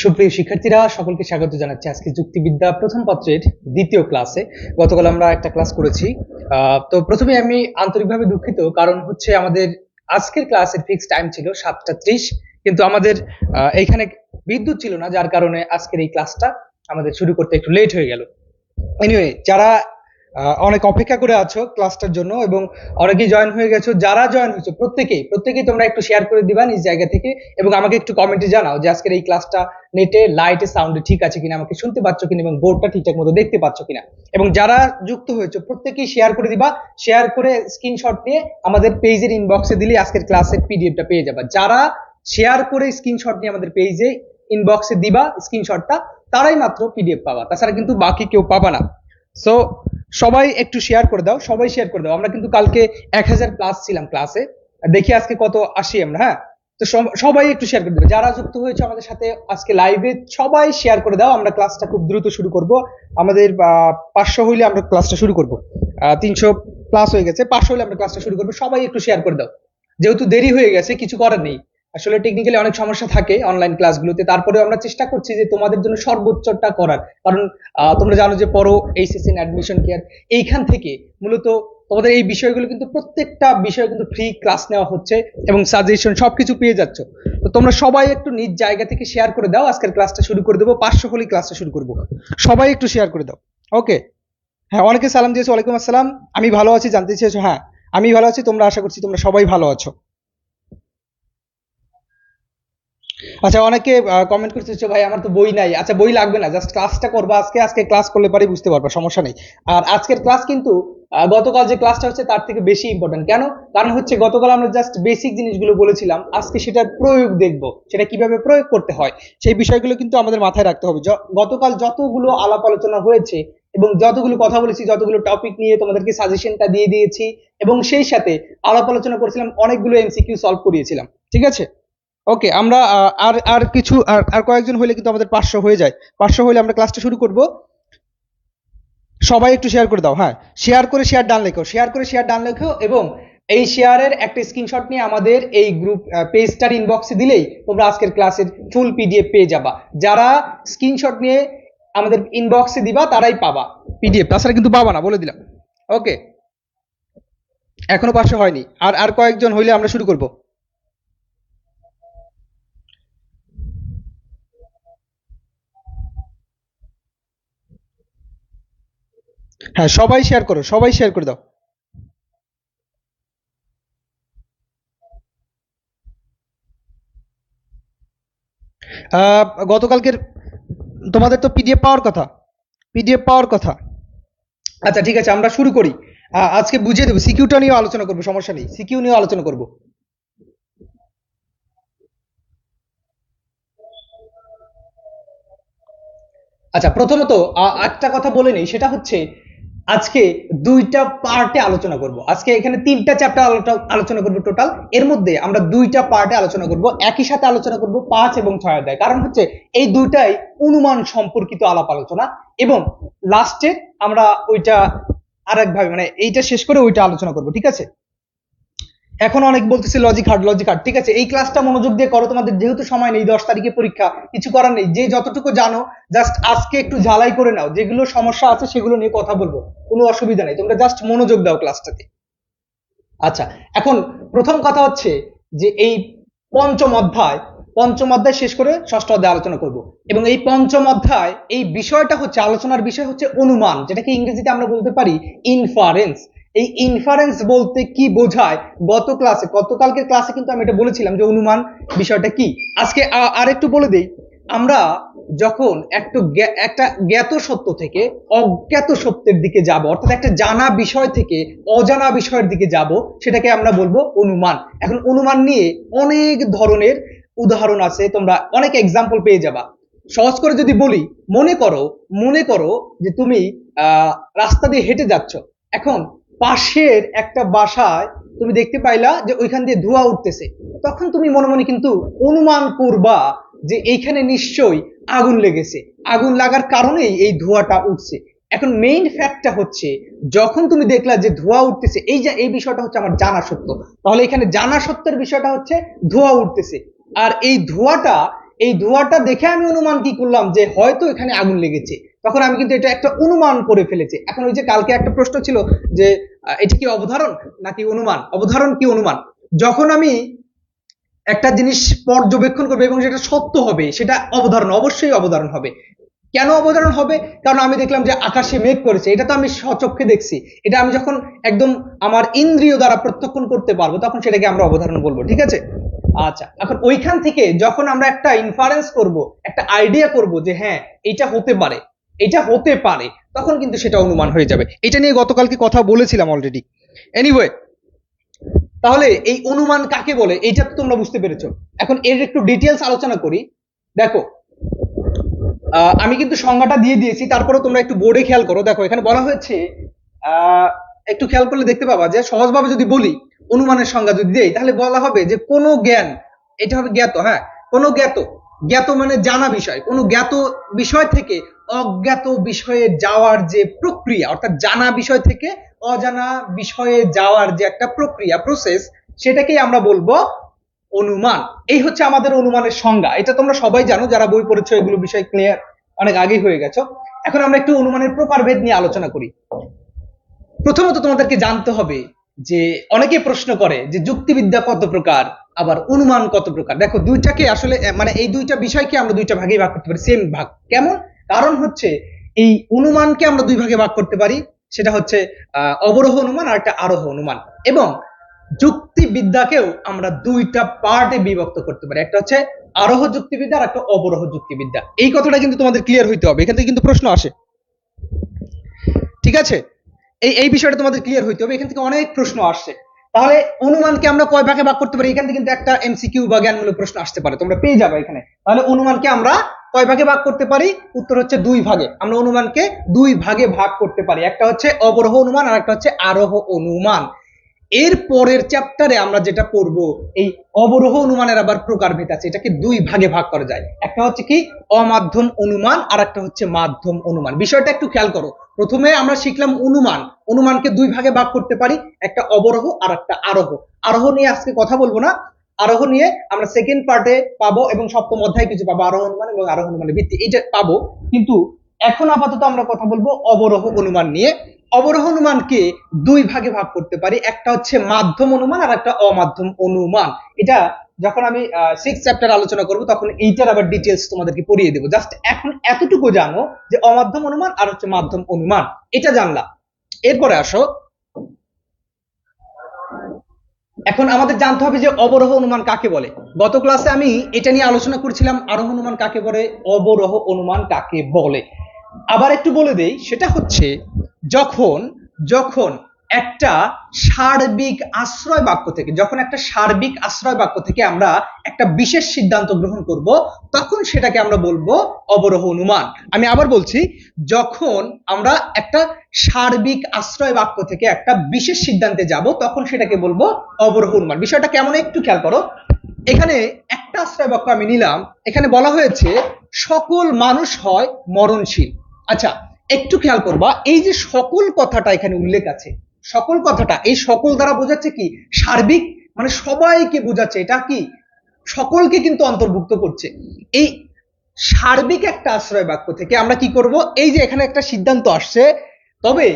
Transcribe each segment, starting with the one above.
সুপ্রিয় শিক্ষার্থীরা, সকলকে স্বাগত জানাচ্ছি আজকে যুক্তিবিদ্যা প্রথম পত্রের দ্বিতীয় ক্লাসে। গতকাল আমরা একটা ক্লাস করেছি। তো প্রথমে আমি আন্তরিকভাবে দুঃখিত, কারণ হচ্ছে আমাদের আজকের ক্লাসের ফিক্স টাইম ছিল 7:30, কিন্তু আমাদের এইখানে বিদ্যুৎ ছিল না, যার কারণে আজকের এই ক্লাসটা আমাদের শুরু করতে একটু লেট হয়ে গেল। এনিওয়ে, যারা অনেক অপেক্ষা করে আছো ক্লাসটার জন্য এবং অনেকেই জয়েন হয়ে গেছো, যারা জয়েন হয়েছো প্রত্যেকেই তোমরা একটু শেয়ার করে দিবা নিজ জায়গা থেকে, এবং আমাকে একটু কমেন্টে জানাও যে আজকের এই ক্লাসটা নেটে লাইটে সাউন্ডে ঠিক আছে কিনা, আমাকে শুনতে পাচ্ছ কিনা এবং বোর্ডটা ঠিকঠাক মতো দেখতে পাচ্ছ কিনা। এবং যারা যুক্ত হয়েছো প্রত্যেকেই শেয়ার করে দিবা, শেয়ার করে স্ক্রিনশট নিয়ে আমাদের পেজের ইনবক্সে দিলে আজকের ক্লাসের পিডিএফটা পেয়ে যাবা। যারা শেয়ার করে স্ক্রিনশট নিয়ে আমাদের পেজে ইনবক্সে দিবা স্ক্রিনশটটা, তারাই মাত্র পিডিএফ পাবা, তাছাড়া কিন্তু বাকি কেউ পাবা না। সো সবাই একটু শেয়ার করে দাও, সবাই শেয়ার করে দাও। আমরা কিন্তু কালকে 1000 প্লাস ছিলাম ক্লাসে, দেখি আজকে কত আসি আমরা। হ্যাঁ, তো সবাই একটু শেয়ার করে দেবে। যারা যুক্ত হয়েছে আমাদের সাথে আজকে লাইভে, সবাই শেয়ার করে দাও। আমরা ক্লাসটা খুব দ্রুত শুরু করব। আমাদের 500 হইলে আমরা ক্লাসটা শুরু করব। 300 প্লাস হয়ে গেছে, 500 হইলে আমরা ক্লাসটা শুরু করব। সবাই একটু শেয়ার করে দাও, যেহেতু দেরি হয়ে গেছে, কিছু করার নেই। আসলে টেকনিক্যালি অনেক সমস্যা থাকে অনলাইন ক্লাসগুলোতে, তারপরেও আমরা চেষ্টা করছি যে তোমাদের জন্য সর্বোচ্চটা করার। কারণ তোমরা জানো যে পড়ো এইচএসসি অ্যাডমিশন কেয়ার, এইখান থেকে মূলত তোমাদের এই বিষয়গুলো কিন্তু প্রত্যেকটা বিষয় কিন্তু ফ্রি ক্লাস নেওয়া হচ্ছে এবং সাজেশন সবকিছু পেয়ে যাচ্ছ। তো তোমরা সবাই একটু নিজ জায়গা থেকে শেয়ার করে দাও। আজকের ক্লাসটা শুরু করে দেবো, 500 হলেই ক্লাসটা শুরু করবো। সবাই একটু শেয়ার করে দাও। ওকে, হ্যাঁ, অনেকে সালাম দিয়েছো, ওয়ালাইকুম আসসালাম। আমি ভালো আছি জানতে চেয়েছো? হ্যাঁ, আমি ভালো আছি, তোমরা আশা করছি তোমরা সবাই ভালো আছো। আচ্ছা, অনেকে কমেন্ট করতেছো ভাই আমার তো বই নাই। আচ্ছা, বই লাগবে না, জাস্ট ক্লাসটা করবা আজকে। আজকে ক্লাস করলে পরে বুঝতে পারবা, সমস্যা নেই। আর আজকের ক্লাস কিন্তু গতকাল যে ক্লাসটা হচ্ছে তার থেকে বেশি ইম্পর্টেন্ট। কেন? কারণ হচ্ছে গতকাল আমরা জাস্ট বেসিক জিনিসগুলো বলেছিলাম, আজকে সেটার প্রয়োগ দেখব, সেটা কিভাবে প্রয়োগ করতে হয় সেই বিষয়গুলো কিন্তু আমাদের মাথায় রাখতে হবে। গতকাল যতগুলো আলাপ আলোচনা হয়েছে এবং যতগুলো কথা বলেছি, যতগুলো টপিক নিয়ে তোমাদেরকে সাজেশনটা দিয়ে দিয়েছি, এবং সেই সাথে আলাপ আলোচনা করেছিলাম, অনেকগুলো এমসিকিউ সলভ করিয়েছিলাম। ঠিক আছে? ওকে, আমরা আর আর কিছু আর কয়েকজন হইলে কিন্তু আমাদের 500 হয়ে যায়। 500 হইলে আমরা ক্লাসটা শুরু করব। সবাই একটু শেয়ার করে দাও। হ্যাঁ, শেয়ার করে শেয়ার ডান লেখো, শেয়ার করে শেয়ার ডান লেখো, এবং এই শেয়ারের একটা স্ক্রিনশট নিয়ে আমাদের এই গ্রুপ পেজটার ইনবক্সে দিলেই তোমরা আজকের ক্লাসের ফুল পিডিএফ পেয়ে যাবা। যারা স্ক্রিনশট নিয়ে আমাদের ইনবক্সে দিবা তারাই পাবা পিডিএফ, তাছাড়া কিন্তু পাবা না, বলে দিলাম। ওকে, এখনো 500 হয়নি, আর আর কয়েকজন হইলে আমরা শুরু করব। হ্যাঁ, সবাই শেয়ার করো, সবাই শেয়ার করে দাও। গতকালকের তোমাদের তো পিডিএফ পাওয়ার কথা, পিডিএফ পাওয়ার কথা। আচ্ছা, ঠিক আছে, আমরা শুরু করি। আজকে বুঝিয়ে দেবো, সিকিউটা নিয়ে আলোচনা করবো, সমস্যা নেই, সিকিউ নিয়ে আলোচনা করব। আচ্ছা, প্রথমত একটা কথা বলে নেই, সেটা হচ্ছে আজকে দুইটা পার্টে আলোচনা করব। আজকে এখানে 3টা চ্যাপ্টার আলোচনা করব টোটাল। এর মধ্যে আমরা দুইটা পার্টে আলোচনা করব, একই সাথে আলোচনা করব 5 এবং 6 অধ্যায়। কারণ হচ্ছে এই দুইটাই অনুমান সম্পর্কিত আলাপ আলোচনা, এবং লাস্টে আমরা ওইটা আরেকভাবে, মানে এইটা শেষ করে ওইটা আলোচনা করব। ঠিক আছে? এখন অনেক বলতেছে লজিক হার্ড, লজিক হার্ড। ঠিক আছে, এই ক্লাসটা মনোযোগ দিয়ে করো। তোমাদের যেহেতু সময় নেই, 10 তারিখে পরীক্ষা, কিছু করার নেই। যে যতটুকু জানো জাস্ট আজকে একটু ঝালাই করে নাও, যেগুলো সমস্যা আছে সেগুলো নিয়ে কথা বলবো, কোনো অসুবিধা নেই। তোমরা জাস্ট মনোযোগ দাও ক্লাসটাতে। আচ্ছা, এখন প্রথম কথা হচ্ছে যে এই পঞ্চম অধ্যায়, পঞ্চম অধ্যায় শেষ করে ষষ্ঠ অধ্যায় আলোচনা করব। এবং এই পঞ্চম অধ্যায় এই বিষয়টা হচ্ছে, আলোচনার বিষয় হচ্ছে অনুমান, যেটাকে ইংরেজিতে আমরা বলতে পারি ইনফারেন্স। এই ইনফারেন্স বলতে কি বোঝায়, গতকালকের ক্লাসে কিন্তু আমি এটা বলেছিলাম যে অনুমান বিষয়টা কি। আজকে আরেকটু বলে দেই। আমরা যখন একটা জ্ঞাত সত্য থেকে অজ্ঞাত সত্যের দিকে যাব, অর্থাৎ একটা জানা বিষয় থেকে অজানা বিষয়ের দিকে যাব, সেটাকে আমরা বলবো অনুমান। এখন অনুমান নিয়ে অনেক ধরনের উদাহরণ আছে, তোমরা অনেক এক্সাম্পল পেয়ে যাবা। সহজ করে যদি বলি, মনে করো যে তুমি রাস্তা দিয়ে হেঁটে যাচ্ছ। এখন পাশের একটা বাসায় তুমি দেখতে পাইলা যে ওইখান দিয়ে ধোঁয়া উঠতেছে। তখন তুমি মনে মনে কিন্তু অনুমান করবা যে এইখানে নিশ্চয়ই আগুন লেগেছে, আগুন লাগার কারণেই এই ধোঁয়াটা উঠছে। এখন মেইন ফ্যাক্টটা হচ্ছে, যখন তুমি দেখলা যে ধোঁয়া উঠতেছে, এই বিষয়টা হচ্ছে আমার জানা সত্য, তাহলে এখানে জানা সত্যের বিষয়টা হচ্ছে ধোঁয়া উঠতেছে। আর এই ধোঁয়াটা দেখে আমি অনুমান কি করলাম যে হয়তো এখানে আগুন লেগেছে, তখন আমি কিন্তু এটা একটা অনুমান করে ফেলেছি। এখন ওই যে কালকে একটা প্রশ্ন ছিল যে এটা কি অবধারণ নাকি অনুমান, অবধারণ কি অনুমান। যখন আমি একটা জিনিস পর্যবেক্ষণ করবে এবং সেটা সত্য হবে, সেটা অবধারণ, অবশ্যই অবধারণ হবে। কেন অবধারণ হবে? কারণ আমি দেখলাম যে আকাশে মেঘ করেছে, এটা তো আমি স্বচক্ষে দেখছি। এটা আমি যখন একদম আমার ইন্দ্রিয় দ্বারা প্রত্যক্ষণ করতে পারবো, তখন সেটাকে আমরা অবধারণ বলবো। ঠিক আছে? আচ্ছা, এখন ওইখান থেকে যখন আমরা একটা ইনফারেন্স করব, একটা আইডিয়া করব যে হ্যাঁ এটা হতে পারে, এটা হতে পারে, তখন কিন্তু সেটা অনুমান হয়ে যাবে। এটা নিয়ে গতকালকে কথা বলেছিলাম অলরেডি। এনিওয়ে, তাহলে এই অনুমান কাকে বলে এইটা তো তোমরা বুঝতে পেরেছো। এখন এর একটু ডিটেলস আলোচনা করি। দেখো, আমি কিন্তু সংজ্ঞাটা দিয়ে দিয়েছি, তারপরে তোমরা একটু বোর্ডে খেয়াল করো। দেখো এখানে বলা হয়েছে, একটু খেয়াল করলে দেখতে পাবা যে সহজভাবে যদি বলি, অনুমানের সংজ্ঞা যদি দেই, তাহলে বলা হবে যে কোনো জ্ঞান, এটা হবে জ্ঞাত। হ্যাঁ, কোনো জ্ঞাত, জ্ঞাত মানে জানা বিষয়, কোনো জ্ঞাত বিষয় থেকে অজ্ঞাত বিষয়ে যাওয়ার যে প্রক্রিয়া, অর্থাৎ জানা বিষয় থেকে অজানা বিষয়ে যাওয়ার যে একটা প্রক্রিয়া, প্রসেস, সেটাকেই আমরা বলবো অনুমান। এই হচ্ছে আমাদের অনুমানের সংজ্ঞা। এটা তোমরা সবাই জানো, যারা বই পড়েছো, এগুলো বিষয় ক্লিয়ার অনেক আগেই হয়ে গেছো। এখন আমরা একটু অনুমানের প্রকারভেদ নিয়ে আলোচনা করি। প্রথমত তোমাদেরকে জানতে হবে যে অনেকে প্রশ্ন করে যে যুক্তিবিদ্যা কত প্রকার, আবার অনুমান কত প্রকার। দেখো, দুইটাকে আসলে মানে এই দুইটা বিষয়কে আমরা দুইটা ভাগেই ভাগ করতে পারি, সেম ভাগ। কেমন? কারণ হচ্ছে এই অনুমানকে আমরা দুই ভাগে ভাগ করতে পারি, সেটা হচ্ছে অবরোহ অনুমান আর একটা আরোহ অনুমান। এবং যুক্তিবিদ্যাকেও আমরা দুইটা পার্টে বিভক্ত করতে পারি, একটা হচ্ছে আরোহ যুক্তিবিদ্যা আর একটা অবরোহ যুক্তিবিদ্যা। এই কথাটা কিন্তু তোমাদের ক্লিয়ার হইতে হবে, এখান থেকে কিন্তু প্রশ্ন আসে। ঠিক আছে? এই বিষয়টা তোমাদের ক্লিয়ার হইতে হবে, এখান থেকে অনেক প্রশ্ন আসছে। তাহলে অনুমানকে আমরা কয় ভাগে ভাগ করতে পারি? এখান থেকে কিন্তু একটা এমসিকিউ বা জ্ঞানমূলক প্রশ্ন আসতে পারে, তোমরা পেয়ে যাবে এখানে। তাহলে অনুমানকে আমরা কয় ভাগে ভাগ করতে পারি? উত্তর হচ্ছে দুই ভাগে। আমরা অনুমানকে দুই ভাগে ভাগ করতে পারি, একটা হচ্ছে অবরোহ অনুমান আর একটা হচ্ছে আরোহ অনুমান। এর পরের চ্যাপ্টারে আমরা যেটা পড়ব, এই অবরোহ অনুমানের আবার প্রকারভেদ আছে, এটাকে দুই ভাগে ভাগ করা যায়। একটা হচ্ছে কি অমাধ্যম অনুমান আর একটা হচ্ছে মাধ্যম অনুমান। বিষয়টা একটু খেয়াল করো। প্রথমে আমরা শিখলাম অনুমান, অনুমানকে দুই ভাগে ভাগ করতে পারি, একটা অবরোহ আর একটা আরোহ। আরোহ নিয়ে আজকে কথা বলবো না, আরোহ নিয়ে আমরা সেকেন্ড পার্টে পাবো এবং সপ্তম অধ্যায় কিছু পাবো, আরোহ অনুমান এবং আরোহ অনুমানের ভিত্তি, এইটা পাবো। কিন্তু এখন আপাতত আমরা কথা বলবো অবরোহ অনুমান নিয়ে। অবরোহ অনুমানকে দুই ভাগে ভাগ করতে পারি, একটা হচ্ছে মাধ্যম অনুমান আর একটা অমাধ্যম অনুমান। এটা যখন আমি 6 চ্যাপ্টার আলোচনা করব, তখন এইটার আবার ডিটেলস তোমাদেরকে পড়িয়ে দেবো। জাস্ট এখন এতটুকু জানো যে অমাধ্যম অনুমান আর হচ্ছে মাধ্যম অনুমান, এটা জানলা। এরপরে আসো, এখন আমাদের জানতে হবে যে অবরোহ অনুমান কাকে বলে। গত ক্লাসে আমি এটা নিয়ে আলোচনা করছিলাম, আরোহ অনুমান কাকে বলে, অবরোহ অনুমান কাকে বলে। আবার একটু বলে দেই, সেটা হচ্ছে যখন যখন একটা সার্বিক আশ্রয় বাক্য থেকে, যখন একটা সার্বিক আশ্রয় বাক্য থেকে আমরা একটা বিশেষ সিদ্ধান্ত গ্রহণ করব, তখন সেটাকে আমরা বলবো অবরোহ অনুমান। আমি আবার বলছি, যখন আমরা একটা সার্বিক আশ্রয় বাক্য থেকে একটা বিশেষ সিদ্ধান্তে যাব, তখন সেটাকে বলবো অবরোহ অনুমান। বিষয়টা কেমন একটু খেয়াল করো। এখানে একটা আশ্রয় বাক্য আমি নিলাম, এখানে বলা হয়েছে সকল মানুষ হয় মরণশীল। আচ্ছা, একটু খেয়াল করবা, এই যে সকল কথাটা এখানে উল্লেখ আছে, সকল কথাটা, এই সকল দ্বারা বোঝাচ্ছে কি সার্বিক, মানে সবাইকে বোঝাচ্ছে। এটা কি সকলকে কিন্তু অন্তর্ভুক্ত করছে। এই সার্বিক একটা আশ্রয় বাক্য থেকে আমরা কি করব, এই যে এখানে একটা সিদ্ধান্ত আসছে, তবে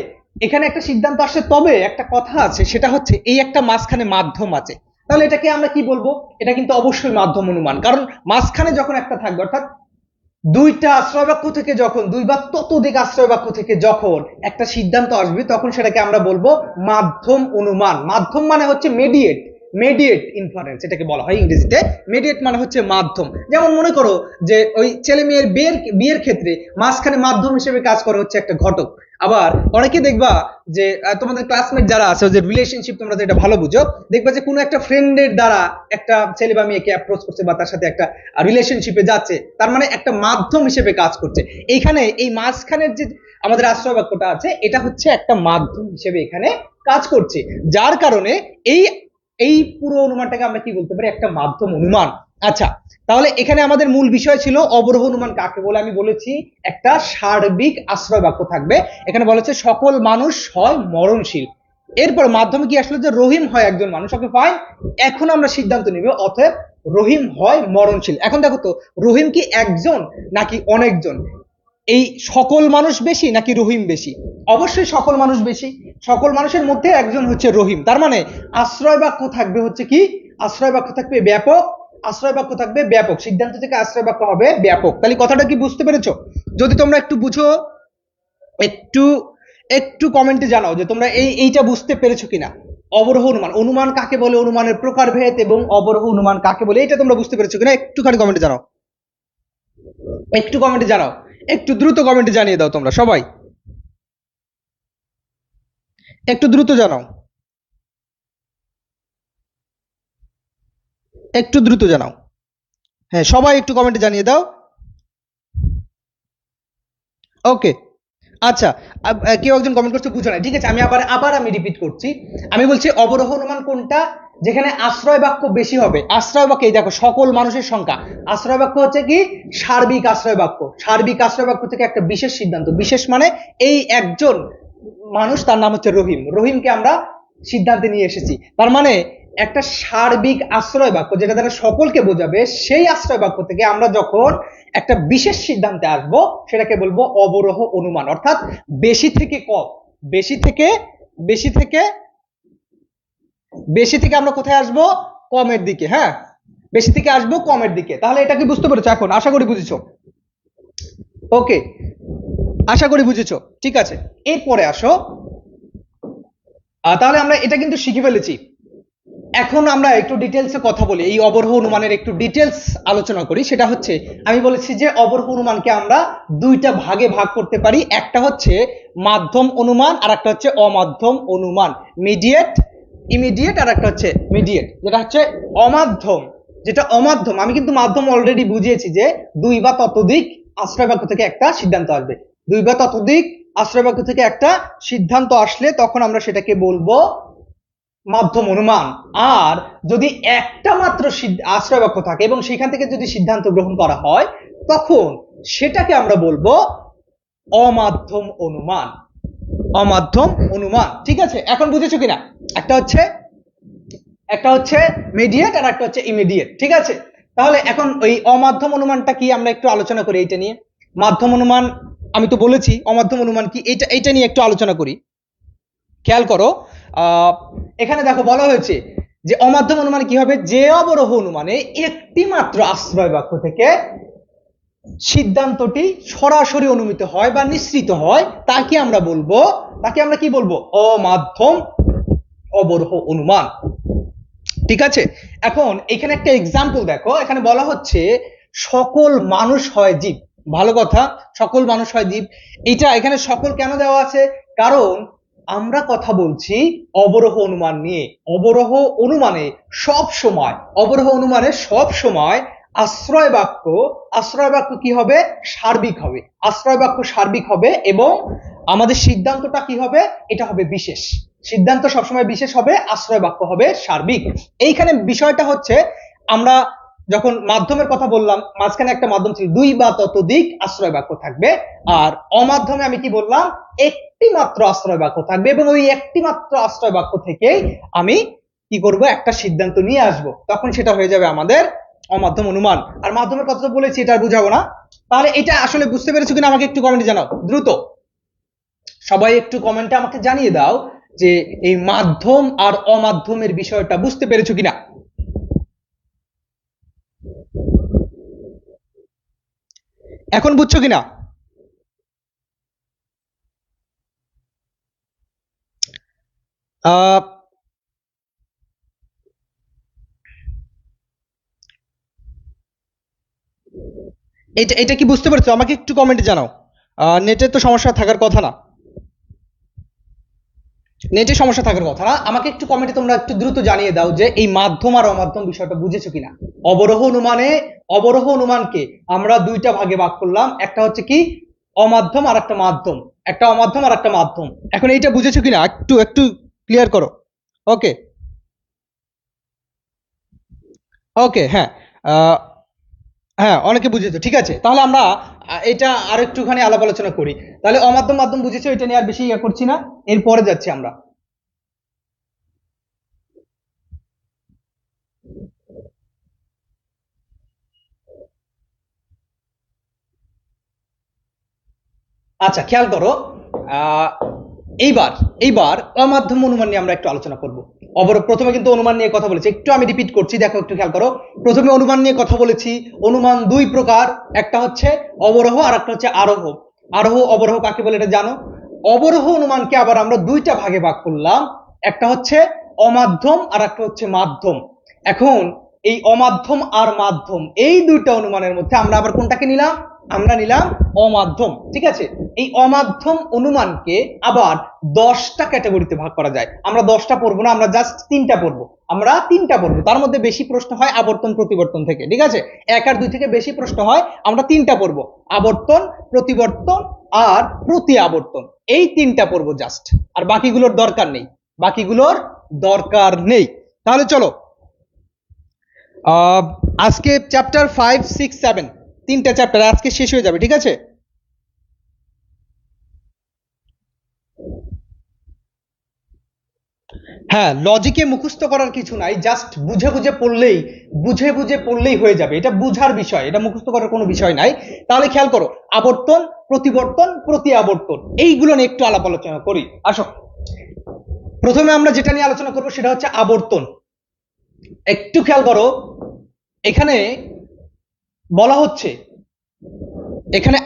এখানে একটা সিদ্ধান্ত আসছে, তবে একটা কথা আছে, সেটা হচ্ছে এই একটা মাঝখানে মাধ্যম আছে। তাহলে এটাকে আমরা কি বলবো? এটা কিন্তু অবশ্যই মাধ্যম অনুমান, কারণ মাঝখানে যখন একটা থাকবে, অর্থাৎ দুইটা আশ্রয় বাক্য থেকে যখন, দুই বা ততোধিক আশ্রয় বাক্য থেকে যখন একটা সিদ্ধান্ত আসবে, তখন সেটাকে আমরা বলবো মাধ্যম অনুমান। মাধ্যম মানে হচ্ছে মেডিয়েট, মেডিয়েট ইনফারেন্স এটাকে বলা হয় ইংরেজিতে। মেডিয়েট মানে হচ্ছে মাধ্যম। যেমন মনে করো যে ওই ছেলে মেয়ের বিয়ের ক্ষেত্রে মাঝখানে মাধ্যম হিসেবে কাজ করে হচ্ছে একটা ঘটক। আবার অনেকে দেখবা যে তোমাদের ক্লাসমেট যারা আছে, যে রিলেশনশিপ তোমরা যেটা ভালো বুঝো, দেখবা যে কোনো একটা ফ্রেন্ডের দ্বারা একটা ছেলে বা মেয়েকে অ্যাপ্রোচ করছে বা তার সাথে একটা রিলেশনশিপে যাচ্ছে, তার মানে একটা মাধ্যম হিসেবে কাজ করছে। এইখানে এই মাঝখানের যে আমাদের আশ্রয় বাক্যটা আছে, এটা হচ্ছে একটা মাধ্যম হিসেবে এখানে কাজ করছে, যার কারণে এই এই পুরো অনুমানটাকে আমরা কি বলতে পারি, একটা মাধ্যম অনুমান। আচ্ছা, তাহলে এখানে আমাদের মূল বিষয় ছিল অবরোহ অনুমান কাকে বলে। আমি বলেছি একটা সার্বিক আশ্রয় বাক্য থাকবে। এখানে বলেছে সকল মানুষ হয় মরণশীল। এরপর মাধ্যমে কি আসলে যে রহিম হয় একজন মানুষ, ওকে ফাইন। এখন আমরা সিদ্ধান্ত নিব অতএব রহিম হয় মরণশীল। এখন দেখো তো, রহিম কি একজন নাকি অনেকজন? এই সকল মানুষ বেশি নাকি রহিম বেশি? অবশ্যই সকল মানুষ বেশি। সকল মানুষের মধ্যে একজন হচ্ছে রহিম। তার মানে আশ্রয় বাক্য থাকবে হচ্ছে কি, আশ্রয় বাক্য থাকবে ব্যাপক, আশ্রয় বাক্য থাকবে ব্যাপক, সিদ্ধান্ত থেকে আশ্রয় বাক্য হবে ব্যাপক। তাহলে কথাটা কি বুঝতে পেরেছো? যদি তোমরা একটু বুঝো, একটু একটু কমেন্টে জানাও যে তোমরা এইটা বুঝতে পেরেছো কিনা। অবরোহ অনুমান, অনুমান কাকে বলে, অনুমানের প্রকারভেদ এবং অবরোহ অনুমান কাকে বলে, এটা তোমরা বুঝতে পেরেছো কিনা একটুখানি কমেন্টে জানাও, একটু কমেন্টে জানাও, একটু দ্রুত কমেন্টে জানিয়ে দাও তোমরা সবাই, একটু দ্রুত জানাও, একটু দ্রুত জানাও। হ্যাঁ, সবাই একটু কমেন্টে জানিয়ে দাও। ওকে, আচ্ছা। কেউ একজন কমেন্ট করছে বুঝো না, ঠিক আছে, আমি আবার আবার আমি রিপিট করছি। আমি বলছি অবরোহ অনুমান কোনটা, যেখানে আশ্রয় বাক্য বেশি হবে। আশ্রয় বাক্য, এই দেখো সকল মানুষের সংখ্যা, আশ্রয় বাক্য হচ্ছে কি সার্বিক আশ্রয় বাক্য। সার্বিক আশ্রয় বাক্য থেকে একটা বিশেষ সিদ্ধান্ত, বিশেষ মানে এই একজন মানুষ, তার নাম হচ্ছে রহিম, রহিমকে আমরা সিদ্ধান্তে নিয়ে এসেছি। তার মানে একটা সার্বিক আশ্রয় বাক্য যেটা দ্বারা সকলকে বোঝাবে, সেই আশ্রয় বাক্য থেকে আমরা যখন একটা বিশেষ সিদ্ধান্তে আসব, সেটাকে বলবো অবরোহ অনুমান। অর্থাৎ বেশি থেকে কম, বেশি থেকে বেশি থেকে বেশি থেকে আমরা কোথায় আসব, কমের দিকে। হ্যাঁ, বেশি থেকে আসবো কমের দিকে। তাহলে এটা কি বুঝতে পেরেছো এখন? আশা করি বুঝেছো। ওকে, আশা করি বুঝেছো। ঠিক আছে, এরপরে আসো। তাহলে আমরা এটা কিন্তু শিখে ফেলেছি। এখন আমরা একটু ডিটেলসে কথা বলি, এই অবরোহ অনুমানের একটু ডিটেলস আলোচনা করি। সেটা হচ্ছে, আমি বলেছি যে অবরোহ অনুমানকে আমরা দুইটা ভাগে ভাগ করতে পারি। একটা হচ্ছে মাধ্যম অনুমান, আর একটা হচ্ছে অমাধ্যম অনুমান। মিডিয়েট, ইমিডিয়েট, আর একটা হচ্ছে মিডিয়েট, যেটা হচ্ছে অমাধ্যম। যেটা অমাধ্যম, আমি কিন্তু মাধ্যম অলরেডি বুঝিয়েছি যে দুই বা ততোধিক আশ্রয় বাক্য থেকে একটা সিদ্ধান্ত আসবে। দুই বা ততোধিক আশ্রয় বাক্য থেকে একটা সিদ্ধান্ত আসলে তখন আমরা সেটাকে বলবো মাধ্যম অনুমান। আর যদি একটা মাত্র আশ্রয় বাক্য থাকে এবং সেখান থেকে যদি সিদ্ধান্ত গ্রহণ করা হয়, তখন সেটাকে আমরা বলবো অমাধ্যম অনুমান। অমাধ্যম অনুমান, ঠিক আছে? এখন বুঝেছো কিনা? একটা হচ্ছে মিডিয়েট আর একটা হচ্ছে ইমিডিয়েট, ঠিক আছে? তাহলে এখন ওই অমাধ্যম অনুমানটা কি আমরা একটু আলোচনা করি এইটা নিয়ে। মাধ্যম অনুমান আমি তো বলেছি, অমাধ্যম অনুমান কি এইটা নিয়ে একটু আলোচনা করি। খেয়াল করো, আহ এখানে দেখো বলা হয়েছে যে অমাধ্যম অনুমান কি হবে, যে অবরোহ অনুমানে একটি মাত্র আশ্রয় বাক্য থেকে সিদ্ধান্তটি সরাসরি অনুমিত হয় বা নিঃসৃত হয়, তাকে আমরা কি বলবো, অমাধ্যম অবরোহ অনুমান। ঠিক আছে, এখন এখানে একটা এক্সাম্পল দেখো। এখানে বলা হচ্ছে সকল মানুষ হয় জীব। ভালো কথা, সকল মানুষ হয় জীব। এটা এখানে সকল কেন দেওয়া আছে? কারণ আমরা কথা বলছি অবরোহ অনুমান নিয়ে। অবরোহ অনুমানে সব সময় আশ্রয় বাক্য কি হবে, সার্বিক হবে। আশ্রয় বাক্য সার্বিক হবে এবং আমাদের সিদ্ধান্তটা কি হবে, এটা হবে বিশেষ। সিদ্ধান্ত সবসময় বিশেষ হবে, আশ্রয় বাক্য হবে সার্বিক। এইখানে বিষয়টা হচ্ছে, আমরা যখন মাধ্যমের কথা বললাম, মাঝখানে একটা মাধ্যম ছিল, দুই বা ততোধিক আশ্রয় বাক্য থাকবে। আর অমাধ্যমে আমি কি বললাম, একটি মাত্র আশ্রয় বাক্য থাকবে এবং ওই একটি মাত্র আশ্রয় বাক্য থেকেই আমি কি করব, একটা সিদ্ধান্ত নিয়ে আসব। তখন সেটা হয়ে যাবে আমাদের অমাধ্যম অনুমান। আর মাধ্যমের কথা তো বলেছি, এটা আর বুঝাবো না। তাহলে এটা আসলে বুঝতে পেরেছো কিনা আমাকে একটু কমেন্টে জানাও দ্রুত। সবাই একটু কমেন্টে আমাকে জানিয়ে দাও যে এই মাধ্যম আর অমাধ্যমের বিষয়টা বুঝতে পেরেছো কিনা। এখন বুঝছো কিনা? আহ এটা এটা কি বুঝতে পারছো? আমাকে একটু কমেন্টে জানাও। নেটের তো সমস্যা থাকার কথা না। নেটে সমস্যা থাকার কথা না, আমাকে একটু কমেন্টে তোমরা একটু দ্রুত জানিয়ে দাও যে এই মাধ্যম আর অমাধ্যম বিষয়টা বুঝেছো কিনা। অবরোহ অনুমানে অবরোহ অনুমানকে আমরা দুইটা ভাগে ভাগ করলাম, একটা হচ্ছে কি অমাধ্যম আর একটা মাধ্যম, একটা অমাধ্যম আর একটা মাধ্যম। এখন এইটা বুঝেছো কিনা একটু একটু ক্লিয়ার করো। ওকে, ওকে, হ্যাঁ, আহ, হ্যাঁ, অনেকে বুঝেছো, ঠিক আছে, তাহলে আমরা এটা আর একটুখানি আলাপ আলোচনা করি। তাহলে অমাধ্যম মাধ্যম বুঝেছো, এটা নিয়ে আর বেশি ইয়ে করছি না, এরপরে যাচ্ছি আমরা। আচ্ছা, খেয়াল করো, আহ, এইবার এইবার অমাধ্যম অনুমান নিয়ে আমরা একটু আলোচনা করব। প্রথমে কিন্তু অনুমান নিয়ে কথা বলেছি, একটু আমি রিপিট করছি, দেখো একটু খেয়াল করো। প্রথমে অনুমান নিয়ে কথা বলেছি। অনুমান দুই প্রকার, একটা হচ্ছে অবরোহ আর একটা হচ্ছে আরোহ। আরোহ অবরোহ কাকে বলে এটা জানো। অবরোহ অনুমানকে আবার আমরা দুইটা ভাগে ভাগ করলাম, একটা হচ্ছে অমাধ্যম আর একটা হচ্ছে মাধ্যম। এখন এই অমাধ্যম আর মাধ্যম এই দুইটা অনুমানের মধ্যে আমরা আবার কোনটাকে নিলাম, আমরা নিলাম অমাধ্যম, ঠিক আছে। এই অমাধ্যম অনুমানকে আবার 10টা ক্যাটাগরিতে ভাগ করা যায়। আমরা 10টা পড়বো না, আমরা জাস্ট 3টা পড়বো। আমরা 3টা পড়বো, তার মধ্যে বেশি প্রশ্ন হয় আবর্তন প্রতিবর্তন থেকে, ঠিক আছে। 1 আর 2 থেকে বেশি প্রশ্ন হয়, আমরা 3টা পড়বো, আবর্তন, প্রতিবর্তন আর প্রতি আবর্তন। এই 3টা পড়বো জাস্ট, আর বাকিগুলোর দরকার নেই, বাকিগুলোর দরকার নেই। তাহলে চলো, আহ, আজকে চ্যাপ্টার 5, 6, 7 তিনটা চ্যাপ্টার আজকে শেষ হয়ে যাবে, ঠিক আছে। হ্যাঁ, লজিকে মুখস্থ করার কিছু নাই, জাস্ট বুঝে বুঝে পড়লেই, বুঝে বুঝে পড়লেই হয়ে যাবে, এটা বুঝার বিষয়, এটা মুখস্থ করার কোনো বিষয় নাই। তাহলে খেয়াল করো, আবর্তন, প্রতিবর্তন, প্রতি আবর্তন, এইগুলো নিয়ে একটু আলাপ আলোচনা করি, আসো। প্রথমে আমরা যেটা নিয়ে আলোচনা করবো সেটা হচ্ছে আবর্তন। একটু খেয়াল করো, এখানে বলা হচ্ছে, এখানে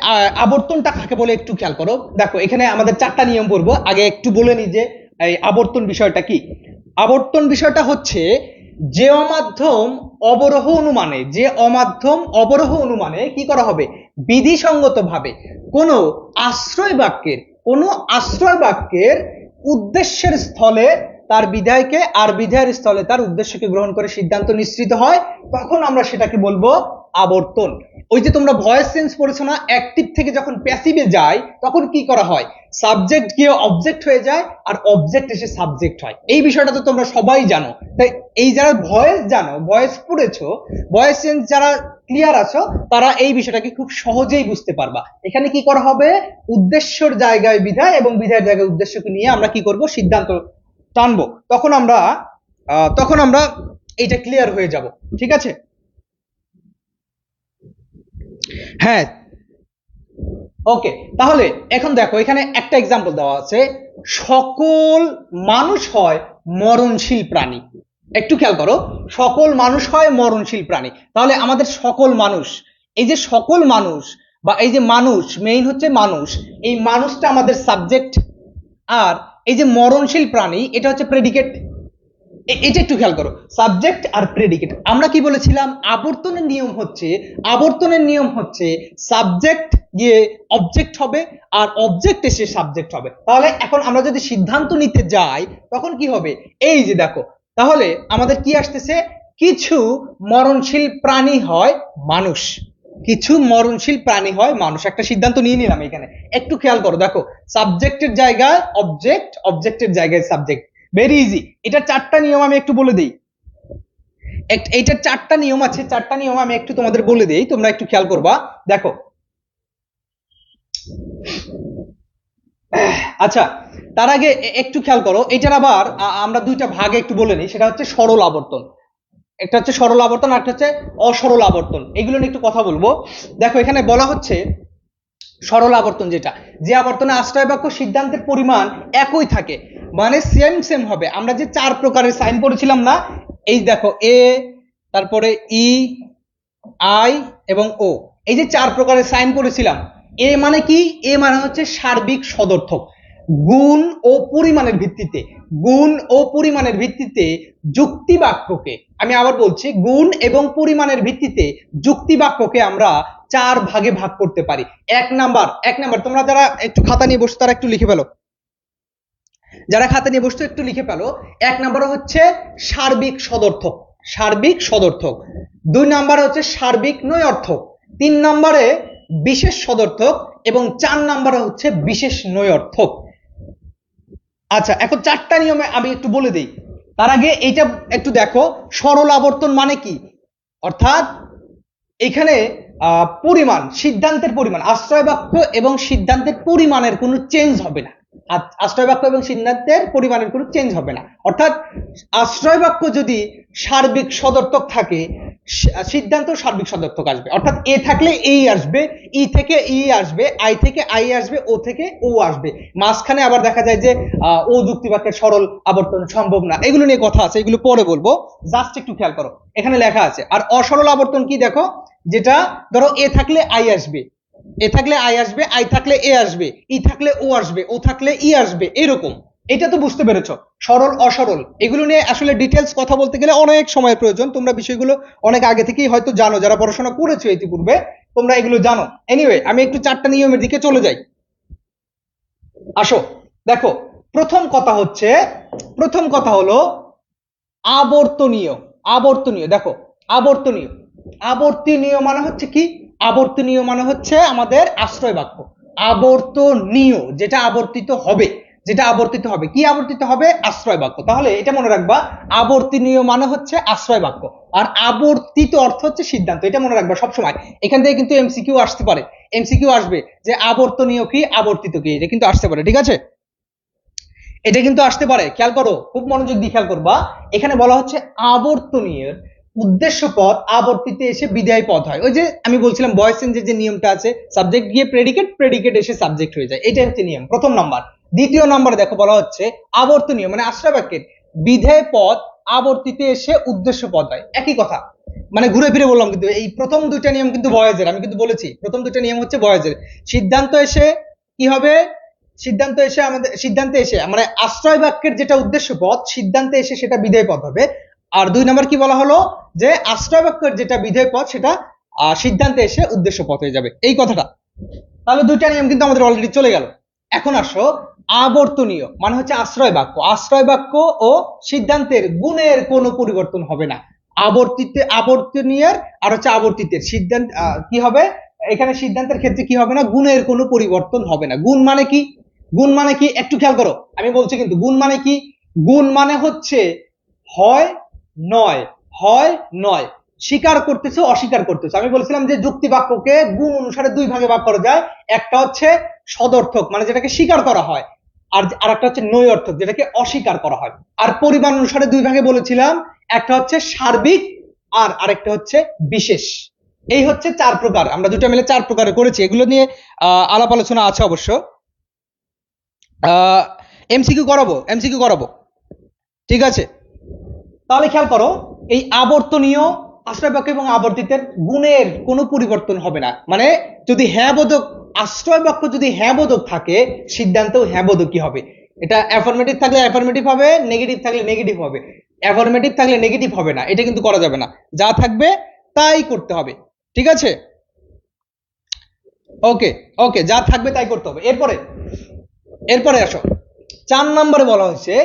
আবর্তনটা কাকে বলে একটু খেয়াল করো। দেখো এখানে আমাদের 4টা নিয়ম পড়বো, আগে একটু বলে নি যে এই আবর্তন বিষয়টা কি। আবর্তন বিষয়টা হচ্ছে যে অমাধ্যম অবরোহ অনুমানে, যে অমাধ্যম অবরোহ অনুমানে কি করা হবে, বিধিসঙ্গত ভাবে কোনো আশ্রয় বাক্যের, কোনো আশ্রয় বাক্যের উদ্দেশ্যের স্থলে তার বিধায়কে আর বিধায়ের স্থলে তার উদ্দেশ্যকে গ্রহণ করে সিদ্ধান্ত নিশ্চিত হয়, তখন আমরা সেটাকে বলবো আবর্তন। ওই যে তোমরা ভয়েস চেঞ্জ পড়েছো না, অ্যাক্টিভ থেকে যখন প্যাসিভে যায় তখন কি করা হয়, সাবজেক্ট গিয়ে অবজেক্ট হয়ে যায় আর অবজেক্ট এসে সাবজেক্ট হয়। এই বিষয়টা তো তোমরা সবাই জানো। তাই এই যারা ভয়েস জানো, ভয়েস পড়েছো, ভয়েস চেঞ্জ যারা ক্লিয়ার আছো, তারা এই বিষয়টাকে খুব সহজেই বুঝতে পারবা। এখানে কি করা হবে, উদ্দেশ্যের জায়গায় বিধায় এবং বিধায়ের জায়গায় উদ্দেশ্যকে নিয়ে আমরা কি করব, সিদ্ধান্ত টানবো। তখন আমরা এইটা ক্লিয়ার হয়ে যাব, ঠিক আছে। হ্যাঁ, ওকে, তাহলে এখন দেখো এখানে একটা এক্সাম্পল দেওয়া আছে, সকল মানুষ হয় মরণশীল প্রাণী। একটু খেয়াল করো, সকল মানুষ হয় মরণশীল প্রাণী। তাহলে আমাদের সকল মানুষ, এই যে সকল মানুষ বা এই যে মানুষ, মেইন হচ্ছে মানুষ, এই মানুষটা আমাদের সাবজেক্ট, আর এই যে মরণশীল প্রাণী এটা হচ্ছে প্রেডিকেট। এটা একটু খেয়াল করো, সাবজেক্ট আর প্রেডিকেট। আমরা কি বলেছিলাম, আবর্তনের নিয়ম হচ্ছে সাবজেক্ট গিয়ে অবজেক্ট হবে আর অবজেক্ট এসে সাবজেক্ট হবে। তাহলে এখন আমরা যদি সিদ্ধান্ত নিতে যাই তখন কি হবে, এই যে দেখো, তাহলে আমাদের কি আসতেছে, কিছু মরণশীল প্রাণী হয় মানুষ, কিছু মরণশীল প্রাণী হয় মানুষ, একটা সিদ্ধান্ত নিয়ে নিলাম এখানে। একটু খেয়াল করো, দেখো, সাবজেক্টের জায়গায় অবজেক্ট, অবজেক্টের জায়গায় সাবজেক্ট, ভেরি ইজি। এটা 4টা নিয়ম আমি একটু বলে দিই, এইটার 4টা নিয়ম আছে, 4টা নিয়ম আমি একটু তোমাদের বলে দিই, তোমরা একটু খেয়াল করবা। দেখো, আচ্ছা, তার আগে একটু খেয়াল করো, এটার আবার আমরা দুইটা ভাগে একটু বলে নিই, সেটা হচ্ছে সরল আবর্তন, একটা হচ্ছে সরল আবর্তন আর একটা হচ্ছে অসরল আবর্তন, এগুলো নিয়ে একটু কথা বলবো। দেখো এখানে বলা হচ্ছে সরল আবর্তন যেটা, যে আবর্তনে আশ্রয় বাক্য সিদ্ধান্তের পরিমাণ একই থাকে, মানে সেম সেম হবে। আমরা যে 4 প্রকারের সাইন পড়েছিলাম না, এই দেখো এ, তারপরে ই, আই এবং ও, এই যে 4 প্রকারের সাইন পড়েছিলাম। এ মানে কি, এ মানে হচ্ছে সার্বিক সদর্থক, গুণ ও পরিমাণের ভিত্তিতে, গুণ ও পরিমাণের ভিত্তিতে যুক্তি বাক্যকে, আমি আবার বলছি, গুণ এবং পরিমাণের ভিত্তিতে যুক্তি বাক্যকে আমরা 4 ভাগে ভাগ করতে পারি। এক নাম্বার, তোমরা যারা একটু খাতা নিয়ে বসে তারা একটু লিখে ফেলো। যারা খাতা নিয়ে বসতো একটু লিখে পেলো। 1 নম্বরে হচ্ছে সার্বিক সদর্থক, সার্বিক সদর্থক। 2 নম্বরে হচ্ছে সার্বিক নৈঅর্থক। 3 নম্বরে বিশেষ সদর্থক এবং 4 নম্বরে হচ্ছে বিশেষ নৈঅর্থক। আচ্ছা, এখন 4টা নিয়মে আমি একটু বলে দিই। তার আগে এইটা একটু দেখো, সরল আবর্তন মানে কি। অর্থাৎ এখানে পরিমাণ, সিদ্ধান্তের পরিমাণ, আশ্রয় বাক্য এবং সিদ্ধান্তের পরিমাণের কোনো চেঞ্জ হবে না। আশ্রয় বাক্য এবং সিদ্ধান্তের পরিমাণের কোনো চেঞ্জ হবে না। অর্থাৎ আশ্রয় বাক্য যদি সার্বিক সদর্থক থাকে, সিদ্ধান্ত সার্বিক সদর্থক আসবে। অর্থাৎ এ থাকলে এই আসবে, ই থেকে ই আসবে, আই থেকে আই আসবে, ও থেকে ও আসবে। মাঝখানে আবার দেখা যায় যে ও যুক্তি বাক্যের সরল আবর্তন সম্ভব না। এগুলো নিয়ে কথা আছে, এগুলো পরে বলবো, জাস্ট একটু খেয়াল করো এখানে লেখা আছে। আর অসরল আবর্তন কি দেখো, যেটা ধরো এ থাকলে আই আসবে, এ থাকলে আই আসবে, আই থাকলে এ আসবে, ই থাকলে ও আসবে, ও থাকলে ই আসবে, এরকম। এটা তো বুঝতে পেরেছো, সরল অসরল এগুলো নিয়ে আসলে ডিটেলস কথা বলতে গেলে অনেক সময়ের প্রয়োজন। তোমরা বিষয়গুলো অনেক আগে থেকেই হয়তো জানো, যারা পড়াশোনা করেছো ইতিপূর্বে তোমরা এগুলো জানো। এনিওয়ে, আমি একটু 4টা নিয়মের দিকে চলে যাই। আসো দেখো, প্রথম কথা হলো আবর্তনীয়। আবর্তনীয় দেখো, আবর্তনীয়, আবর্তনীয় মানে হচ্ছে কি, আবর্তনীয় মানে হচ্ছে আমাদের আশ্রয় বাক্য। আবর্তনীয় যেটা আবর্তিত হবে, যেটা আবর্তিত হবে, কি আবর্তিত হবে, আশ্রয় বাক্য। তাহলে এটা মনে রাখবা, আবর্তনীয় মানে হচ্ছে আশ্রয় বাক্য, আর আবর্তিত অর্থ হচ্ছে সিদ্ধান্ত। এটা মনে রাখবা সবসময়। এখান থেকে কিন্তু এমসিকিউ আসতে পারে, এমসিকিউ আসবে যে আবর্তনীয় কি আবর্তিত কি, এটা কিন্তু আসতে পারে, ঠিক আছে, এটা কিন্তু আসতে পারে। খেয়াল করো, খুব মনোযোগ দিয়ে খেয়াল করবা। এখানে বলা হচ্ছে আবর্তনীয়ের উদ্দেশ্য পদ আবর্তিতে এসে বিধেয় পদ হয়। ওই যে আমি বলছিলাম ভয়েস চেঞ্জের যে নিয়মটা আছে, সাবজেক্ট গিয়ে প্রেডিকেট, প্রেডিকেট এসে সাবজেক্ট হয়ে যায়, এটা হচ্ছে নিয়ম, প্রথম নাম্বার। দ্বিতীয় নাম্বারে দেখো বলা হচ্ছে আবর্তনীয় মানে আশ্রয় বাক্যের বিধেয় পদ আবর্তিতে এসে উদ্দেশ্য পদ হয়। একই কথা, মানে ঘুরে ফিরে বললাম, কিন্তু এই প্রথম 2টা নিয়ম কিন্তু ভয়েজের, আমি কিন্তু বলেছি প্রথম 2টা নিয়ম হচ্ছে ভয়েজের। সিদ্ধান্ত এসে কি হবে, সিদ্ধান্তে এসে মানে আশ্রয় বাক্যের যেটা উদ্দেশ্য পদ, সিদ্ধান্তে এসে সেটা বিধেয় পদ হবে। আর 2 নম্বর কি বলা হলো, যে আশ্রয় বাক্যের যেটা বিধেয় পদ সেটা সিদ্ধান্তে এসে উদ্দেশ্য পদ হয়ে যাবে, এই কথাটা। তাহলে 2টা নিয়ম কিন্তু আমাদের অলরেডি চলে গেল। এখন আসো, আবর্তনীয় মানে হচ্ছে আশ্রয় বাক্য, আশ্রয় বাক্য ও সিদ্ধান্তের গুণের কোনো পরিবর্তন হবে না। আবর্তনীয়ের আর হচ্ছে আবর্তিতের সিদ্ধান্ত কি হবে, এখানে সিদ্ধান্তের ক্ষেত্রে কি হবে না, গুণের কোনো পরিবর্তন হবে না। গুণ মানে কি, গুণ মানে কি একটু খেয়াল করো, আমি বলছি কিন্তু গুণ মানে কি। গুণ মানে হচ্ছে হয় নয়, হয় নয়, স্বীকার করতেছো অস্বীকার করতেছো। আমি বলছিলাম যে যুক্তি বাক্যকে গুণ অনুসারে 2 ভাগে ভাগ করা যায়। একটা হচ্ছে সদর্থক মানে যেটাকে স্বীকার করা হয়, আর একটা হচ্ছে নৈঅর্থক যেটাকে অস্বীকার করা হয়। আর পরিমাণ অনুসারে 2 ভাগে বলেছিলাম, একটা হচ্ছে সার্বিক আর আরেকটা হচ্ছে বিশেষ। এই হচ্ছে 4 প্রকার, আমরা 2টা মিলে 4 প্রকারে করেছি। এগুলো নিয়ে আলাপ আলোচনা আছে অবশ্য। এমসিকিউ করাবো, এমসিকিউ করাবো, ঠিক আছে। তাহলে খেয়াল করো, এই আবর্তনীয়, আশ্রয় বাক্য এবং আবর্তিতের গুণের কোনো পরিবর্তন হবে না। মানে যদি হ্যাঁ বোধক, আশ্রয় বাক্য যদি হ্যাঁ বোধক থাকে, সিদ্ধান্তও হ্যাঁ বোধকই হবে। এটা অ্যাফার্মেটিভ থাকলে অ্যাফার্মেটিভ হবে, নেগেটিভ থাকলে নেগেটিভ হবে। অ্যাফার্মেটিভ থাকলে নেগেটিভ হবে না, এটা কিন্তু করা যাবে না, যা থাকবে তাই করতে হবে, ঠিক আছে। ওকে ওকে, যা থাকবে তাই করতে হবে। এরপরে আসো, 4 নম্বরে বলা হয়েছে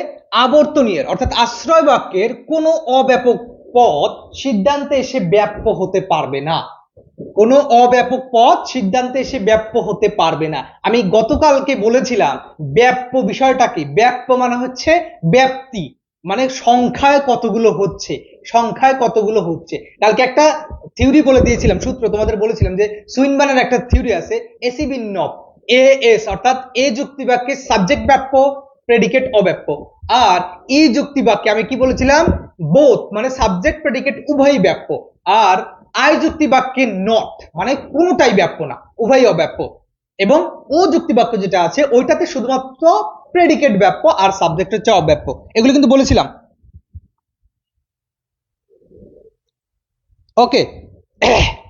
আবর্তনীয়ের অর্থাৎ আশ্রয় বাক্যের কোনো অব্যাপক পদ সিদ্ধান্তে এসে ব্যাপ্য হতে পারবে না। কোনো অব্যাপক পদ সিদ্ধান্তে এসে ব্যাপ্য হতে পারবে না। আমি গতকালকে বলেছিলাম ব্যাপ্য বিষয়টা কি। ব্যাপ্য মানে হচ্ছে ব্যাপ্তি, মানে সংখ্যায় কতগুলো হচ্ছে, সংখ্যায় কতগুলো হচ্ছে। কালকে একটা থিওরি বলে দিয়েছিলাম, সূত্র তোমাদের বলেছিলাম যে সুইনবার্নের একটা থিওরি আছে, এসিবিন নব, এএস অর্থাৎ এ যুক্তি বাক্যে সাবজেক্ট ব্যাপ্য, প্রেডিকেট অব্যাপ্য। আর ই যুক্তি বাক্যে আমি কি বলেছিলাম, বোথ মানে সাবজেক্ট প্রেডিকেট উভয়ই ব্যাপ্য। আর আই যুক্তি বাক্যে নট মানে কোনোটাই ব্যাপ্য না, উভয়ই অব্যাপ্য। এবং ও যুক্তি বাক্য যেটা আছে ওইটাতে শুধুমাত্র প্রেডিকেট ব্যাপ্য আর সাবজেক্ট হচ্ছে অব্যাপ্য। এগুলো কিন্তু বলেছিলাম, ওকে।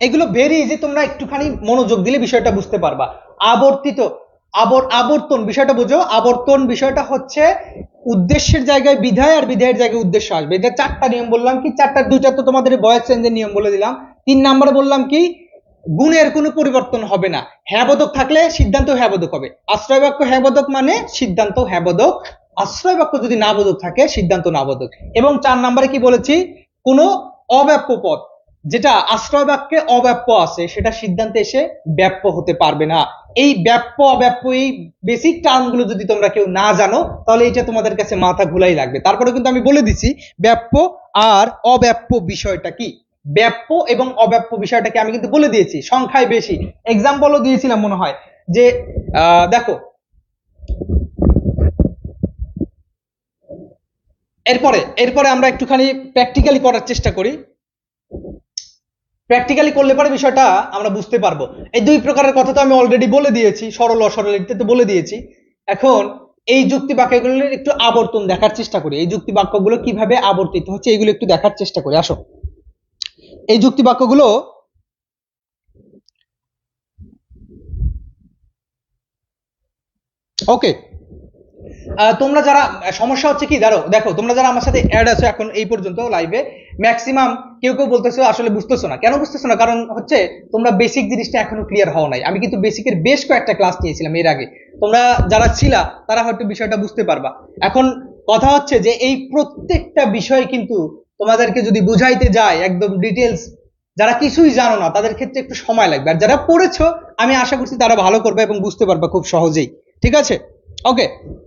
এগুলো ভেরি ইজি, তোমরা একটুখানি মনোযোগ দিলে বিষয়টা বুঝতে পারবা। আবর্তিত, আবর্তন বিষয়টা বুঝো। আবর্তন বিষয়টা হচ্ছে উদ্দেশ্যের জায়গায় বিধায় আর বিধায়ের জায়গায় উদ্দেশ্য আসবে। এটা 4টা নিয়ম বললাম, কি 4টার 2টা তো তোমাদের ভয়েস চেঞ্জের নিয়ম বলে দিলাম। 3 নম্বরে বললাম কি, গুণের কোনো পরিবর্তন হবে না। হ্যাঁ বোধক থাকলে সিদ্ধান্ত হ্যাঁ বোধক হবে। আশ্রয় বাক্য হ্যাঁ বোধক মানে সিদ্ধান্ত হ্যাঁ বোধক আশ্রয় বাক্য যদি না বোধক থাকে সিদ্ধান্ত না বোধক। এবং 4 নম্বরে কি বলেছি, কোনো অব্যাপ্য পদ যেটা আশ্রয় বাক্যে অব্যাপ্য আছে সেটা সিদ্ধান্তে এসে ব্যাপ্য হতে পারবে না। এই ব্যাপ্য অব্যাপ্য এই বেসিক টার্মগুলো যদি তোমরা কেউ না জানো তাহলে এটা তোমাদের কাছে মাথা ঘুলাই লাগবে। তারপরে কিন্তু আমি বলে দিছি ব্যাপ্য আর অব্যাপ্য বিষয়টা কি, ব্যাপ্য এবং অব্যাপ্য বিষয়টাকে আমি কিন্তু বলে দিয়েছি, সংখ্যায় বেশি এক্সাম্পলও দিয়েছিলাম মনে হয় যে দেখো এরপরে এরপরে আমরা একটুখানি প্র্যাকটিক্যালি করার চেষ্টা করি। প্র্যাকটিক্যালি করলে পরে বিষয়টা আমরা বুঝতে পারবো। এই দুই প্রকারের কথা তো আমি অলরেডি বলে দিয়েছি, সরল অসরল এটা তো বলে দিয়েছি। এখন এই যুক্তি বাক্যগুলোর একটু আবর্তন দেখার চেষ্টা করি, এই যুক্তি বাক্যগুলো কিভাবে আবর্তিত হচ্ছে এগুলো একটু দেখার চেষ্টা করি। আসো এই যুক্তি বাক্যগুলো ওকে, তোমরা যারা সমস্যা হচ্ছে কি ধরো দেখো, তোমরা যারা আমার সাথে অ্যাড আছো এখন এই পর্যন্ত লাইভে ম্যাক্সিমাম কেউ কেউ বলতেছো আসলে বুঝতেছো না। কেন বুঝতেছো না? কারণ হচ্ছে তোমরা বেসিক জিনিসটা এখনো ক্লিয়ার হও নাই। আমি কিন্তু বেসিকের বেশ কয়েকটা ক্লাস নিয়েছিলাম এর আগে, তোমরা যারা ছিলা তারা হয়তো বিষয়টা বুঝতে পারবা। এখন কথা হচ্ছে যে এই প্রত্যেকটা বিষয় কিন্তু তোমাদেরকে যদি বুঝাইতে যায় একদম ডিটেলস, যারা কিছুই জানো না তাদের ক্ষেত্রে একটু সময় লাগবে, আর যারা পড়েছো আমি আশা করছি তারা ভালো করবে এবং বুঝতে পারবা খুব সহজেই। ঠিক আছে, ওকে।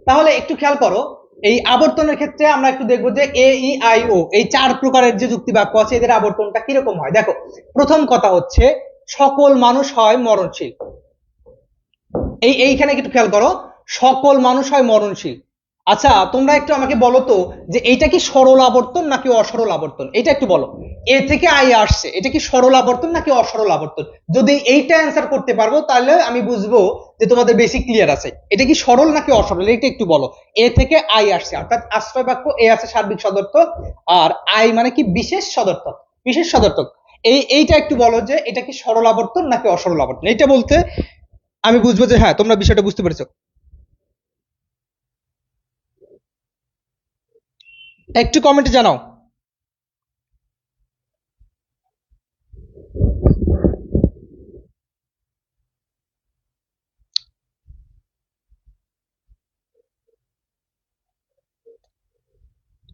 তাহলে একটু খেয়াল করো, এই আবর্তনের ক্ষেত্রে আমরা একটু দেখবো যে এ ই আই ও এই 4 প্রকারের যে যুক্তি বাক্য আছে এদের আবর্তনটা কিরকম হয়। দেখো প্রথম কথা হচ্ছে সকল মানুষ হয় মরণশীল। এইখানে একটু খেয়াল করো, সকল মানুষ হয় মরণশীল। আচ্ছা তোমরা একটু আমাকে বলো তো যে এইটা কি সরল আবর্তন নাকি অসরল আবর্তন, এটা একটু বলো। এ থেকে আই আসছে, এটা কি সরল আবর্তন নাকি অসরল আবর্তন? যদি এইটা অ্যান্সার করতে পারবো তাহলে আমি বুঝবো যে তোমাদের বেসিক ক্লিয়ার আছে। এটা কি সরল নাকি অসরল এটা একটু বলো। এ থেকে আই আসছে অর্থাৎ আশ্রয় বাক্য, এ আছে সার্বিক সদর্থক আর আই মানে কি বিশেষ সদর্থক, বিশেষ সদর্থক। এইটা একটু বলো যে এটা কি সরল আবর্তন নাকি অসরল আবর্তন, এইটা বলতে আমি বুঝবো যে হ্যাঁ তোমরা বিষয়টা বুঝতে পেরেছো। একটু কমেন্টে জানাও।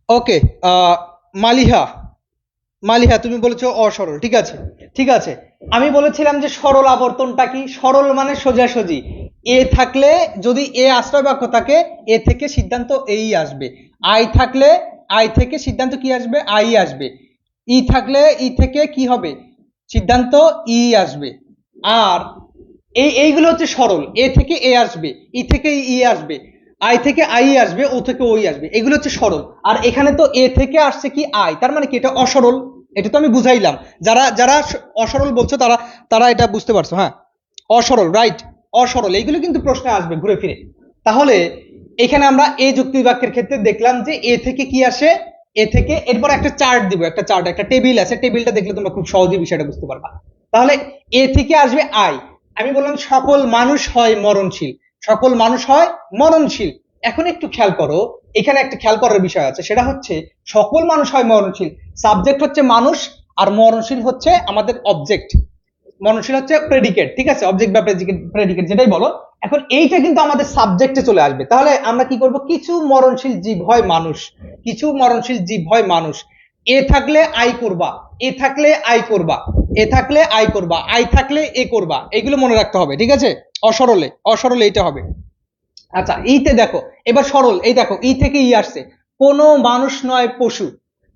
ওকে, মালিহা, মালিহা তুমি বলেছো অসরল, ঠিক আছে, ঠিক আছে। আমি বলেছিলাম যে সরল আবর্তনটা কি, সরল মানে সোজাসুজি। এ থাকলে যদি এ আশ্রয় বাক্য থাকে এ থেকে সিদ্ধান্ত এই আসবে, আই থাকলে আই থেকে সিদ্ধান্ত কি আসবে, আই আসবে। ই থাকলে ই থেকে কি হবে, সিদ্ধান্ত ই আসবে। আর এইগুলো হচ্ছে সরল, এ থেকে এ আসবে, ই থেকে ই আসবে, আই থেকে আই আসবে, ও থেকে ওই আসবে, এগুলো হচ্ছে সরল। আর এখানে তো এ থেকে আসছে কি আই, তার মানে কি এটা অসরল। এটা তো আমি বুঝাইলাম, যারা যারা অসরল বলছো তারা তারা এটা বুঝতে পারছো। হ্যাঁ অসরল, রাইট, অসরল এইগুলো কিন্তু প্রশ্নে আসবে ঘুরে ফিরে। তাহলে এখানে আমরা এই যুক্তি বাক্যের ক্ষেত্রে দেখলাম যে এ থেকে কি আসে, এ থেকে এরপর একটা চার্ট দিব, একটা চার্ট একটা টেবিল আছে, টেবিলটা দেখলে তোমরা খুব সহজেই বিষয়টা বুঝতে পারবা। তাহলে এ থেকে আসবে আই, আমি বললাম সকল মানুষ হয় মরণশীল, সকল মানুষ হয় মরণশীল। এখন একটু খেয়াল করো, এখানে একটা খেয়াল করার বিষয় আছে, সেটা হচ্ছে সকল মানুষ হয় মরণশীল, সাবজেক্ট হচ্ছে মানুষ আর মরণশীল হচ্ছে আমাদের অবজেক্ট, মরণশীল হচ্ছে প্রেডিকেট, ঠিক আছে, অবজেক্ট বা প্রেডিকেট যেটাই বলো। এখন এইটা কিন্তু আমাদের সাবজেক্টে চলে আসবে, তাহলে আমরা কি করব, কিছু মরণশীল জীব হয় মানুষ, কিছু মরণশীল জীব হয় মানুষ। এ থাকলে আই করবা, এ থাকলে আই করবা, এ থাকলে আই করবা, আই থাকলে এ করবা, এগুলো মনে রাখতে হবে, ঠিক আছে। অসরলে, অসরলে এটা হবে। আচ্ছা ইতে দেখো, এবার সরল, এই দেখো ই থেকে ই আসছে, কোনো মানুষ নয় পশু,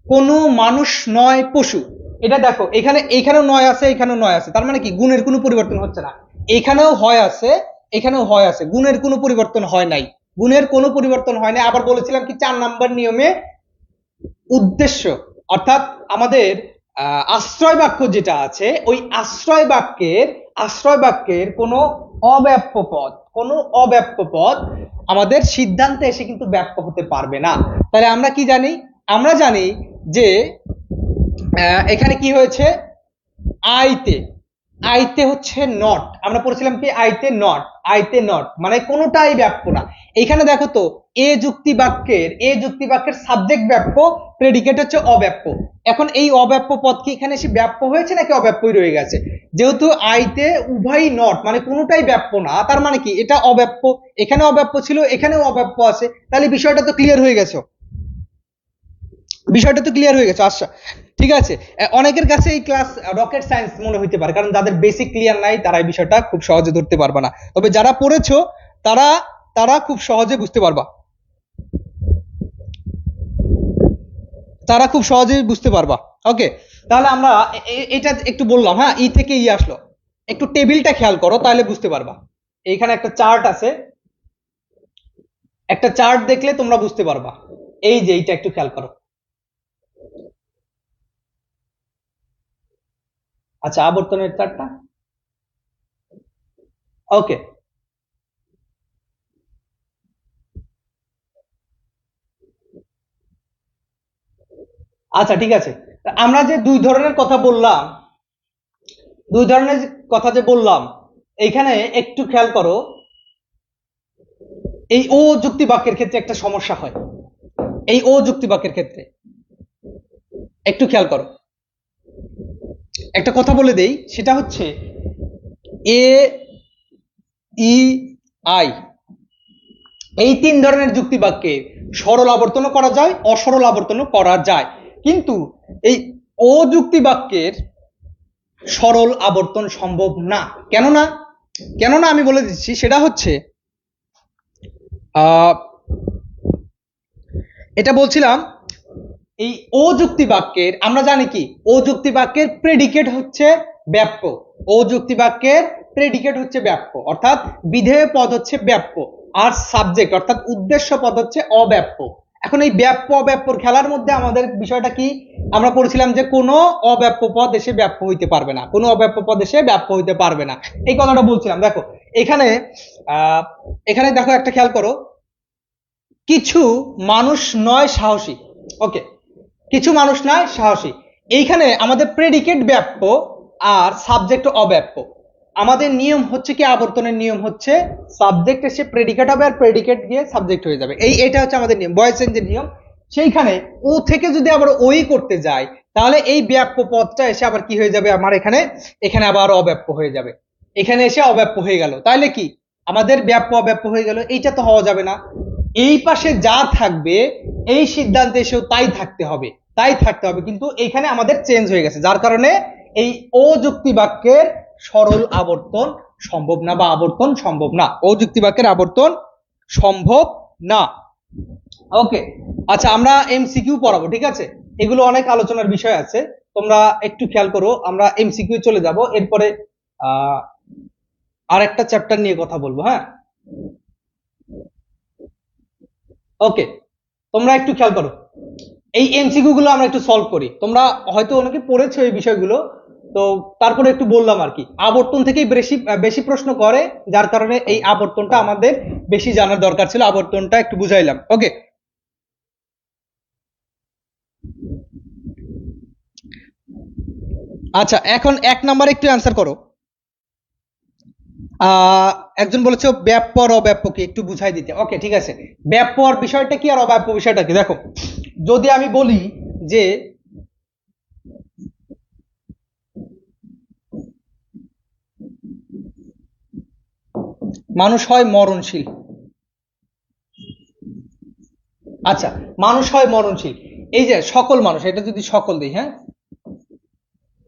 কোনো মানুষ নয় পশু। এটা দেখো এখানে, এখানেও নয় আছে, এখানেও নয় আছে, তার মানে কি গুণের কোনো পরিবর্তন হচ্ছে না। এখানেও হয় আছে, এখানেও হয় আছে, গুণের কোনো পরিবর্তন হয় নাই, গুণের কোনো পরিবর্তন হয় নাই। আবার বলেছিলাম কি 4 নাম্বার নিয়মে উদ্দেশ্য অর্থাৎ আমাদের আশ্রয় বাক্য যেটা আছে ওই আশ্রয় বাক্যের কোনো অব্যাপ্য পদ, কোনো অব্যাপ্য পদ আমাদের সিদ্ধান্তে এসে কিন্তু ব্যাপ্য হতে পারবে না। তাহলে আমরা কি জানি, আমরা জানি যে এখানে কি হয়েছে, আইতে, আইতে হচ্ছে নট, আমরা পড়েছিলাম কি আইতে নট, আইতে নট মানে কোনোটাই ব্যাপ্য না। এখানে দেখো তো এ যুক্তি বাক্যের সাবজেক্ট ব্যাপ্য, প্রেডিকেট হচ্ছে অব্যাপ্য। এখন এই অব্যাপ্য পদ কি এখানে এসে ব্যাপ্য হয়েছে নাকি অব্যাপ্যই রয়ে গেছে? যেহেতু আইতে উভয়ই নট, মানে কোনোটাই ব্যাপ্য না, তার মানে কি এটা অব্যাপ্য, এখানে অব্যাপ্য ছিল এখানেও অব্যাপ্য আছে, তাহলে বিষয়টা তো ক্লিয়ার হয়ে গেছে, বিষয়টা তো ক্লিয়ার হয়ে গেছে। আচ্ছা ঠিক আছে, অনেকের কাছে এই ক্লাস রকেট সায়েন্স মনে হইতে পারে, কারণ যাদের বেসিক ক্লিয়ার নাই তারা এই বিষয়টা খুব সহজে ধরতে পারবে না, তবে যারা পড়েছো তারা তারা খুব সহজে বুঝতে পারবা, তারা খুব সহজেই বুঝতে পারবা। ওকে, তাহলে আমরা এটা একটু বললাম, হ্যাঁ ই থেকে ই আসলো, একটু টেবিলটা খেয়াল করো তাহলে বুঝতে পারবা। এইখানে একটা চার্ট আছে, একটা চার্ট দেখলে তোমরা বুঝতে পারবা। এই যে এইটা একটু খেয়াল করো। আচ্ছা, আবর্তনের চার্টটা ওকে। আচ্ছা ঠিক আছে, আমরা যে দুই ধরনের কথা বললাম, দুই ধরনের কথা যে বললাম, এইখানে একটু খেয়াল করো, এই ও যুক্তি বাক্যের ক্ষেত্রে একটা সমস্যা হয়। এই ও যুক্তি বাক্যের ক্ষেত্রে একটু খেয়াল করো, একটা কথা বলে দেই, সেটা হচ্ছে এ ই আই, এই তিন ধরনের যুক্তি বাক্যে সরল আবর্তনও করা যায়, অসরল আবর্তনও করা যায়, কিন্তু এই ও যুক্তি বাক্যের সরল আবর্তন সম্ভব না। কেননা কেননা আমি বলে দিচ্ছি, সেটা হচ্ছে এটা বলছিলাম, এই ও যুক্তি বাক্যের আমরা জানি কি, ও যুক্তি বাক্যের প্রেডিকেট হচ্ছে ব্যাপ্য, ও যুক্তি বাক্যের প্রেডিকেট হচ্ছে ব্যাপ্য, অর্থাৎ বিধেয় পদ হচ্ছে ব্যাপ্য, আর সাবজেক্ট অর্থাৎ উদ্দেশ্য পদ হচ্ছে অব্যাপ্য। এখন এই ব্যাপ্য অব্যাপ্যর খেলার মধ্যে আমাদের বিষয়টা কি, আমরা পড়ছিলাম যে কোনো অব্যাপ্য পদ এসে ব্যাপ্য হইতে পারবে না, কোনো অব্যাপ্য পদ এসে ব্যাপ্য হইতে পারবে না, এই কথাটা বলছিলাম। দেখো এখানে এখানে দেখো একটা খেয়াল করো, কিছু মানুষ নয় সাহসী, ওকে, কিছু মানুষ নয় সাহসী, এইখানে আমাদের প্রেডিকেট ব্যাপ্য আর সাবজেক্ট অব্যাপ্য। আমাদের নিয়ম হচ্ছে কি, আবর্তনের নিয়ম হচ্ছে সাবজেক্ট এসে প্রেডিকেট হবে আর প্রেডিকেট গিয়ে সাবজেক্ট হয়ে যাবে, এটা হচ্ছে আমাদের নিয়ম, বয়েল চেঞ্জের নিয়ম। সেইখানে ও থেকে যদি আবার ওই করতে যায়, তাহলে এই ব্যাপ্য পদটা এসে আবার কি হয়ে যাবে, আমার এখানে এখানে আবার অব্যাপ্য হয়ে যাবে, এখানে এসে অব্যাপ্য হয়ে গেল, তাহলে কি আমাদের ব্যাপ্য অব্যাপ্য হয়ে গেল, এইটা তো হওয়া যাবে না। এই পাশে যা থাকবে এই সিদ্ধান্তে এসেও তাই থাকতে হবে, তাই থাকতে হবে, কিন্তু এখানে আমাদের চেঞ্জ হয়ে গেছে, যার কারণে এই ও যুক্তি বাক্যের সরল আবর্তন সম্ভব না, বা আবর্তন সম্ভব না, ও যুক্তি বাক্যের আবর্তন সম্ভব না। ওকে, আচ্ছা আমরা এমসিকিউ পড়াবো, ঠিক আছে, এগুলো অনেক আলোচনার বিষয় আছে, তোমরা একটু খেয়াল করো, আমরা এমসিকিউ চলে যাব, এরপরে আর একটা চ্যাপ্টার নিয়ে কথা বলবো, হ্যাঁ। ওকে, তোমরা একটু খেয়াল করো, এই এমসিকিউ গুলো আমরা একটু সলভ করি, তোমরা হয়তো অনেকে পড়েছো এই বিষয়গুলো, তো তারপরে একটু বললাম আর কি, আবর্তন থেকেই বেশি বেশি প্রশ্ন করে, যার কারণে এই আবর্তনটা আমাদের বেশি জানার দরকার ছিল, আবর্তনটা একটু বুঝাইলাম। ওকে, আচ্ছা এখন এক নাম্বার একটু অ্যান্সার করো। একজন বলেছে ব্যাপ্য আর অব্যাপ্যকে একটু বুঝাই দিতে, ওকে ঠিক আছে, ব্যাপ্য আর বিষয়টা কি আর অব্যাপ্য বিষয়টা কি, দেখো যদি আমি বলি যে মানুষ হয় মরণশীল, আচ্ছা মানুষ হয় মরণশীল, এই যে সকল মানুষ, এটা যদি সকল দিই, হ্যাঁ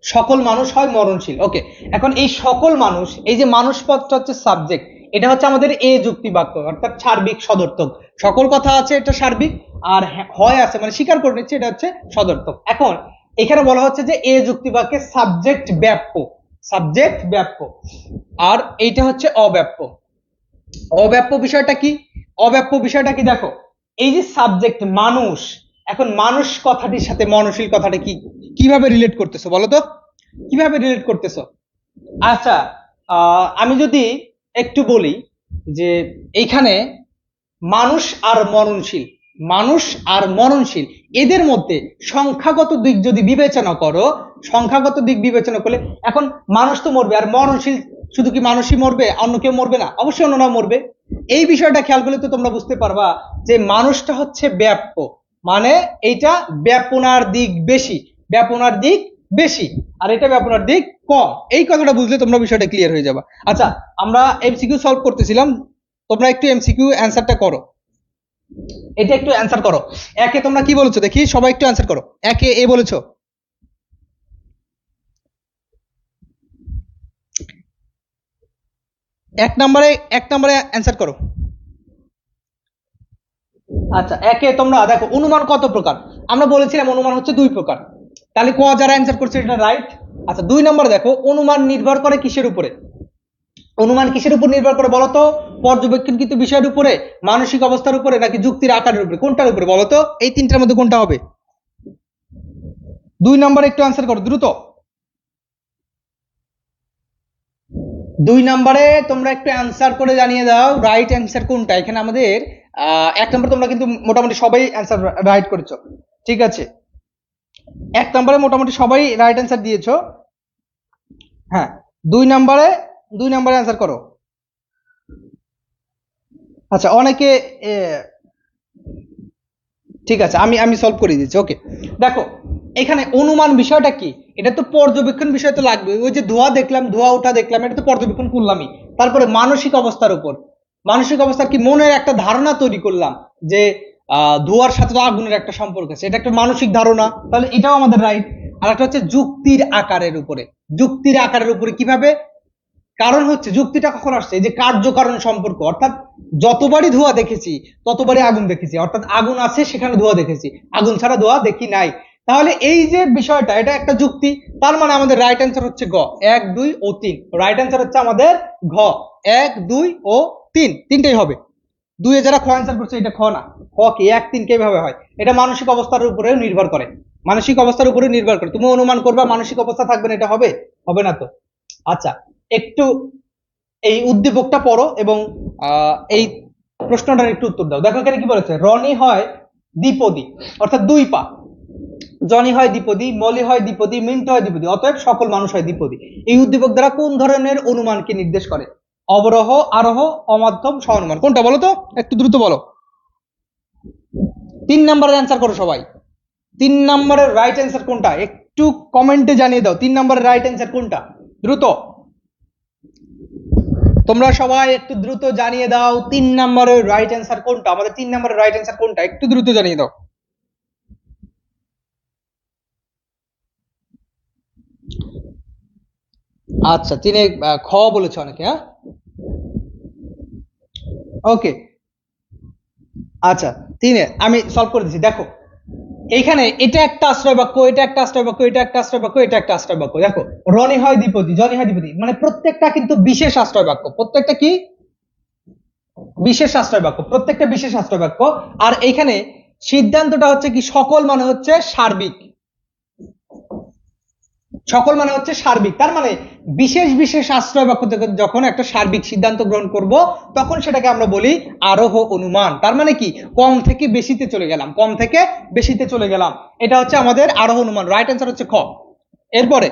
সকল মানুষ হয় মরণশীল, ওকে, এখন এই সকল মানুষ, এই যে মানুষ পদটা হচ্ছে সাবজেক্ট, এটা হচ্ছে আমাদের এ যুক্তি বাক্য অর্থাৎ সার্বিক সদর্থক, সকল কথা আছে এটা সার্বিক, আর হয় আছে মানে স্বীকার করে নিচ্ছে এটা হচ্ছে সদর্থক। এখন এখানে বলা হচ্ছে যে এ যুক্তি বাক্যে সাবজেক্ট ব্যাপ্য, সাবজেক্ট ব্যাপ্য, আর এইটা হচ্ছে অব্যাপ্য। অব্যাপ্য বিষয়টা কি, অব্যাপ্য বিষয়টা কি, দেখো এই যে সাবজেক্ট মানুষ, এখন মানুষ কথাটির সাথে মননশীল কথাটা কি, কিভাবে রিলেট করতেছো বলো তো, কিভাবে রিলেট করতেছো? আচ্ছা, আমি যদি একটু বলি যে এইখানে মানুষ আর মরণশীল, মানুষ আর মরণশীল, এদের মধ্যে সংখ্যাগত দিক যদি বিবেচনা করো, সংখ্যাগত দিক বিবেচনা করলে এখন মানুষ তো মরবে, আর মরণশীল শুধু কি মানুষই মরবে, অন্য কেউ মরবে না? অবশ্যই অন্যরা মরবে। এই বিষয়টা খেয়াল করলে তো তোমরা বুঝতে পারবা যে মানুষটা হচ্ছে ব্যাপ্য, মানে এইটা ব্যাপনার দিক বেশি, ব্যাপনার দিক বেশি, আর এটা ব্যাপনার দিক কম। এই কথাটা বুঝলে তোমরা বিষয়টা ক্লিয়ার হয়ে যাবে। আচ্ছা, আমরা এমসিকিউ সলভ করতেছিলাম, তোমরা একটু এমসিকিউ অ্যান্সারটা করো, এটা একটু অ্যান্সার করো। একে তোমরা কি বলেছো দেখি, সবাই একটু অ্যান্সার করো। একে এ বলেছো, এক নম্বরে অ্যান্সার করো। আচ্ছা, একে তোমরা দেখো অনুমান কত প্রকার, আমরা বলেছিলাম অনুমান হচ্ছে দুই প্রকার, তাহলে ক যারা অ্যান্সার করছে এটা রাইট। আচ্ছা, দুই নম্বরে দেখো অনুমান নির্ভর করে কিসের উপরে, অনুমান কিসের উপর নির্ভর করে বলতো, পর্যবেক্ষণকৃত বিষয়ের উপরে, মানসিক অবস্থার উপরে, নাকি যুক্তির আকারের উপরে, কোনটার উপরে বলতো? এই তিনটার মধ্যে কোনটা হবে? দুই নম্বরে একটু অ্যান্সার করো দ্রুত। দুই নম্বরে তোমরা একটু অ্যান্সার করে জানিয়ে দাও রাইট অ্যান্সার কোনটা। এখানে আমাদের এক নম্বর তোমরা কিন্তু মোটামুটি সবাই অ্যান্সার রাইট করেছো, ঠিক আছে, এক নম্বরে মোটামুটি সবাই রাইট অ্যান্সার দিয়েছো। হ্যাঁ, দুই নম্বরে, দুই নম্বরে অ্যান্সার করো। আচ্ছা, অনেকে ঠিক আছে, আমি আমি সলভ করে দিচ্ছি। ওকে, দেখো এখানে অনুমান বিষয়টা কি, এটা তো পর্যবেক্ষণ বিষয় তো লাগবে, ওই যে ধোঁয়া দেখলাম, ধোঁয়া ওঠা দেখলাম, এটা তো পর্যবেক্ষণ করলামই। তারপরে মানসিক অবস্থার উপর, মানসিক অবস্থার কি, মনের একটা ধারণা তৈরি করলাম যে ধোঁয়ার সাথে তো আগুনের একটা সম্পর্ক আছে, এটা একটা মানসিক ধারণা, তাহলে এটাও আমাদের রাইট। আর একটা হচ্ছে যুক্তির আকারের উপরে, যুক্তির আকারের উপরে কিভাবে, কারণ হচ্ছে যুক্তিটা কখন আসছে, এই যে কার্যকারণ সম্পর্ক, অর্থাৎ যতবারই ধোঁয়া দেখেছি ততবারই আগুন দেখেছি, অর্থাৎ আগুন আছে সেখানে ধোঁয়া দেখেছি, আগুন ছাড়া ধোঁয়া দেখি নাই। তাহলে এই যে বিষয়টা, এটা একটা যুক্তি, তার মানে আমাদের রাইট অ্যান্সার হচ্ছে গ, এক দুই ও তিন। রাইট অ্যান্সার হচ্ছে আমাদের ঘ, এক দুই ও তিন, তিনটাই হবে। দুইয়ে যারা খ অ্যান্সার করছে, এটা খ না, খ কি, এক তিন কিভাবে হয়, এটা মানসিক অবস্থার উপরেও নির্ভর করে, মানসিক অবস্থার উপরে নির্ভর করে। তুমি অনুমান করবা মানসিক অবস্থা থাকবে না, এটা হবে? হবে না তো। আচ্ছা, একটু এই উদ্দীপকটা পড়ো এবং এই প্রশ্নটার একটু উত্তর দাও। দেখো এখানে কি বলেছে, রনি হয় দ্বিপদী, অর্থাৎ দুই পা, জনি হয় দ্বিপদী, মলি হয় দ্বিপদী, মিন্টু হয় দ্বিপদী, অতএব সকল মানুষ হয় দ্বিপদী। এই উদ্দীপক দ্বারা কোন ধরনের অনুমানকে নির্দেশ করে? অবরোহ, আরোহ, অমাধ্যম, সহানুমান, কোনটা বলো তো, একটু দ্রুত বলো। তিন নম্বরের অ্যান্সার করো সবাই, তিন নম্বরের রাইট অ্যান্সার কোনটা একটু কমেন্টে জানিয়ে দাও, তিন নম্বরের রাইট অ্যান্সার কোনটা, দ্রুত তোমরা সবাই একটু দ্রুত জানিয়ে দাও তিন নম্বরের রাইট অ্যান্সার কোনটা, আমাদের তিন নম্বরের রাইট অ্যান্সার কোনটা, একটু দ্রুত জানিয়ে দাও। আচ্ছা, তিনে খ বলেছে অনেকে, হ্যাঁ, ওকে। আচ্ছা, তিনে আমি সলভ করে দিচ্ছি। দেখো এইখানে এটা একটা আশ্রয় বাক্য, এটা একটা আশ্রয় বাক্য, এটা একটা আশ্রয় বাক্য, এটা একটা আশ্রয় বাক্য। দেখো রনি হয় দ্বিপদী, জনি হয় দ্বিপদী, মানে প্রত্যেকটা কিন্তু বিশেষ আশ্রয় বাক্য, প্রত্যেকটা কি, বিশেষ আশ্রয় বাক্য, প্রত্যেকটা বিশেষ আশ্রয় বাক্য। আর এইখানে সিদ্ধান্তটা হচ্ছে কি, সকল মানে হচ্ছে সার্বিক, সকল মানে হচ্ছে সার্বিক, তার মানে বিশেষ বিশেষ আশ্রয় বাক্য থেকে যখন একটা সার্বিক সিদ্ধান্ত গ্রহণ করব, তখন সেটাকে আমরা বলি আরোহ অনুমান। তার মানে কি, কম থেকে বেশিতে চলে গেলাম, কম থেকে বেশিতে চলে গেলাম, এটা হচ্ছে আমাদের আরোহ অনুমান। রাইট অ্যান্সার হচ্ছে খ। এরপরে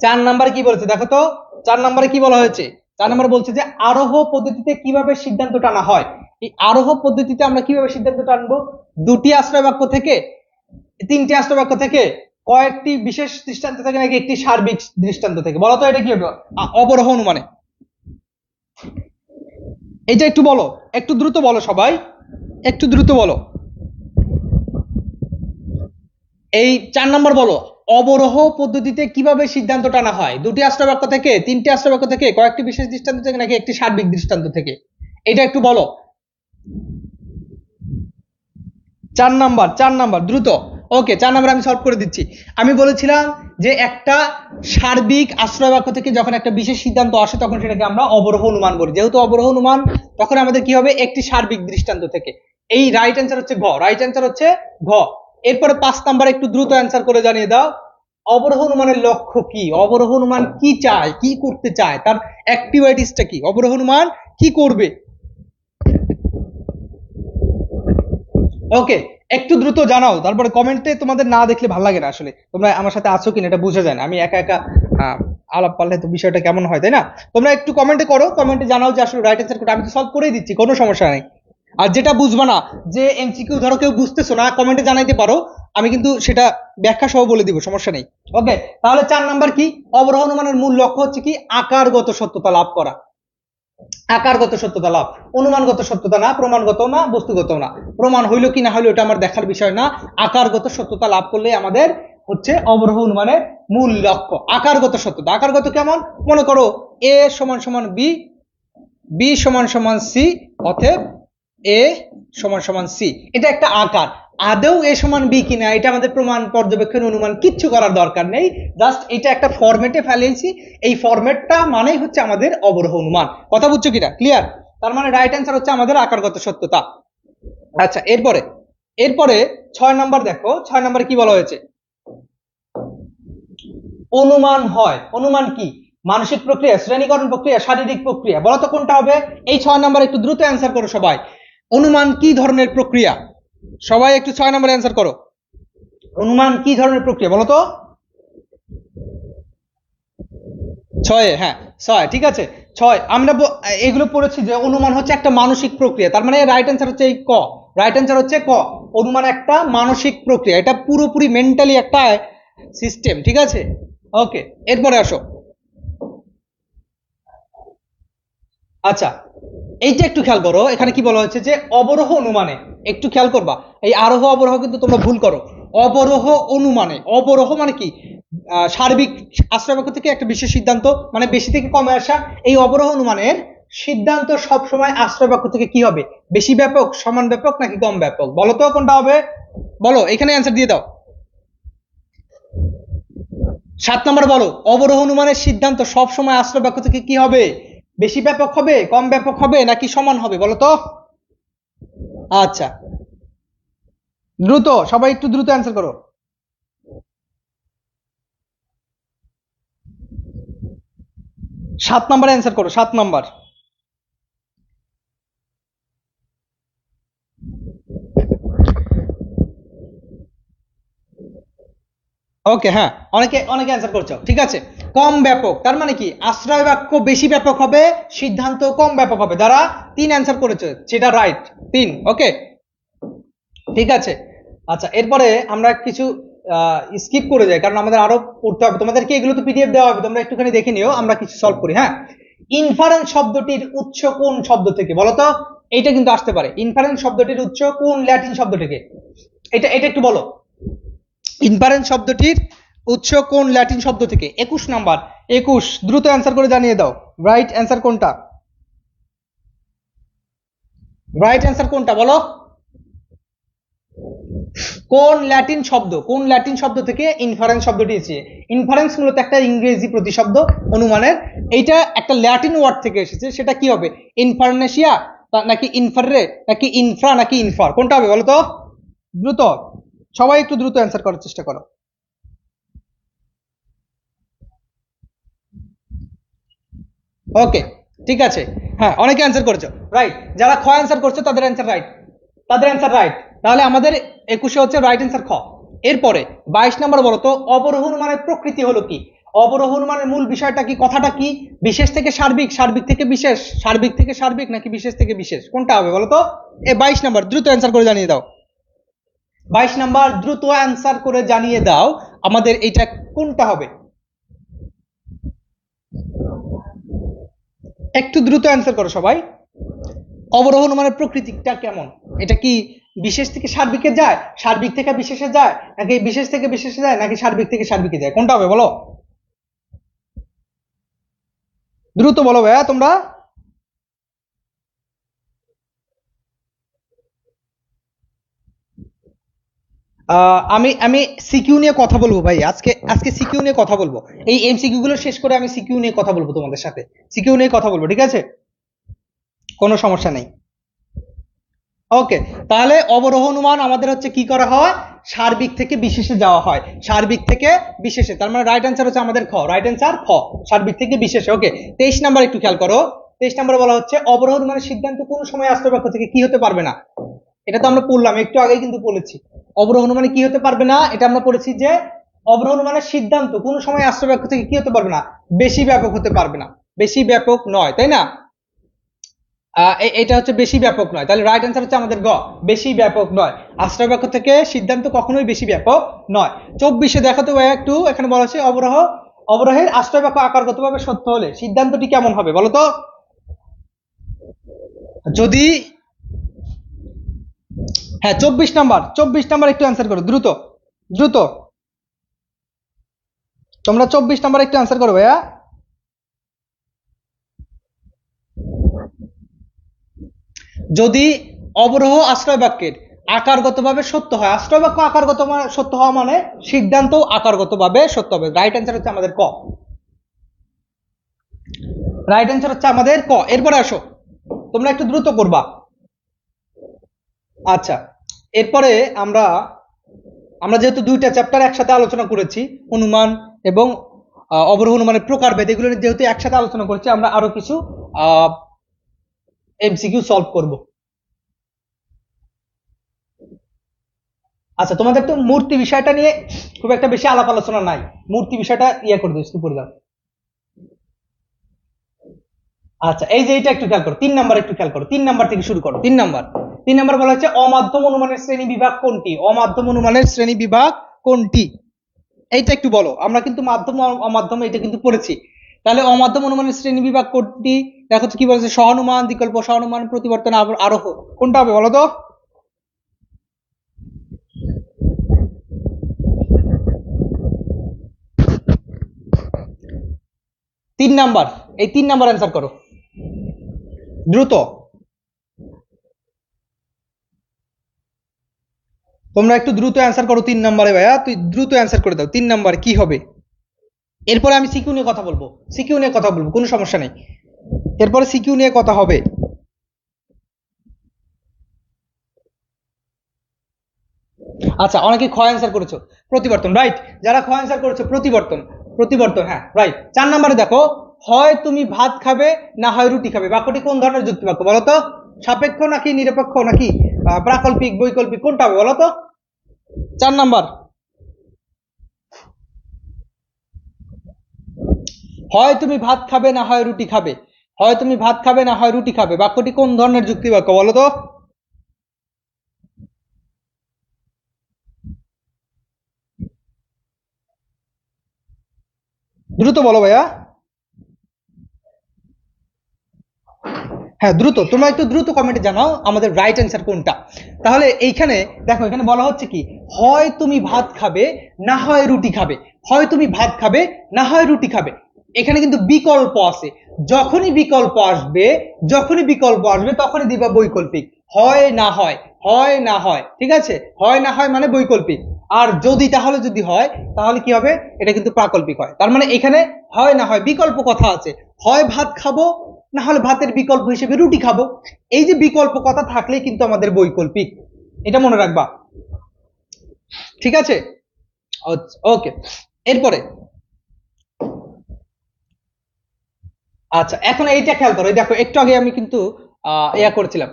চার নাম্বারে কি বলেছে দেখো তো, চার নাম্বারে কি বলা হয়েছে, চার নাম্বারে বলছে যে আরোহ পদ্ধতিতে কিভাবে সিদ্ধান্ত টানা হয়। এই আরোহ পদ্ধতিতে আমরা কিভাবে সিদ্ধান্ত টানবো, দুটি আশ্রয় বাক্য থেকে, তিনটি আশ্রয় বাক্য থেকে, কয়েকটি বিশেষ দৃষ্টান্ত থেকে, নাকি একটি সার্বিক দৃষ্টান্ত থেকে, বলতো এটা কি হবে? অবরোহ অনুমানে, এটা একটু বলো, একটু দ্রুত বলো সবাই, একটু দ্রুত বলো। এই চার নম্বর বলো, অবরোহ পদ্ধতিতে কিভাবে সিদ্ধান্ত টানা হয়, দুটি আশ্রয় বাক্য থেকে, তিনটি আশ্রয় বাক্য থেকে, কয়েকটি বিশেষ দৃষ্টান্ত থেকে, নাকি একটি সার্বিক দৃষ্টান্ত থেকে, এটা একটু বলো। চার নাম্বার, চার নাম্বার দ্রুত। ওকে, চার নাম্বার আমি সলভ করে দিচ্ছি। আমি বলেছিলাম যে একটা সার্বিক আশ্রয় বাক্য থেকে যখন একটা বিশেষ সিদ্ধান্ত আসে, তখন সেটাকে আমরা অবরোহ অনুমান বলি। যেহেতু অবরোহ অনুমান, তখন আমাদের কি হবে, একটি সার্বিক দৃষ্টান্ত থেকে। এই রাইট অ্যান্সার হচ্ছে ঘ, রাইট অ্যান্সার হচ্ছে ঘ। এরপরে পাঁচ নাম্বার একটু দ্রুত অ্যান্সার করে জানিয়ে দাও, অবরোহ অনুমানের লক্ষ্য কি, অবরোহ অনুমান কি চায়, কি করতে চায়, তার অ্যাক্টিভিটিসটা কি, অবরোহ অনুমান কি করবে। ওকে, একটু দ্রুত জানাও, তারপরে কমেন্টে তোমাদের না দেখলে ভালো লাগে না, আসলে তোমরা আমার সাথে আছো কিনা এটা বুঝে যায় না, আমি একা একা আলাপ পারলে তো বিষয়টা কেমন হয়, তাই না? তোমরা একটু কমেন্টে করো, কমেন্টে জানাও যে আসলে রাইট অ্যান্সার কোনটা। আমি তো সলভ করেই দিচ্ছি, কোনো সমস্যা নেই। আর যেটা বুঝবা না, যে এমসিকিউ ধরো কেউ বুঝতেছো না, কমেন্টে জানাইতে পারো, আমি কিন্তু সেটা ব্যাখ্যা সহ বলে দিব, সমস্যা নেই। ওকে, তাহলে 4 নাম্বার কি? অবরোহ অনুমানের মূল লক্ষ্য হচ্ছে কি? আকারগত সত্যতা লাভ করা। আকারগত সত্যতা লাভ, অনুমানগত সত্যতা না, প্রমাণগত না, বস্তুগত না। প্রমাণ হইলো কি না হইলো এটা আমার দেখার বিষয় না, আকারগত সত্যতা লাভ করলে আমাদের হচ্ছে অবরোহ অনুমানের মূল লক্ষ্য। আকারগত সত্যতা, আকারগত কেমন? মনে করো এ সমান সমান বি, বি সমান সমান সি, অতএব এ সমান সমান সি। এটা একটা আকার। আদৌ এ সমান বি কিনা এটা আমাদের প্রমাণ, পর্যবেক্ষণ, অনুমান কিচ্ছু করার দরকার নেই, জাস্ট এটা একটা ফরম্যাটে ফেলেছি। এই ফরম্যাটটা মানেই হচ্ছে আমাদের অবরোহ অনুমান। কথা বুঝছো কিনা? ক্লিয়ার? তার মানে রাইট অ্যান্সার হচ্ছে আমাদের আকারগত সত্যতা। আচ্ছা, এরপরে এরপরে 6 নাম্বার দেখো, 6 নাম্বারে কি বলা হয়েছে? অনুমান হয়। অনুমান কি? মানসিক প্রক্রিয়া, শ্রেণীকরণ প্রক্রিয়া, শারীরিক প্রক্রিয়া। বলো তো কোনটা হবে? এই 6 নাম্বার একটু দ্রুত অ্যান্সার করো সবাই। অনুমান কি ধরনের প্রক্রিয়া? সবাই একটু 6 নাম্বার অ্যান্সার করো। অনুমান কি ধরনের প্রক্রিয়া বলো তো? 6, হ্যাঁ 6, ঠিক আছে। 6 আমরা এগুলো পড়েছি যে অনুমান হচ্ছে একটা মানসিক প্রক্রিয়া, তার মানে রাইট অ্যান্সার হচ্ছে এই ক। রাইট অ্যান্সার হচ্ছে ক। অনুমান একটা মানসিক প্রক্রিয়া, এটা পুরোপুরি মেন্টালি একটা সিস্টেম, ঠিক আছে? ওকে, এরপরে আসো। আচ্ছা, এইটা একটু খেয়াল করো, এখানে কি বলা হচ্ছে যে অবরোহ অনুমানে, একটু খেয়াল করবা, এই আরোহ অবরোহ কিন্তু তোমরা ভুল করো। অবরোহ অনুমানে, অবরোহ মানে কি? সার্বিক আশ্রয়বাক্য থেকে একটা বিশেষ সিদ্ধান্ত, মানে বেশি থেকে কমে আসা। এই অবরোহ অনুমানের সিদ্ধান্ত সব সময় আশ্রয়বাক্য থেকে কি হবে? বেশি ব্যাপক, সমান ব্যাপক, নাকি কম ব্যাপক? বলো তো কোনটা হবে? বলো, এখানে অ্যান্সার দিয়ে দাও। 7 নম্বর বলো, অবরোহ অনুমানের সিদ্ধান্ত সব সময় আশ্রয়বাক্য থেকে কি হবে? বেশি ব্যাপক হবে, কম ব্যাপক হবে, নাকি সমান হবে? বলো তো। আচ্ছা, দ্রুত সবাই একটু দ্রুত অ্যান্সার করো। 7 নাম্বার অ্যান্সার করো, 7 নাম্বার। ওকে, হ্যাঁ, অনেকে অনেকে অ্যান্সার করছো, ঠিক আছে। কম ব্যাপক তার মানে কি? আশ্রয় বাক্য বেশি ব্যাপক হবে, সিদ্ধান্ত কম ব্যাপক হবে। যারা 3 অ্যান্সার করেছে সেটা রাইট, 3। ওকে, ঠিক আছে। আচ্ছা, এরপরে আমরা কিছু স্কিপ করে যাই, কারণ আমাদের আরো পড়তে হবে। তোমাদেরকে এগুলো তো পিডিএফ দেওয়া হবে, তোমরা একটুখানি দেখে নিও, আমরা কিছু সলভ করি। হ্যাঁ, ইনফারেন্স শব্দটির উৎস কোন শব্দ থেকে? বলো তো। এইটা কিন্তু আসতে পারে, ইনফারেন্স শব্দটির উৎস কোন ল্যাটিন শব্দ থেকে? এটা এটা একটু বলো। ইনফারেন্স শব্দটির উৎস কোন ল্যাটিন শব্দ থেকে? 21 নাম্বার, 21, দ্রুত অ্যান্সার করে জানিয়ে দাও রাইট অ্যান্সার কোনটা। রাইট অ্যান্সার কোনটা বলো? কোন ল্যাটিন শব্দ, কোন ল্যাটিন শব্দ থেকে ইনফারেন্স শব্দটি এসেছে? ইনফারেন্স মূলত একটা ইংরেজি প্রতিশব্দ অনুমানের। এইটা একটা ল্যাটিন ওয়ার্ড থেকে এসেছে, সেটা কি হবে? ইনফারনেশিয়া, নাকি ইনফাররে, নাকি ইনফ্রা, নাকি ইনফার? কোনটা হবে বলো তো? দ্রুত সবাই একটু দ্রুত অ্যান্সার করার চেষ্টা করো। ওকে, ঠিক আছে। হ্যাঁ, অনেকে অ্যান্সার করেছো রাইট। যারা খ অ্যান্সার করছো তাদের অ্যান্সার রাইট, তাদের অ্যান্সার রাইট। তাহলে আমাদের 21 হচ্ছে রাইট অ্যান্সার খ। এরপরে 22 নাম্বার বলো তো, অবরোহ অনুমানের প্রকৃতি হলো কি? অবরোহ অনুমানের মূল বিষয়টা কি, কথাটা কি? বিশেষ থেকে সার্বিক, সার্বিক থেকে বিশেষ, সার্বিক থেকে সার্বিক, নাকি বিশেষ থেকে বিশেষ? কোনটা হবে বলো তো? 22 নাম্বার, দ্রুত অ্যান্সার করে জানিয়ে দাও। 22 নাম্বার, দ্রুত অ্যান্সার করে জানিয়ে দাও আমাদের এইটা কোনটা হবে? একটু দ্রুত অ্যান্সার করো সবাই। অবরোহ অনুমানের প্রকৃতিটা কেমন? এটা কি বিশেষ থেকে সার্বিকে যায়, সার্বিক থেকে বিশেষে যায়, নাকি বিশেষ থেকে বিশেষে যায়, নাকি সার্বিক থেকে সার্বিকে যায়? কোনটা হবে বলো? দ্রুত বলো ভাইয়া তোমরা। আমি আমি সিকিউ নিয়ে কথা বলবো ভাই, আজকে আজকে সিকিউ নিয়ে কথা বলবো। এই এমসিকিউ গুলো শেষ করে আমি সিকিউ নিয়ে কথা বলবো তোমাদের সাথে, সিকিউ নিয়ে কথা বলবো, ঠিক আছে? কোনো সমস্যা নেই। ওকে, তাহলে অবরোহ অনুমান আমাদের হচ্ছে কি করা হয়? সার্বিক থেকে বিশেষে যাওয়া হয়, সার্বিক থেকে বিশেষে। তার মানে রাইট অ্যান্সার হচ্ছে আমাদের খ, রাইট অ্যান্সার খ, সার্বিক থেকে বিশেষে। ওকে, 23 নাম্বার একটু খেয়াল করো। 23 নাম্বারে বলা হচ্ছে অবরোহ অনুমানের সিদ্ধান্ত কোন সময় আশ্রয়বাক্য থেকে কি হতে পারবে না? এটা তো আমরা পড়লাম একটু আগেই, কিন্তু বলেছি অবরোহ অনুমানে কি হতে পারবে না, এটা আমরা পড়েছি যে অবরোহণ মানে সিদ্ধান্ত, কোন সময় আশ্রয় বাক্য থেকে কি হতে পারবে না, বেশি ব্যাপক হতে পারবে না, বেশি ব্যাপক নয়, তাই না? এটা হচ্ছে বেশি ব্যাপক নয়, তাহলে রাইট অ্যান্সার হচ্ছে আমাদের গ, বেশি ব্যাপক নয়। আশ্রয় বাক্য থেকে সিদ্ধান্ত কখনোই বেশি ব্যাপক নয়। 24-এ দেখো তো ভাইয়া একটু, এখানে বলা হচ্ছে অবরোহের আশ্রয় বাক্য আকারগতভাবে সত্য হলে সিদ্ধান্তটি কেমন হবে বলো তো? যদি হ্যাঁ 24 নাম্বার একটু অ্যান্সার করো দ্রুত দ্রুত, তোমরা 24 নাম্বার একটু অ্যান্সার করো ভাইয়া। যদি অবরোহ আশ্রয় বাক্যের আকারগতভাবে সত্য হয়, আশ্রয় বাক্য আকারগত সত্য হওয়া মানে সিদ্ধান্ত আকারগতভাবে সত্য হবে। রাইট অ্যান্সার হচ্ছে আমাদের ক, রাইট অ্যান্সার হচ্ছে আমাদের ক। এরপরে আসো, তোমরা একটু দ্রুত করবা। আচ্ছা, এরপরে আমরা আমরা যেহেতু দুইটা চ্যাপ্টার একসাথে আলোচনা করেছি, অনুমান এবং অবরোহ অনুমানের প্রকারভেদ, এগুলো যেহেতু একসাথে আলোচনা করেছি, আমরা আরো কিছু এমসিকিউ সলভ করব। আচ্ছা, তোমাদের তো মূর্তি বিষয়টা নিয়ে খুব একটা বেশি আলাপ আলোচনা নাই, মূর্তি বিষয়টা করে দিও, শুরু করে দাও। আচ্ছা, এই যে এটা একটু খেয়াল করো, 3 নাম্বার একটু খেয়াল করো, 3 নাম্বার থেকে শুরু করো। 3 নাম্বার বলা হচ্ছে অমাধ্যম অনুমানের শ্রেণী বিভাগ কোনটি? অমাধ্যম অনুমানের শ্রেণী বিভাগ কোনটি, এইটা একটু বলো। আমরা কিন্তু মাধ্যম অমাধ্যম এটা কিন্তু পড়েছি, তাহলে অমাধ্যম অনুমানের শ্রেণী বিভাগ কোনটি? দেখো তো কি বলেছে, সহানুমান, বিকল্প সহানুমান, প্রতিবর্তন, আরোহ, কোনটা হবে বলো তো? 3 নাম্বার, এই 3 নাম্বার অ্যান্সার করো দ্রুত। তোমরা একটু দ্রুত অ্যান্সার করো 3 নাম্বারে, ভাইয়া তুই দ্রুত অ্যান্সার করে দাও, 3 নাম্বার কি হবে? এরপরে আমি সিকিউ নিয়ে কথা বলবো, সিকিউ নিয়ে কথা বলবো, কোনো সমস্যা নেই, এরপরে সিকিউ নিয়ে কথা হবে। আচ্ছা, অনেকে খ অ্যান্সার করেছো, প্রতিবর্তন, রাইট। যারা খ অ্যান্সার করেছো প্রতিবর্তন, প্রতিবর্তন, হ্যাঁ রাইট। 4 নাম্বারে দেখো, হয় তুমি ভাত খাবে না হয় রুটি খাবে, বাক্যটি কোন ধরনের যুক্তি বাক্য বলো তো? সাপেক্ষ নাকি নিরপেক্ষ নাকি প্রাকল্পিক বৈকল্পিক, কোনটা হবে বলো তো? 4 নাম্বার, হয় তুমি ভাত খাবে না হয় রুটি খাবে, হয় তুমি ভাত খাবে না হয় রুটি খাবে, বাক্যটি কোন ধরনের যুক্তি বাক্য বলো তো? দ্রুত বলো ভাইয়া। হ্যাঁ দ্রুত, তোমরা একটু দ্রুত কমেন্টে জানাও আমাদের রাইট অ্যান্সার কোনটা। তাহলে এইখানে দেখো, এখানে বলা হচ্ছে কি, হয় তুমি ভাত খাবে না হয় রুটি খাবে, হয় তুমি ভাত খাবে না হয় রুটি খাবে। এখানে কিন্তু বিকল্প আছে, যখনই বিকল্প আসবে, যখনই বিকল্প আসবে তখনই দিবা বৈকল্পিক, হয় না হয়, হয় না হয়, ঠিক আছে? হয় না হয় মানে বৈকল্পিক। আর যদি তাহলে যদি হয় তাহলে কি হবে, এটা কিন্তু প্রাকল্পিক হয়। তার মানে এখানে হয় না হয় বিকল্প কথা আছে, হয় ভাত খাবো না হলে ভাতের বিকল্প হিসেবে রুটি খাবো। এই যে বিকল্প কথা থাকলে কিন্তু আমাদের বৈকল্পিক, এটা মনে রাখবা, ঠিক আছে? ওকে, এরপরে আচ্ছা, এখন এইটা খেয়াল করো, এই দেখো একটু আগে আমি কিন্তু ইয়া করেছিলাম,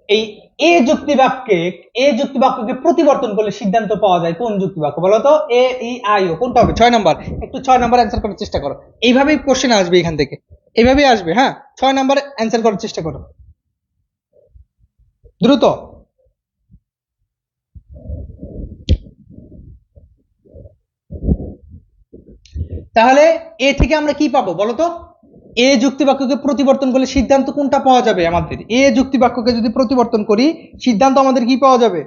এই এ যুক্তি বাক্যে, এ যুক্তি বাক্যকে প্রতিবর্তন করলে সিদ্ধান্ত পাওয়া যায় কোন যুক্তি বাক্য বলো তো? এ ই আই ও, কোনটা হবে? 6 নাম্বার, একটু 6 নাম্বার অ্যান্সার করার চেষ্টা করো, এইভাবেই কোশ্চেন আসবে এখান থেকে, এইভাবেই আসবে, হ্যাঁ 6 নাম্বার অ্যান্সার করার চেষ্টা করো দ্রুত। তাহলে এ থেকে আমরা কি পাবো বলো তো? এ যুক্তি বাক্যকে প্রতিবর্তন করলে সিদ্ধান্ত কোনটা পাওয়া যাবে আমাদের? এ যুক্তি বাক্যকে যদি প্রতিবর্তন করি সিদ্ধান্ত আমাদের কি পাওয়া যাবে?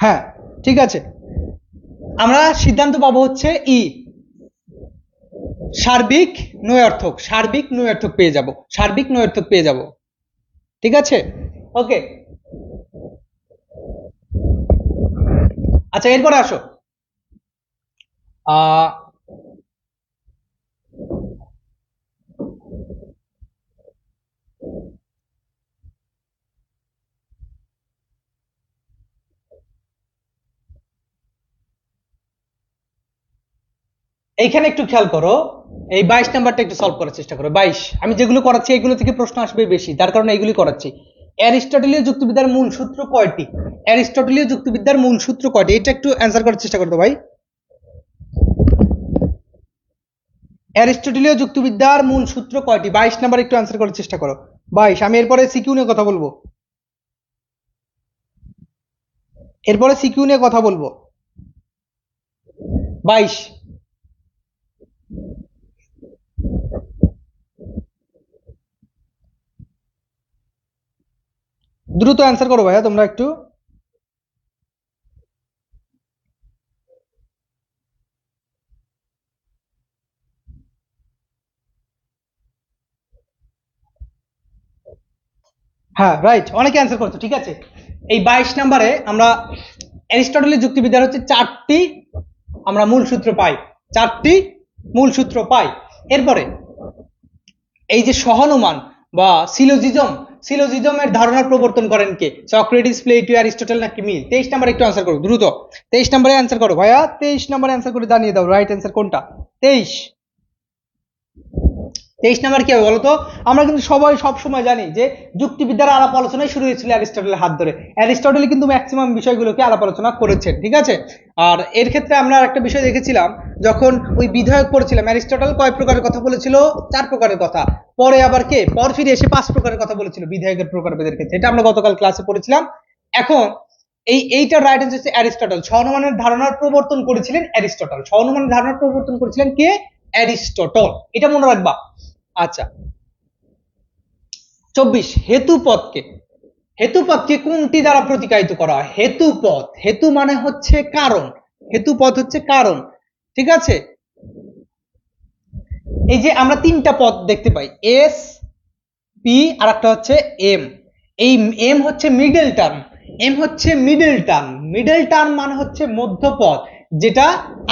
হ্যাঁ ঠিক আছে, আমরা সিদ্ধান্ত পাবো হচ্ছে ই, সার্বিক নয়ার্থক, সার্বিক নয়ার্থক পেয়ে যাব, সার্বিক নয়ার্থক পেয়ে যাব, ঠিক আছে? ওকে, আচ্ছা এরপরে আসো, আহ এইখানে একটু খেয়াল করো, এই 22 নাম্বারটা একটু সলভ করার চেষ্টা করো। 22, আমি যেগুলো করাচ্ছি এগুলো থেকে প্রশ্ন আসবে বেশি, তার কারণে এইগুলি করাচ্ছি। অ্যারিস্টটলীয় যুক্তিবিদ্যার মূল সূত্র কয়টি? অ্যারিস্টটলীয় যুক্তিবিদ্যার মূল সূত্র কয়টি? এটা একটু অ্যান্সার করার চেষ্টা করতো ভাই। অ্যারিস্টটলীয় যুক্তিবিদ্যার মূল সূত্র কয়টি? 22 নাম্বার একটু অ্যান্সার করার চেষ্টা করো। 22। আমি এরপরে সিকিউ নিয়ে কথা বলবো। এরপরে সিকিউ নিয়ে কথা বলবো। 22। দ্রুত অ্যান্সার করো ভাইয়া তোমরা একটু। হ্যাঁ রাইট, অনেকে অ্যান্সার করছো, ঠিক আছে। এই 22 নম্বরে আমরা অ্যারিস্টটলের যুক্তিবিদ্যার হচ্ছে 4টি আমরা মূল সূত্র পাই, 4টি মূল সূত্র পাই। এরপরে এই যে সহানুমান বা সিলোজিজমের ধারণার প্রবর্তন করেন কে? সক্রেটিস, প্লেটো, অ্যারিস্টটল নাকি মিল? 23 নম্বরে একটু অ্যান্সার করো দ্রুত। 23 নম্বরে অ্যান্সার করো ভাইয়া, 23 নম্বরে অ্যান্সার করে জানিয়ে দাও রাইট অ্যান্সার কোনটা। 23 নাম্বার কি হবে বলতো? আমরা কিন্তু সবাই সব সময় জানি যে যুক্তিবিদ্যার আলাপ আলোচনাই শুরু হয়েছিল অ্যারিস্টটলের হাত ধরে। অ্যারিস্টটল কিন্তু ম্যাক্সিমাম বিষয়গুলোকে আলাপ আলোচনা করেছেন, ঠিক আছে। আর এর ক্ষেত্রে আমরা একটা বিষয় দেখেছিলাম, যখন ওই বিধায়ক পড়ছিলাম, অ্যারিস্টটল কয় প্রকারের কথা বলেছিল? 4 প্রকারের কথা। পরে আবার কে পরফিরে এসে 5 প্রকারের কথা বলেছিল বিধায়কের প্রকারভেদের ক্ষেত্রে। এটা আমরা গতকাল ক্লাসে পড়েছিলাম। এখন এইটা রাইট অ্যান্সার হচ্ছে অ্যারিস্টটল। সহানুমানের ধারণার প্রবর্তন করেছিলেন অ্যারিস্টটল। সহানুমানের ধারণার প্রবর্তন করেছিলেন কে? অ্যারিস্টটল। এটা মনে রাখবা। আচ্ছা, 24 হেতুপদকে কোনটি দ্বারা প্রতিকায়িত করা হয়? হেতুপদ, হেতু মানে হচ্ছে কারণ, হেতুপদ হচ্ছে কারণ, ঠিক আছে। এই যে আমরা 3টা পদ দেখতে পাই, এস, পি আর একটা হচ্ছে এম। এই এম হচ্ছে মিডল টার্ম, এম হচ্ছে মিডল টার্ম মানে হচ্ছে মধ্যপদ, যেটা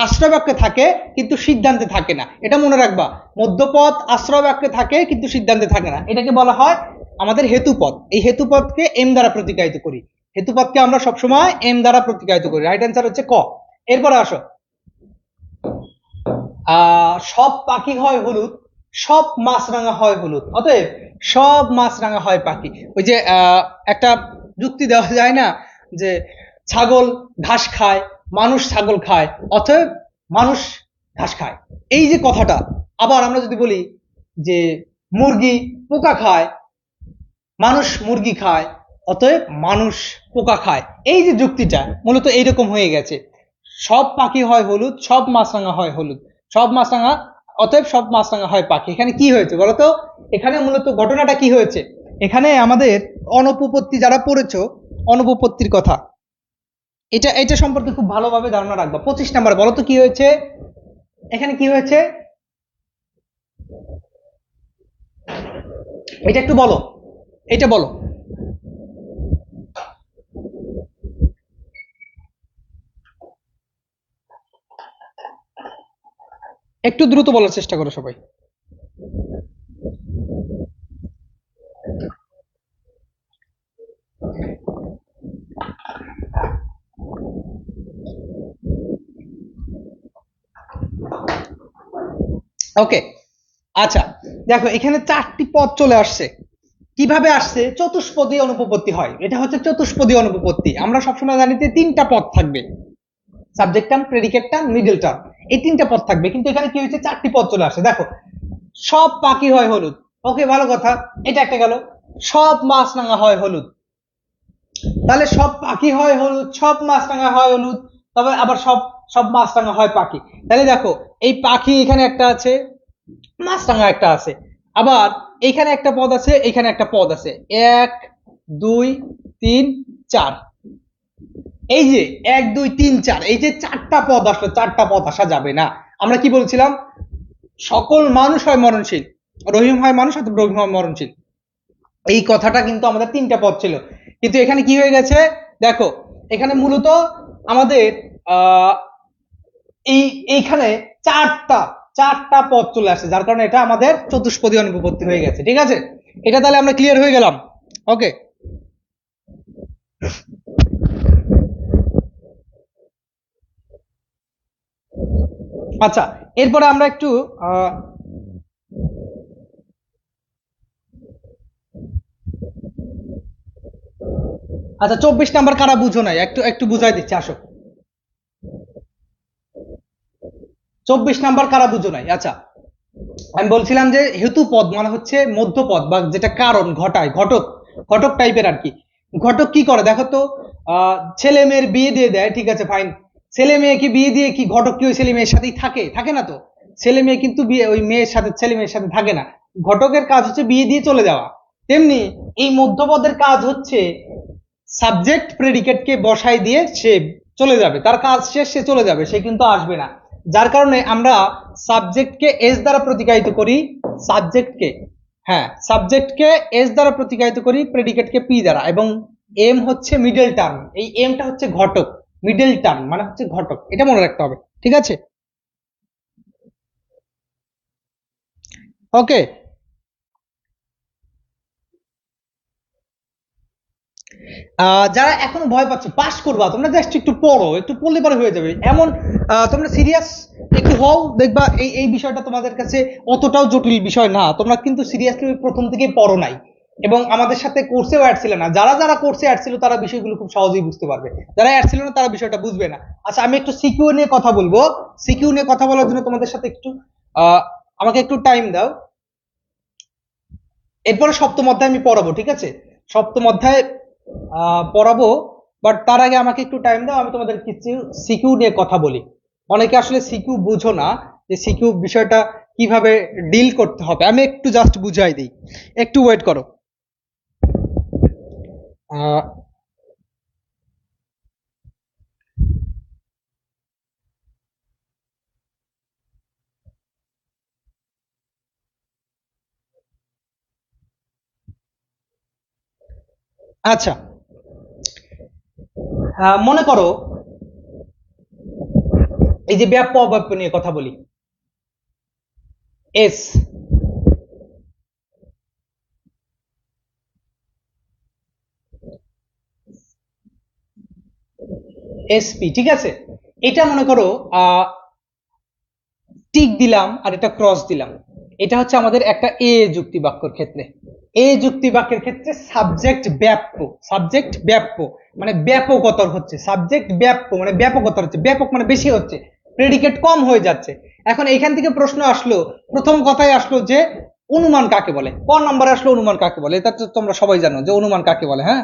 আশ্রয় বাক্যে থাকে কিন্তু সিদ্ধান্তে থাকে না। এটা মনে রাখবা, মধ্যপদ আশ্রয় বাক্যে থাকে কিন্তু সিদ্ধান্তে থাকে না, এটাকে বলা হয় আমাদের হেতুপদ। এই হেতুপদকে এম দ্বারা প্রতিকায়িত করি, হেতুপদকে আমরা সবসময় এম দ্বারা প্রতিকায়িত করি। রাইট অ্যান্সার হচ্ছে ক। এরপরে আসো, সব পাখি হয় হলুদ, সব মাছরাঙা হয় হলুদ, অতএব সব মাছরাঙা হয় পাখি। ওই যে একটা যুক্তি দেওয়া যায় না, যে ছাগল ঘাস খায়, মানুষ ছাগল খায়, অতএব মানুষ ঘাস খায়। এই যে কথাটা, আবার আমরা যদি বলি যে মুরগি পোকা খায়, মানুষ মুরগি খায়, অতএব মানুষ পোকা খায়। এই যে যুক্তিটা মূলত এইরকম হয়ে গেছে, সব পাখি হয় হলুদ, সব মাছরাঙা হয় হলুদ, সব মাছরাঙা, অতএব সব মাছরাঙা হয় পাখি। এখানে কি হয়েছে বলতো? এখানে মূলত ঘটনাটা কি হয়েছে? এখানে আমাদের অনুপপত্তি যারা পড়েছো, অনুপপত্তির কথা, এটা সম্পর্কে খুব ভালোভাবে ধারণা রাখবা। 25 নাম্বার বলো তো কি হয়েছে এখানে, কি হয়েছে এটা একটু বলো, এটা বলো। একটু দ্রুত বলার চেষ্টা করো সবাই। ওকে, আচ্ছা, দেখো এখানে 4টি পদ চলে আসছে। কিভাবে আসছে? চতুষ্পদী অনুপপত্তি হয়, এটা হচ্ছে চতুষ্পদী অনুপপত্তি। আমরা সবসময় জানি যে 3টা পদ থাকবে, subject term, predicate term, middle term, এই 3টা পদ থাকবে। কিন্তু এখানে কি হয়েছে? 4টি পদ চলে আসে। দেখো, সব পাখি হয় হলুদ, ওকে ভালো কথা, এটা একটা গেল। সব মাছরাঙা হয় হলুদ, তাহলে সব পাখি হয় হলুদ, সব মাছরাঙা হয় হলুদ, তবে আবার সব সব মাছরাঙা হয় পাখি। তাহলে দেখো, এই পাখি এখানে একটা আছে, মাছরাঙা একটা আছে, আবার এইখানে একটা পদ আছে, এখানে একটা পদ আছে, 1 2 3 4। এই যে 1 2 3 4, এই যে 4টা পদ আসলো, 4টা পদ আসা যাবে না। আমরা কি বলছিলাম? সকল মানুষ হয় মরণশীল, রহিম হয় মানুষ অথবা রহিম হয় মরণশীল। এই কথাটা কিন্তু আমাদের 3টা পদ ছিল, কিন্তু এখানে কি হয়ে গেছে? দেখো, এখানে মূলত আমাদের আহ এইখানে চারটা পদ চলে আসছে, যার কারণে এটা আমাদের চতুষ্পদী অনুপপত্তি হয়ে গেছে, ঠিক আছে। এটা তাহলে আমরা ক্লিয়ার হয়ে গেলাম। ওকে, আচ্ছা, এরপরে আমরা একটু আচ্ছা 24 নাম্বার কারা বুঝো নাই, একটু একটু বুঝাই দিচ্ছি, আসো। 24 নাম্বার কারা বুঝো নাই? আচ্ছা, আমি বলছিলাম যে হেতু পদ মানে হচ্ছে মধ্যপদ বা যেটা কারণ ঘটায়, ঘটক, ঘটক টাইপের আর কি। ঘটক কি করে দেখো তো, ছেলে মেয়ের বিয়ে দিয়ে দেয়, ঠিক আছে ফাইন। ছেলে মেয়েকে বিয়ে দিয়ে কি ঘটক কি ওই ছেলে মেয়ের সাথেই থাকে? থাকে না তো। ছেলে মেয়ে কিন্তু বিয়ে ওই মেয়ের সাথে, ছেলে মেয়ের সাথে থাকে না। ঘটকের কাজ হচ্ছে বিয়ে দিয়ে চলে যাওয়া। তেমনি এই মধ্যপদের কাজ হচ্ছে সাবজেক্ট প্রেডিকেটকে বসাই দিয়ে সে চলে যাবে, তার কাজ শেষ, সে চলে যাবে, সে কিন্তু আসবে না। যার কারণে আমরা সাবজেক্টকে এস দ্বারা প্রতিকায়িত করি, সাবজেক্টকে, হ্যাঁ সাবজেক্টকে এস দ্বারা প্রতিকায়িত করি, প্রেডিকেটকে পি দ্বারা, এবং এম হচ্ছে মিডল টার্ম, এই এমটা হচ্ছে ঘটক, মিডল টার্ম মানে হচ্ছে ঘটক, এটা মনে রাখতে হবে, ঠিক আছে? ওকে। যারা এখনো ভয় পাচ্ছ, পাস করবা তোমরা, জাস্ট একটু পড়ো, একটু পড়লে পরে হয়ে যাবে এমন। তোমরা সিরিয়াস একটু হও, দেখবা এই এই বিষয়টা তোমাদের কাছে অতটাও জটিল বিষয় না। তোমরা কিন্তু সিরিয়াসলি প্রথম থেকে পড়ো নাই, এবং আমাদের সাথে কোর্সেও অ্যাড ছিল না। যারা যারা কোর্সে অ্যাড ছিল তারা বিষয়গুলো খুব সহজেই বুঝতে পারবে, যারা অ্যাড ছিল না তারা বিষয়টা বুঝবে না। আচ্ছা, আমি একটু সিকিউ নিয়ে কথা বলবো। সিকিউ নিয়ে কথা বলার জন্য তোমাদের সাথে একটু আহ, আমাকে একটু টাইম দাও। এরপরে সপ্তম অধ্যায় আমি পড়াবো, ঠিক আছে? সপ্তম অধ্যায় পড়াবো, বাট তার আগে আমাকে একটু টাইম দাও, আমি তোমাদের কিছু সিকিউ নিয়ে কথা বলি। অনেকে আসলে সিকিউ বুঝো না, যে সিকিউ বিষয়টা কিভাবে ডিল করতে হবে, আমি একটু জাস্ট বুঝাই দিই, একটু ওয়েট করো। আহ, আচ্ছা, মনে করো এই যে ব্যাপ্য অব্যাপ্য নিয়ে কথা বলি। এস, এসপি, ঠিক আছে? এটা মনে করো টিক দিলাম আর এটা ক্রস দিলাম। এটা হচ্ছে আমাদের একটা এ যুক্তি বাক্যের ক্ষেত্রে। এ যুক্তি বাক্যের ক্ষেত্রে সাবজেক্ট ব্যাপ্য, সাবজেক্ট ব্যাপ্য মানে ব্যাপকতর হচ্ছে, সাবজেক্ট ব্যাপ্য মানে ব্যাপকতর হচ্ছে, ব্যাপক মানে বেশি হচ্ছে, প্রেডিকেট কম হয়ে যাচ্ছে। এখন এইখান থেকে প্রশ্ন আসলো, প্রথম কথাই আসলো যে অনুমান কাকে বলে। ক নম্বরে আসলো অনুমান কাকে বলে, এটা তো তোমরা সবাই জানো যে অনুমান কাকে বলে। হ্যাঁ,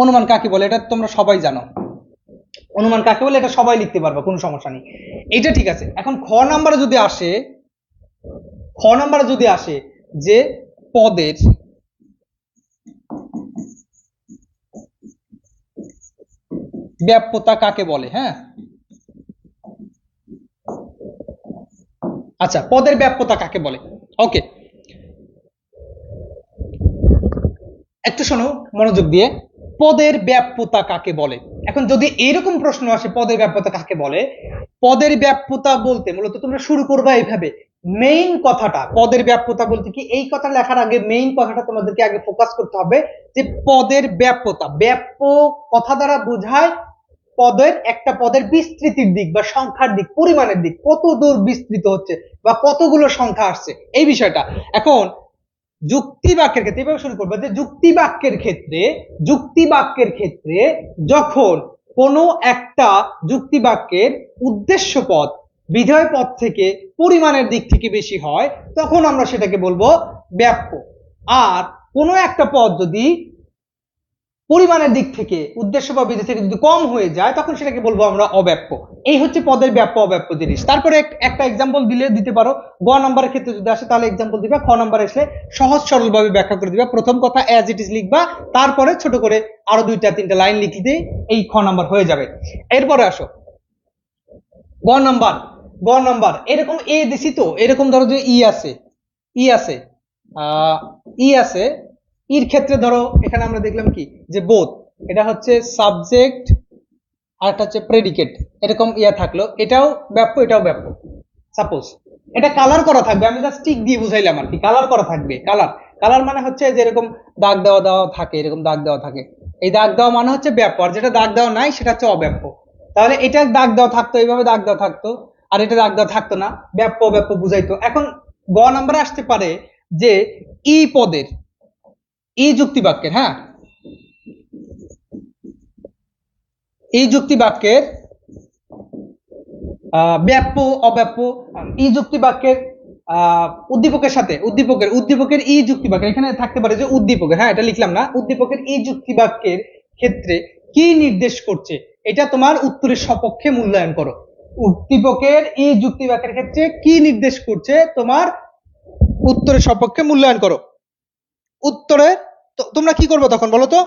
অনুমান কাকে বলে এটা তোমরা সবাই জানো। অনুমান কাকে বলে এটা সবাই লিখতে পারবে, কোনো সমস্যা নেই। এটা ঠিক আছে। এখন খ নাম্বারে যদি আসে, খ নাম্বারে যদি আসে যে পদের ব্যাপ্যতা কাকে বলে, হ্যাঁ, আচ্ছা পদের ব্যাপ্যতা কাকে বলে। ওকে, একটু শোনো মনোযোগ দিয়ে, পদের ব্যাপ্যতা কাকে বলে। এখন যদি এরকম প্রশ্ন আসে পদের ব্যাপ্যতা কাকে বলে, পদের ব্যাপ্যতা বলতে মূলত তোমরা শুরু করবা এইভাবে। মেইন কথাটা, পদের ব্যাপ্যতা বলতে কি, এই কথা লেখার আগে মেইন কথাটা তোমাদেরকে আগে ফোকাস করতে হবে, যে পদের ব্যাপ্যতা, ব্যাপ্য কথা দ্বারা বোঝায় পদের, একটা পদের বিস্তৃতির দিক বা সংখ্যার দিক, পরিমাণের দিক, কত দূর বিস্তৃত হচ্ছে বা কতগুলো সংখ্যা আসছে, এই বিষয়টা। এখন যুক্তি বাক্যের ক্ষেত্রে এভাবে শুরু করবে যে যুক্তি বাক্যের ক্ষেত্রে, যুক্তি বাক্যের ক্ষেত্রে যখন কোনো একটা যুক্তি বাক্যের উদ্দেশ্য পদ বিধেয় পদ থেকে পরিমাণের দিক থেকে বেশি হয়, তখন আমরা সেটাকে বলবো ব্যাপ্য। আর কোনো একটা পদ যদি পরিমাণের দিক থেকে, উদ্দেশ্য বা বিধি থেকে যদি কম হয়ে যায়, তখন সেটাকে বলবো আমরা অব্যাপ্য। এই হচ্ছে পদের ব্যাপ্য অব্যাপ্য জিনিস। তারপরে একটা এক্সাম্পল দিলে দিতে পারো, গ নাম্বারের ক্ষেত্রে যদি আসে তাহলে এক্সাম্পল দিবা, খ নাম্বার এসে সহজ সরল ভাবে ব্যাখ্যা করে দিবা। প্রথম কথা অ্যাজ ইট ইজ লিখবা, তারপরে ছোট করে আরো দুইটা তিনটা লাইন লিখলে এই খ নাম্বার হয়ে যাবে। এরপরে আসো গ নাম্বার। গ নাম্বার এরকম এ দিছি তো, এরকম ধরো যে ই আছে, ই আছে, আহ ই আছে, ইর ক্ষেত্রে ধরো এখানে আমরা দেখলাম কি যে বোথ, এটা হচ্ছে সাবজেক্ট আর একটা হচ্ছে প্রেডিকেট, এরকম ইয়া থাকলো, এটাও ব্যাপ্য এটাও ব্যাপ্য। সাপোজ এটা কালার করা থাকবে, আমি জাস্ট টিক দিয়ে বুঝাইলাম আর কি, কালার করা থাকবে। কালার, কালার মানে হচ্ছে যে এরকম দাগ দেওয়া দেওয়া থাকে, এরকম দাগ দেওয়া থাকে, এই দাগ দেওয়া মানে হচ্ছে ব্যাপ্য, আর যেটা দাগ দেওয়া নাই সেটা হচ্ছে অব্যাপ্য। তাহলে এটা দাগ দেওয়া থাকতো, এইভাবে দাগ দেওয়া থাকতো, আর এটা দাগ দেওয়া থাকতো না, ব্যাপ্য ব্যাপ্য বুঝাইতো। এখন গ নাম্বারে আসতে পারে যে ই পদের, এই যুক্তি বাক্যের, হ্যাঁ, এই যুক্তি বাক্যের ব্যাপ্য অব্যাপ্য, এই যুক্তি বাক্যের উদ্দীপকের সাথে উদ্দীপকের এই যুক্তি বাক্যের, এখানে থাকতে পারে যে উদ্দীপকের, হ্যাঁ এটা লিখলাম না, উদ্দীপকের এই যুক্তি বাক্যের ক্ষেত্রে কি নির্দেশ করছে, এটা তোমার উত্তরের সপক্ষে মূল্যায়ন করো। উদ্দীপকের এই যুক্তি বাক্যের ক্ষেত্রে কি নির্দেশ করছে তোমার উত্তরের সপক্ষে মূল্যায়ন করো। উত্তরে তোমরা কি করবে তখন বলো তো?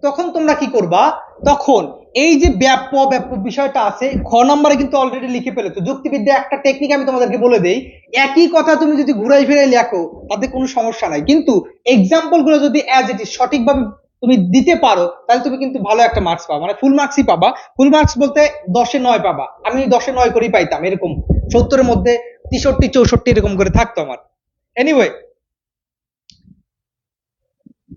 তখন তোমরা কি করবা, তখন এই যে ব্যাপ্য অব্যাপ্য বিষয়টা আছে খ নম্বরে কিন্তু অলরেডি লিখে ফেলেছো। যুক্তিবিদ্যা একটা টেকনিক আমি তোমাদেরকে বলে দেই, একই কথা তুমি যদি ঘুরাই ফিরাই লেখো তাতে কোনো সমস্যা নাই, কিন্তু এক্সাম্পল গুলো যদি অ্যাজ ইট ইজ সঠিকভাবে তুমি দিতে পারো তাহলে তুমি কিন্তু ভালো একটা মার্কস পাবা, মানে ফুল মার্কসই পাবা। ফুল মার্কস বলতে 10-এ 9 পাবা, আমি 10-এ 9 করেই পাইতাম, এরকম 70-এর মধ্যে 63-64 এরকম করে থাকতো আমার। এনিওয়ে,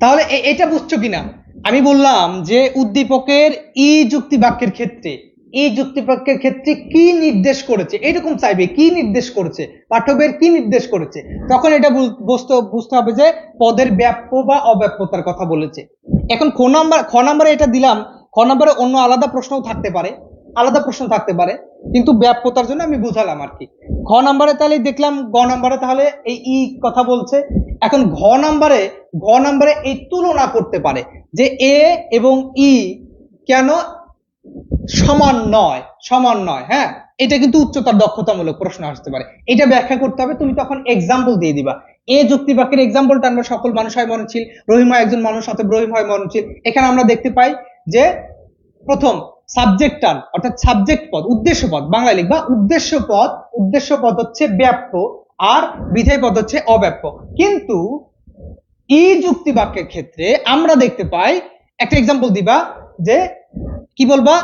তাহলে এটা বুঝছো কিনা? আমি বললাম যে উদ্দীপকের ই যুক্তি বাক্যের ক্ষেত্রে, এই যুক্তি বাক্যের ক্ষেত্রে কি নির্দেশ করেছে এরকম চাইবে, কি নির্দেশ করেছে, পাঠ্যবের কি নির্দেশ করেছে, তখন এটা বুঝতে হবে যে পদের ব্যাপ্য বা অব্যাপ্যতার কথা বলেছে। এখন খ নাম্বারে এটা দিলাম, খ নাম্বারে অন্য আলাদা প্রশ্নও থাকতে পারে, আলাদা প্রশ্ন থাকতে পারে, কিন্তু ব্যাপ্যতার জন্য আমি বুঝালাম আর কি। ঘ নাম্বারে তাহলে দেখলাম, গ নাম্বারে তাহলে এই ই কথা বলছে। এখন ঘ নাম্বারে এই তুলনা করতে পারে যে এ এবং ই কেন সমান নয়, হ্যাঁ এটা কিন্তু উচ্চতর দক্ষতামূলক প্রশ্ন আসতে পারে, এটা ব্যাখ্যা করতে হবে, তুমি তখন এক্সাম্পল দিয়ে দিবা। এ যুক্তি বাক্যের এক্সাম্পলটা আমরা সকল মানুষ হয় মননশীল, রহিম হয় একজন মানুষ, অতএব রহিম হয় মননশীল। এখানে আমরা দেখতে পাই যে প্রথম সাবজেক্ট টার্ম অর্থাৎ সাবজেক্ট পদ, উদ্দেশ্য পদ, বাংলায় লিখবা উদ্দেশ্য পদ হচ্ছে ব্যাপ্য আর বিধেয় পদ হচ্ছে অব্যাপ্য। কিন্তু এই যুক্তি বাক্যের ক্ষেত্রে আমরা দেখতে পাই, একটা এক্সাম্পল দিবা যে কি বলবা,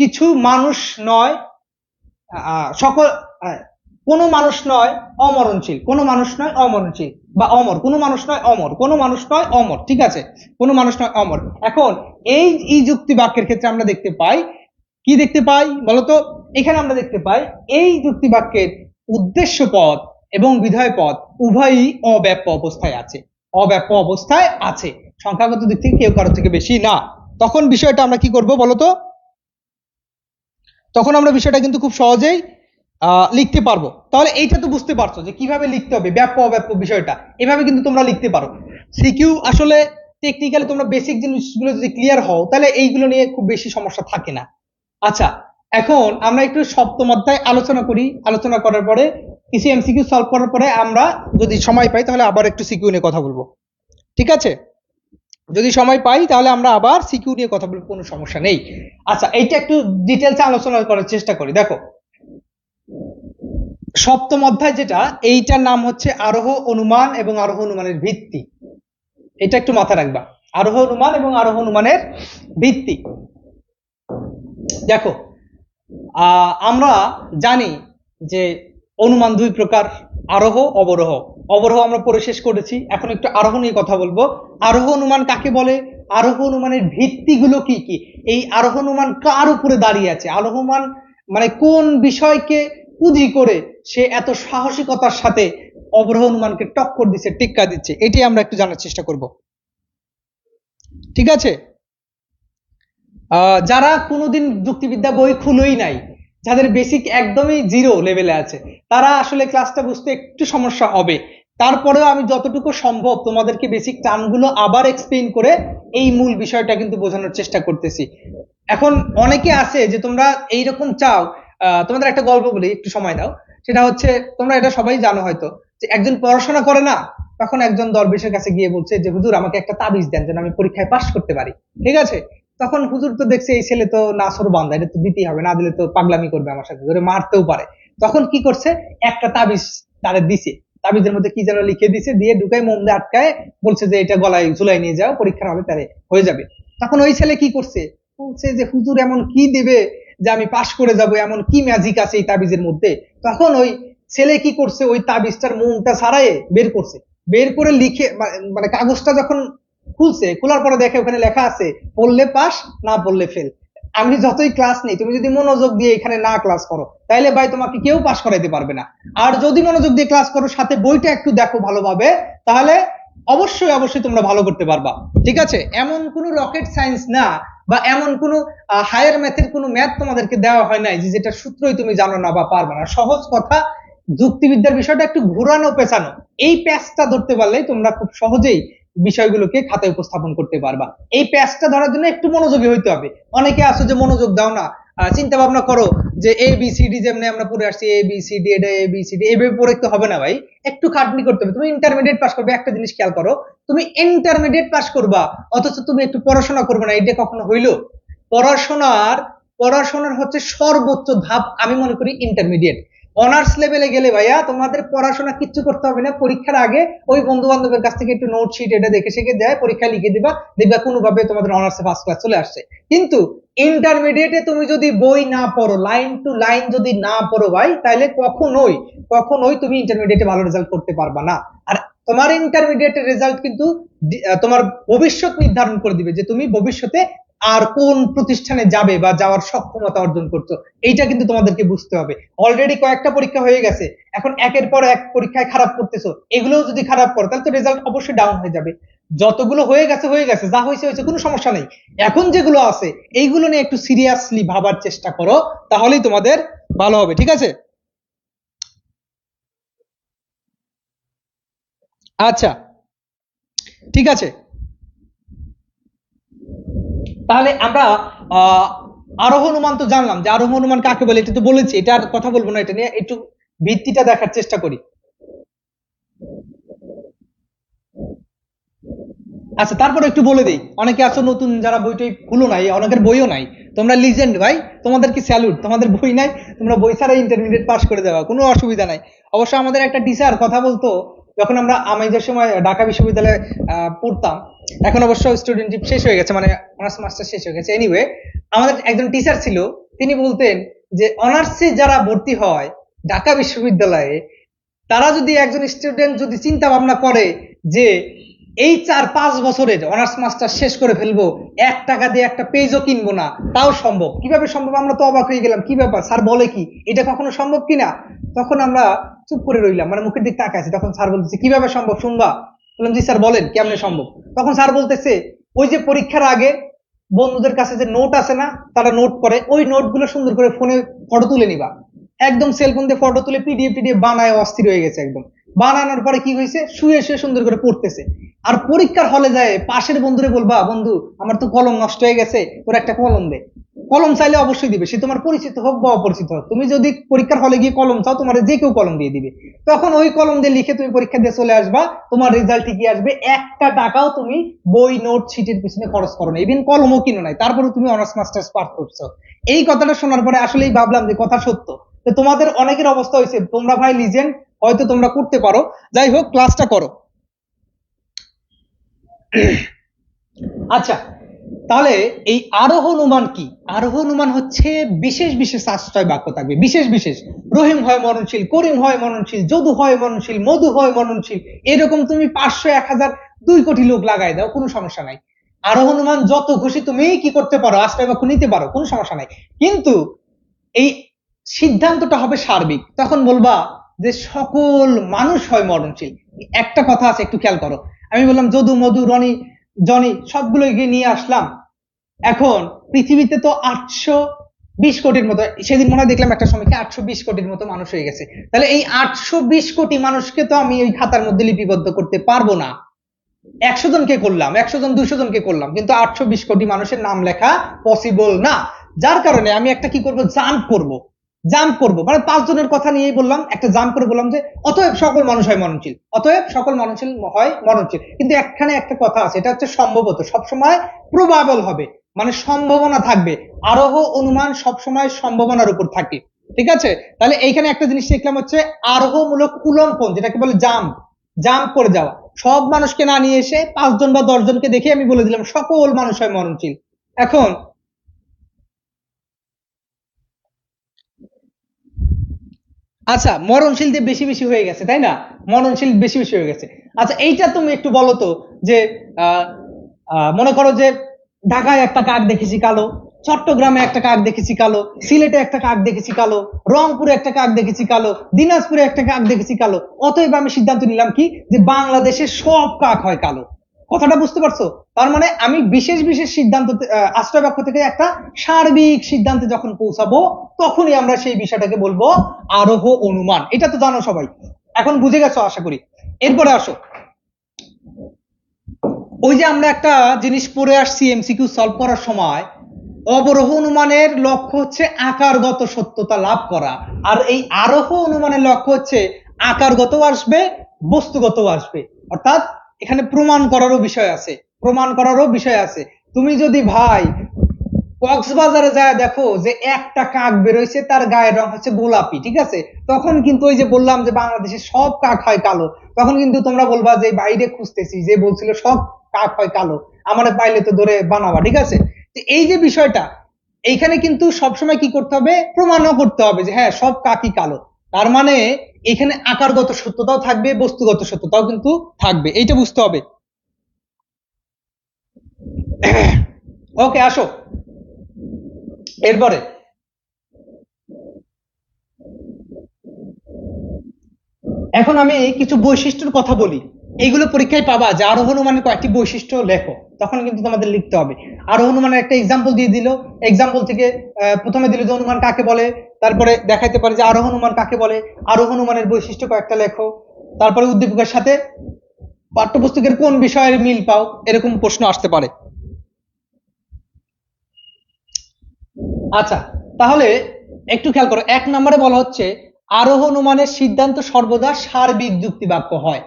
কিছু মানুষ নয় সকল, কোনো মানুষ নয় অমরণশীল, কোনো মানুষ নয় অমরণশীল, বা অমর, কোনো মানুষ নয় অমর, কোনো মানুষ নয় অমর, ঠিক আছে, কোনো মানুষ নয় অমর। এখন এই যুক্তি বাক্যের ক্ষেত্রে আমরা দেখতে পাই, কি দেখতে পাই বলতো? এখানে আমরা দেখতে পাই এই যুক্তি বাক্যের উদ্দেশ্য পদ এবং বিধেয় পদ উভয়ই অব্যাপ্য অবস্থায় আছে, অব্যাপ্য অবস্থায় আছে, সংখ্যাগত দিক থেকে কেউ কারোর থেকে বেশি না। তখন বিষয়টা আমরা কি করব বলতো? তখন আমরা বিষয়টা কিন্তু খুব সহজেই লিখতে পারবো। তাহলে এইটা তো বুঝতে পারছো যে কিভাবে লিখতে হবে ব্যাপ্য অব্যাপ্য বিষয়টা, এভাবে কিন্তু তোমরা লিখতে পারো। সিকিউ আসলে টেকনিক্যালি তোমরা বেসিক জিনিসগুলো যদি ক্লিয়ার হও তাহলে এইগুলো নিয়ে খুব বেশি সমস্যা থাকে না। আচ্ছা, এখন আমরা একটু সপ্তম অধ্যায় আলোচনা করি, আলোচনা করার পরে কিছু এমসিকিউ সলভ করার পরে আমরা যদি সময় পাই তাহলে আবার একটু সিকিউ নিয়ে কথা বলবো, ঠিক আছে? যদি সময় পাই তাহলে আমরা আবার সিকিউ নিয়ে কথা বলবো, কোনো সমস্যা নেই। আচ্ছা, এইটা একটু ডিটেলসে আলোচনা করার চেষ্টা করি। দেখো, সপ্তম অধ্যায় যেটা, এইটার নাম হচ্ছে আরোহ অনুমান এবং আরোহ অনুমানের ভিত্তি। এটা একটু মাথায় রাখবা, আরোহ অনুমান এবং আরোহ অনুমানের ভিত্তি। দেখো, আমরা জানি যে অনুমান দুই প্রকার, আরোহ অবরোহ। অবরোহ আমরা পড়ে শেষ করেছি, এখন একটু আরোহ নিয়ে কথা বলবো। আরোহ অনুমান কাকে বলে, আরোহ অনুমানের ভিত্তিগুলো কি কি, এই আরোহ অনুমান কার উপরে দাঁড়িয়ে আছে, আরোহ অনুমান মানে কোন বিষয়কে পুঁজি করে সে এত সাহসিকতার সাথে অবরোহ অনুমানকে টক্কর দিচ্ছে, টেক্কা দিচ্ছে, এটাই আমরা একটু জানার চেষ্টা করব, ঠিক আছে? যারা কোনোদিন যুক্তিবিদ্যা বই খুলোই নাই, যাদের বেসিক একদমই জিরো লেভেলে আছে, তারা আসলে ক্লাসটা বুঝতে একটু সমস্যা হবে। তারপরেও আমি যতটুকু সম্ভব তোমাদেরকে বেসিক টার্মগুলো আবার এক্সপ্লেইন করে এই মূল বিষয়টা কিন্তু বোঝানোর চেষ্টা করতেছি। এখন অনেকে আছে যে তোমরা এইরকম চাও, তোমাদের একটা গল্প বলি, একটু সময় দাও। সেটা হচ্ছে, তোমরা এটা সবাই জানো হয়তো, যে একজন পড়াশোনা করে না, তখন একজন দরবেশের কাছে গিয়ে বলছে যে হুজুর আমাকে একটা তাবিজ দেন যেন আমি পরীক্ষায় পাশ করতে পারি, ঠিক আছে? তখন হুজুর তো দেখছে এই ছেলে তো নাসর বান্দা, এটা তো দিতেই হবে, না দিলে তো পাগলামি করবে আমার সাথে, ধরে মারতেও পারে। তখন কি করছে, একটা তাবিজ তারে দিছে, তাবিজের মধ্যে কি যেন লিখে দিছে, দিয়ে ঢুকাই মোম দিয়ে আটকায়, বলছে যে এটা গলায় ঝুলাই নিয়ে যাও, পরীক্ষার হবে তারে হয়ে যাবে। তখন ওই ছেলে কি করছে, বলছে যে হুজুর এমন কি দেবে যে আমি পাশ করে যাব, এমন কি ম্যাজিক আছে এই তাবিজের মধ্যে? তখন ওই ছেলে কি করছে, ওই তাবিজটার মোমটা ছাড়াই বের করছে, বের করে লিখে, মানে কাগজটা যখন খুলছে, খোলার পরে দেখে ওখানে লেখা আছে পড়লে পাস, না পড়লে ফেল। আমি যতই ক্লাস নেই, তুমি যদি মনোযোগ দিয়ে এখানে না ক্লাস করো তাইলে ভাই তোমাকে কেউ পাস করাইতে পারবে না। আর যদি মনোযোগ দিয়ে ক্লাস করো, সাথে বইটা একটু দেখো ভালোভাবে, তাহলে অবশ্যই অবশ্যই তোমরা ভালো করতে পারবা। ঠিক আছে, এমন কোনো রকেট সায়েন্স না বা এমন কোনো হায়ার ম্যাথের কোনো ম্যাথ তোমাদেরকে দেওয়া হয় নাই যে যেটা সূত্রই তুমি জানো না বা পারবে না। সহজ কথা, যুক্তিবিদ্যার বিষয়টা একটু ঘুরানো পেঁচানো, এই প্যাচটা ধরতে পারলেই তোমরা খুব সহজেই বিষয়গুলোকে খাতায় উপস্থাপন করতে পারবা। এই প্যাচটা ধরার জন্য একটু মনোযোগী হইতে হবে। অনেকে আছো যে মনোযোগ দাও না, চিন্তা ভাবনা করো যে এ বি সি ডি যেমন আমরা পড়ে আসছি, এ বি সি ডি, এটা এ বি সি ডি, এভাবে পড়ে তো হবে না ভাই, একটু খাটনি করতে হবে। তুমি ইন্টারমিডিয়েট পাস করবে, একটা জিনিস খেয়াল করো, তুমি ইন্টারমিডিয়েট পাস করবা অথচ তুমি একটু পড়াশোনা করবে না, এটা কখনো হইলো? পড়াশোনার পড়াশোনার হচ্ছে সর্বোচ্চ ধাপ আমি মনে করি ইন্টারমিডিয়েট। অনার্স লেভেলে গেলে ভাইয়া তোমাদের পড়াশোনা কিচ্ছু করতে হবে না, পরীক্ষার আগে ওই বন্ধু বান্ধবের কাছ থেকে একটু নোট শিট এটা দেখে শিখে দেয়, পরীক্ষা লিখে দিবা, দেখবা কোনোভাবে তোমাদের অনার্সে ফার্স্ট ক্লাস চলে আসছে। কিন্তু ইন্টারমিডিয়েটে তুমি যদি বই না পড়ো, লাইন টু লাইন যদি না পড়ো ভাই, তাহলে কখনোই কখনোই তুমি ইন্টারমিডিয়েটে ভালো রেজাল্ট করতে পারবা না। আর তোমার ইন্টারমিডিয়েটের রেজাল্ট কিন্তু তোমার ভবিষ্যৎ নির্ধারণ করে দিবে যে তুমি ভবিষ্যতে আর কোন প্রতিষ্ঠানে যাবে বা যাওয়ার সক্ষমতা অর্জন করছো, এইটা কিন্তু তোমাদেরকে বুঝতে হবে। অলরেডি কয়েকটা পরীক্ষা হয়ে গেছে, এখন একের পর এক পরীক্ষায় খারাপ করতেছো, এগুলোও যদি খারাপ করো তাহলে তো রেজাল্ট অবশ্যই ডাউন হয়ে যাবে। যতগুলো হয়ে গেছে হয়ে গেছে, যা হয়েছে হয়েছে, কোনো সমস্যা নেই। এখন যেগুলো আছে এইগুলো নিয়ে একটু সিরিয়াসলি ভাবার চেষ্টা করো, তাহলেই তোমাদের ভালো হবে। ঠিক আছে, আচ্ছা, ঠিক আছে। তাহলে আমরা আহ আরোহণ অনুমান তো জানলাম যে আরোহণ অনুমান কাকে বলে, এটা তো বলেছি, এটা আর কথা বলবো না, এটা নিয়ে একটু ভিত্তিটা দেখার চেষ্টা করি। আচ্ছা, তারপরে একটু বলে দিই, অনেকে আছো নতুন যারা বইটাই খুলো নাই, অনেকের বইও নাই, তোমরা লিজেন্ড ভাই, তোমাদেরকে স্যালুট। তোমাদের বই নাই, তোমরা বই ছাড়া ইন্টারমিডিয়েট পাস করে দেওয়া, কোনো অসুবিধা নাই। অবশ্য আমাদের একটা টিচার কথা বলতো, যখন আমি যে সময় ঢাকা বিশ্ববিদ্যালয়ে পড়তাম, এখন অবশ্য স্টুডেন্টশিপ শেষ হয়ে গেছে, মানে অনার্স মাস্টার শেষ হয়ে গেছে, এনিওয়ে, আমাদের একজন টিচার ছিল, তিনি বলতেন যে অনার্সে যারা ভর্তি হয় ঢাকা বিশ্ববিদ্যালয়ে, তারা যদি একজন স্টুডেন্ট যদি চিন্তা ভাবনা করে যে এই 4-5 বছরের অনার্স মাস্টার শেষ করে ফেলবো, 1 টাকা দিয়ে একটা পেজও কিনবো না, তাও সম্ভব। কিভাবে সম্ভব? আমরা তো অবাক হয়ে গেলাম, কি ব্যাপার স্যার, বলে কি, এটা কখনো সম্ভব কিনা? তখন আমরা চুপ করে রইলাম, মানে মুখের দিক তাকাইছি, তখন স্যার বলতেছে কিভাবে সম্ভব শুনবা? বললাম জি স্যার বলেন কেমনে সম্ভব। তখন স্যার বলতেছে ওই যে পরীক্ষার আগে বন্ধুদের কাছে যে নোট আছে না, তারা নোট করে, ওই নোটগুলো সুন্দর করে ফোনে ফটো তুলে নিবা, একদম সেলফোন দিয়ে ফটো তুলে পিডিএফ টিডিএফ বানায় অস্থির হয়ে গেছে একদম। বানানোর পরে কি হয়েছে, শুয়ে শুয়ে সুন্দর করে পড়তেছে। আর পরীক্ষার হলে যায় পাশের বন্ধুরে বলবা, বন্ধু আমার তো কলম নষ্ট হয়ে গেছে, তোর একটা কলম দে। কলম চাইলে অবশ্যই দিবে, সে তোমার পরিচিত হোক বা অপরিচিত হোক। তুমি যদি পরীক্ষার হলে গিয়ে কলম চাও, তোমার যে কেউ কলম দিয়ে দিবে। তখন ওই কলম দিয়ে লিখে তুমি পরীক্ষা দিয়ে চলে আসবা, তোমার রেজাল্ট ঠিকই আসবে, 1 টাকাও তুমি বই নোট শিটের পিছনে খরচ করো না, ইভেন কলমও কিনো নাই, তারপরে তুমি অনার্স মাস্টার্স পাস করছো। এই কথাটা শোনার পরে আসলেই ভাবলাম যে কথা সত্য। তো তোমাদের অনেকের অবস্থা হয়েছে, তোমরা ভাই লিজেন্ড, হয়তো তোমরা করতে পারো। যাই হোক, ক্লাসটা করো। আচ্ছা, তাহলে এই আরোহ অনুমান কি? আরোহ অনুমান হচ্ছে বিশেষ বিশেষ আশ্রয় বাক্য থাকবে, বিশেষ বিশেষ। রহিম হয় মরণশীল, করিম হয় মরণশীল, যদু হয় মরণশীল, মধু হয় মরণশীল, এরকম তুমি 500, 1000, 2 কোটি লোক লাগাই দাও, কোনো সমস্যা নাই। আরোহ অনুমান যত খুশি তুমি কি করতে পারো, আশ্রয় বাক্য নিতে পারো, কোনো সমস্যা নাই। কিন্তু এই সিদ্ধান্তটা হবে সার্বিক। তখন বলবা যে সকল মানুষ হয় মরণশীল। একটা কথা আছে, একটু খেয়াল করো। আমি বললাম যদু, মধু, রনি, জনি সবগুলোকে নিয়ে আসলাম। এখন পৃথিবীতে তো 820 কোটির মতো, সেদিন মনে হয় দেখলাম একটা সমীক্ষা, 820 কোটির মতো মানুষ হয়ে গেছে। তাহলে এই 820 কোটি মানুষকে তো আমি ওই খাতার মধ্যে লিপিবদ্ধ করতে পারবো না। 100 জনকে করলাম, 100 জন 200 জনকে করলাম, কিন্তু 820 কোটি মানুষের নাম লেখা পসিবল না। যার কারণে আমি একটা কি করব, জাম্প করব। জাম্প করব মানে 5 জনের কথা নিয়েই বললাম, একটা জাম্প করে বললাম যে অতএব সকল মানুষ হয় মরণশীল, অতএব সকল মানুষশীল হয় মরণশীল। কিন্তু এখানে একটা কথা আছে, এটা হচ্ছে সম্ভবত, সবসময় প্রবাবল হবে, মানে সম্ভাবনা থাকবে। আরোহ অনুমান সবসময় সম্ভাবনার উপর থাকে। ঠিক আছে, তাহলে এইখানে একটা জিনিস শিখলাম হচ্ছে আরোহমূলক উল্লম্ফন, যেটাকে বলে জাম্প, জাম্প করে যাওয়া। সব মানুষকে না নিয়ে এসে 5 জন বা 10 জনকে দেখে আমি বলে দিলাম সকল মানুষ হয় মরণশীল। এখন আচ্ছা, মরণশীল দিয়ে বেশি বেশি হয়ে গেছে তাই না, মরণশীল বেশি বেশি হয়ে গেছে। আচ্ছা, এইটা তুমি একটু বলো তো যে আহ, মনে করো যে ঢাকায় একটা কাক দেখেছি কালো, চট্টগ্রামে একটা কাক দেখেছি কালো, সিলেটে একটা কাক দেখেছি কালো, রংপুরে একটা কাক দেখেছি কালো, দিনাজপুরে একটা কাক দেখেছি কালো। অতএব আমি সিদ্ধান্ত নিলাম কি, যে বাংলাদেশের সব কাক হয় কালো। কথাটা বুঝতে পারছো? তার মানে আমি বিশেষ বিশেষ সিদ্ধান্ত, আশ্রয় বাক্য থেকে একটা সার্বিক সিদ্ধান্তে যখন পৌঁছাবো, তখনই আমরা সেই বিষয়টাকে বলবো আরোহ অনুমান। এটা তো জানো সবাই, এখন বুঝে গেছো আশা করি। এরপরে আসো, ওই যে আমরা একটা জিনিস পড়ে আসছি এমসিকিউ সলভ করার সময়, অবরোহ অনুমানের লক্ষ্য হচ্ছে আকারগত সত্যতা লাভ করা, আর এই আরোহ অনুমানের লক্ষ্য হচ্ছে আকারগত আসবে, বস্তুগত আসবে। অর্থাৎ এখানে প্রমাণ করারও বিষয় আছে, প্রমাণ করারও বিষয় আছে। তুমি যদি ভাই কক্সবাজারে যায় দেখো যে একটা কাক বেরোইছে, তার গায়ের রং হচ্ছে গোলাপি, ঠিক আছে, তখন কিন্তু ওই যে বললাম যে বাংলাদেশের সব কাক হয় কালো, তখন কিন্তু তোমরা বলবা যে বাইরে খুঁজতেছি, যে বলছিল সব কাক হয় কালো, আমার পাইলে তো ধরে বানাবা, ঠিক আছে। এই যে বিষয়টা, এইখানে কিন্তু সবসময় কি করতে হবে, প্রমাণও করতে হবে যে হ্যাঁ সব কাকই কালো। তার মানে এখানে আকারগত সত্যতাও থাকবে, বস্তুগত সত্যতাও কিন্তু থাকবে, এইটা বুঝতে হবে। ওকে, আসো এরপরে। এখন আমি কিছু বৈশিষ্ট্যের কথা বলি, এইগুলো পরীক্ষায় পাবা যে আরোহ অনুমানের কয়েকটি বৈশিষ্ট্য লেখো, তখন কিন্তু তোমাদের লিখতে হবে। আরোহ অনুমানের একটা এক্সাম্পল দিয়ে দিল, এক্সাম্পল থেকে প্রথমে দিল যে অনুমান কাকে বলে, তারপরে দেখাইতে পারে যে আরোহ অনুমান কাকে বলে, আরোহ অনুমানের বৈশিষ্ট্য কয়েকটা লেখো, তারপরে উদ্দীপকের সাথে পাঠ্যপুস্তকের কোন বিষয়ের মিল পাও, এরকম প্রশ্ন আসতে পারে। আচ্ছা, তাহলে একটু খেয়াল করো, 1 নম্বরে বলা হচ্ছে আরোহ অনুমানের সিদ্ধান্ত সর্বদা সার্বিক যুক্তি বাক্য হয়।